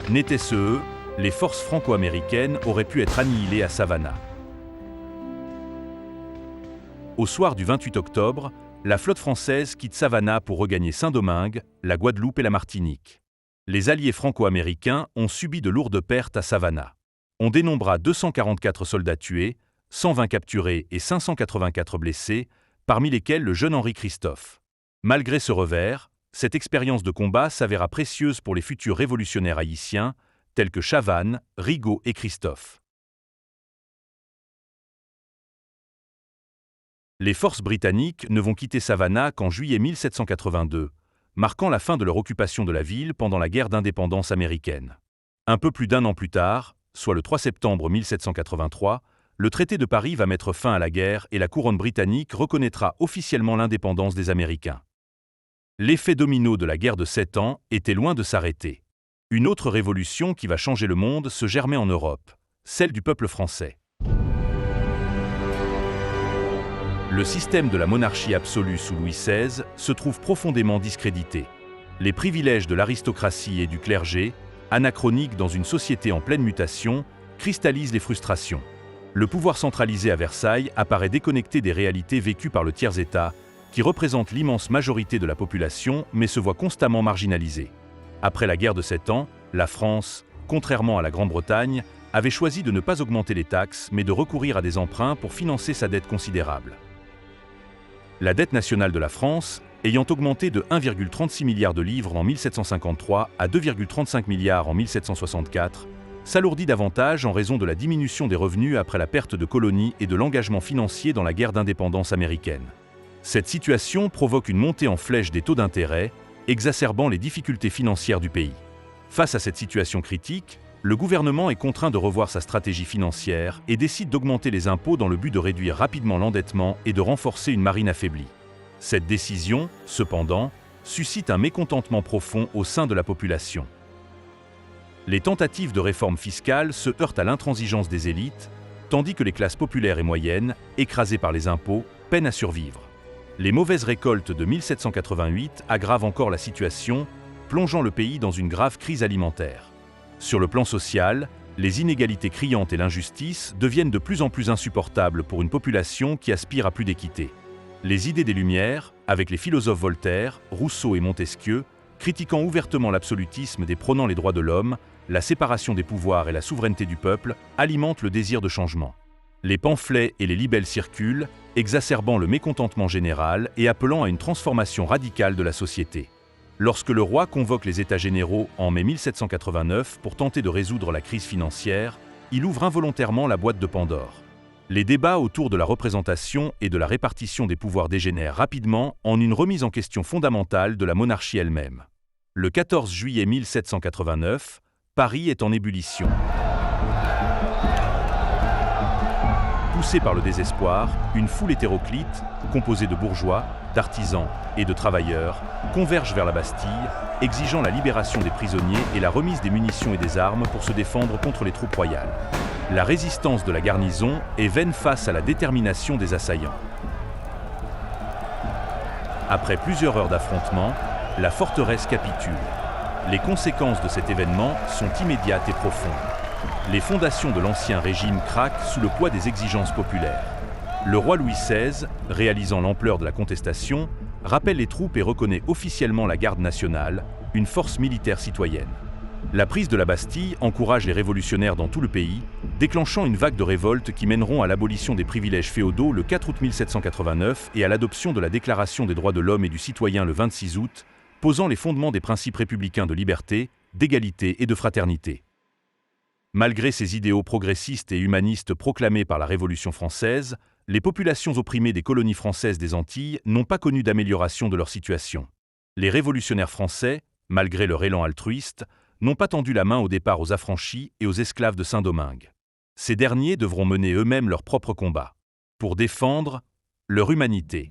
N'était-ce eux, les forces franco-américaines auraient pu être annihilées à Savannah. Au soir du 28 octobre, la flotte française quitte Savannah pour regagner Saint-Domingue, la Guadeloupe et la Martinique. Les alliés franco-américains ont subi de lourdes pertes à Savannah. On dénombra 244 soldats tués, 120 capturés et 584 blessés, parmi lesquels le jeune Henri Christophe. Malgré ce revers, cette expérience de combat s'avéra précieuse pour les futurs révolutionnaires haïtiens, tels que Chavannes, Rigaud et Christophe. Les forces britanniques ne vont quitter Savannah qu'en juillet 1782, marquant la fin de leur occupation de la ville pendant la guerre d'indépendance américaine. Un peu plus d'un an plus tard, soit le 3 septembre 1783, le traité de Paris va mettre fin à la guerre et la couronne britannique reconnaîtra officiellement l'indépendance des Américains. L'effet domino de la guerre de 7 ans était loin de s'arrêter. Une autre révolution qui va changer le monde se germait en Europe, celle du peuple français. Le système de la monarchie absolue sous Louis XVI se trouve profondément discrédité. Les privilèges de l'aristocratie et du clergé, anachroniques dans une société en pleine mutation, cristallisent les frustrations. Le pouvoir centralisé à Versailles apparaît déconnecté des réalités vécues par le tiers-État, qui représente l'immense majorité de la population mais se voit constamment marginalisé. Après la guerre de 7 ans, la France, contrairement à la Grande-Bretagne, avait choisi de ne pas augmenter les taxes mais de recourir à des emprunts pour financer sa dette considérable. La dette nationale de la France, ayant augmenté de 1,36 milliard de livres en 1753 à 2,35 milliards en 1764, s'alourdit davantage en raison de la diminution des revenus après la perte de colonies et de l'engagement financier dans la guerre d'indépendance américaine. Cette situation provoque une montée en flèche des taux d'intérêt, exacerbant les difficultés financières du pays. Face à cette situation critique, le gouvernement est contraint de revoir sa stratégie financière et décide d'augmenter les impôts dans le but de réduire rapidement l'endettement et de renforcer une marine affaiblie. Cette décision, cependant, suscite un mécontentement profond au sein de la population. Les tentatives de réforme fiscale se heurtent à l'intransigeance des élites, tandis que les classes populaires et moyennes, écrasées par les impôts, peinent à survivre. Les mauvaises récoltes de 1788 aggravent encore la situation, plongeant le pays dans une grave crise alimentaire. Sur le plan social, les inégalités criantes et l'injustice deviennent de plus en plus insupportables pour une population qui aspire à plus d'équité. Les idées des Lumières, avec les philosophes Voltaire, Rousseau et Montesquieu, critiquant ouvertement l'absolutisme des prônant les droits de l'homme, la séparation des pouvoirs et la souveraineté du peuple, alimentent le désir de changement. Les pamphlets et les libelles circulent, exacerbant le mécontentement général et appelant à une transformation radicale de la société. Lorsque le roi convoque les États généraux en mai 1789 pour tenter de résoudre la crise financière, il ouvre involontairement la boîte de Pandore. Les débats autour de la représentation et de la répartition des pouvoirs dégénèrent rapidement en une remise en question fondamentale de la monarchie elle-même. Le 14 juillet 1789, Paris est en ébullition. Poussée par le désespoir, une foule hétéroclite, composée de bourgeois, d'artisans et de travailleurs, converge vers la Bastille, exigeant la libération des prisonniers et la remise des munitions et des armes pour se défendre contre les troupes royales. La résistance de la garnison est vaine face à la détermination des assaillants. Après plusieurs heures d'affrontement, la forteresse capitule. Les conséquences de cet événement sont immédiates et profondes. Les fondations de l'ancien régime craquent sous le poids des exigences populaires. Le roi Louis XVI, réalisant l'ampleur de la contestation, rappelle les troupes et reconnaît officiellement la Garde nationale, une force militaire citoyenne. La prise de la Bastille encourage les révolutionnaires dans tout le pays, déclenchant une vague de révoltes qui mèneront à l'abolition des privilèges féodaux le 4 août 1789 et à l'adoption de la Déclaration des droits de l'homme et du citoyen le 26 août, posant les fondements des principes républicains de liberté, d'égalité et de fraternité. Malgré ces idéaux progressistes et humanistes proclamés par la Révolution française, les populations opprimées des colonies françaises des Antilles n'ont pas connu d'amélioration de leur situation. Les révolutionnaires français, malgré leur élan altruiste, n'ont pas tendu la main au départ aux affranchis et aux esclaves de Saint-Domingue. Ces derniers devront mener eux-mêmes leur propre combat pour défendre leur humanité.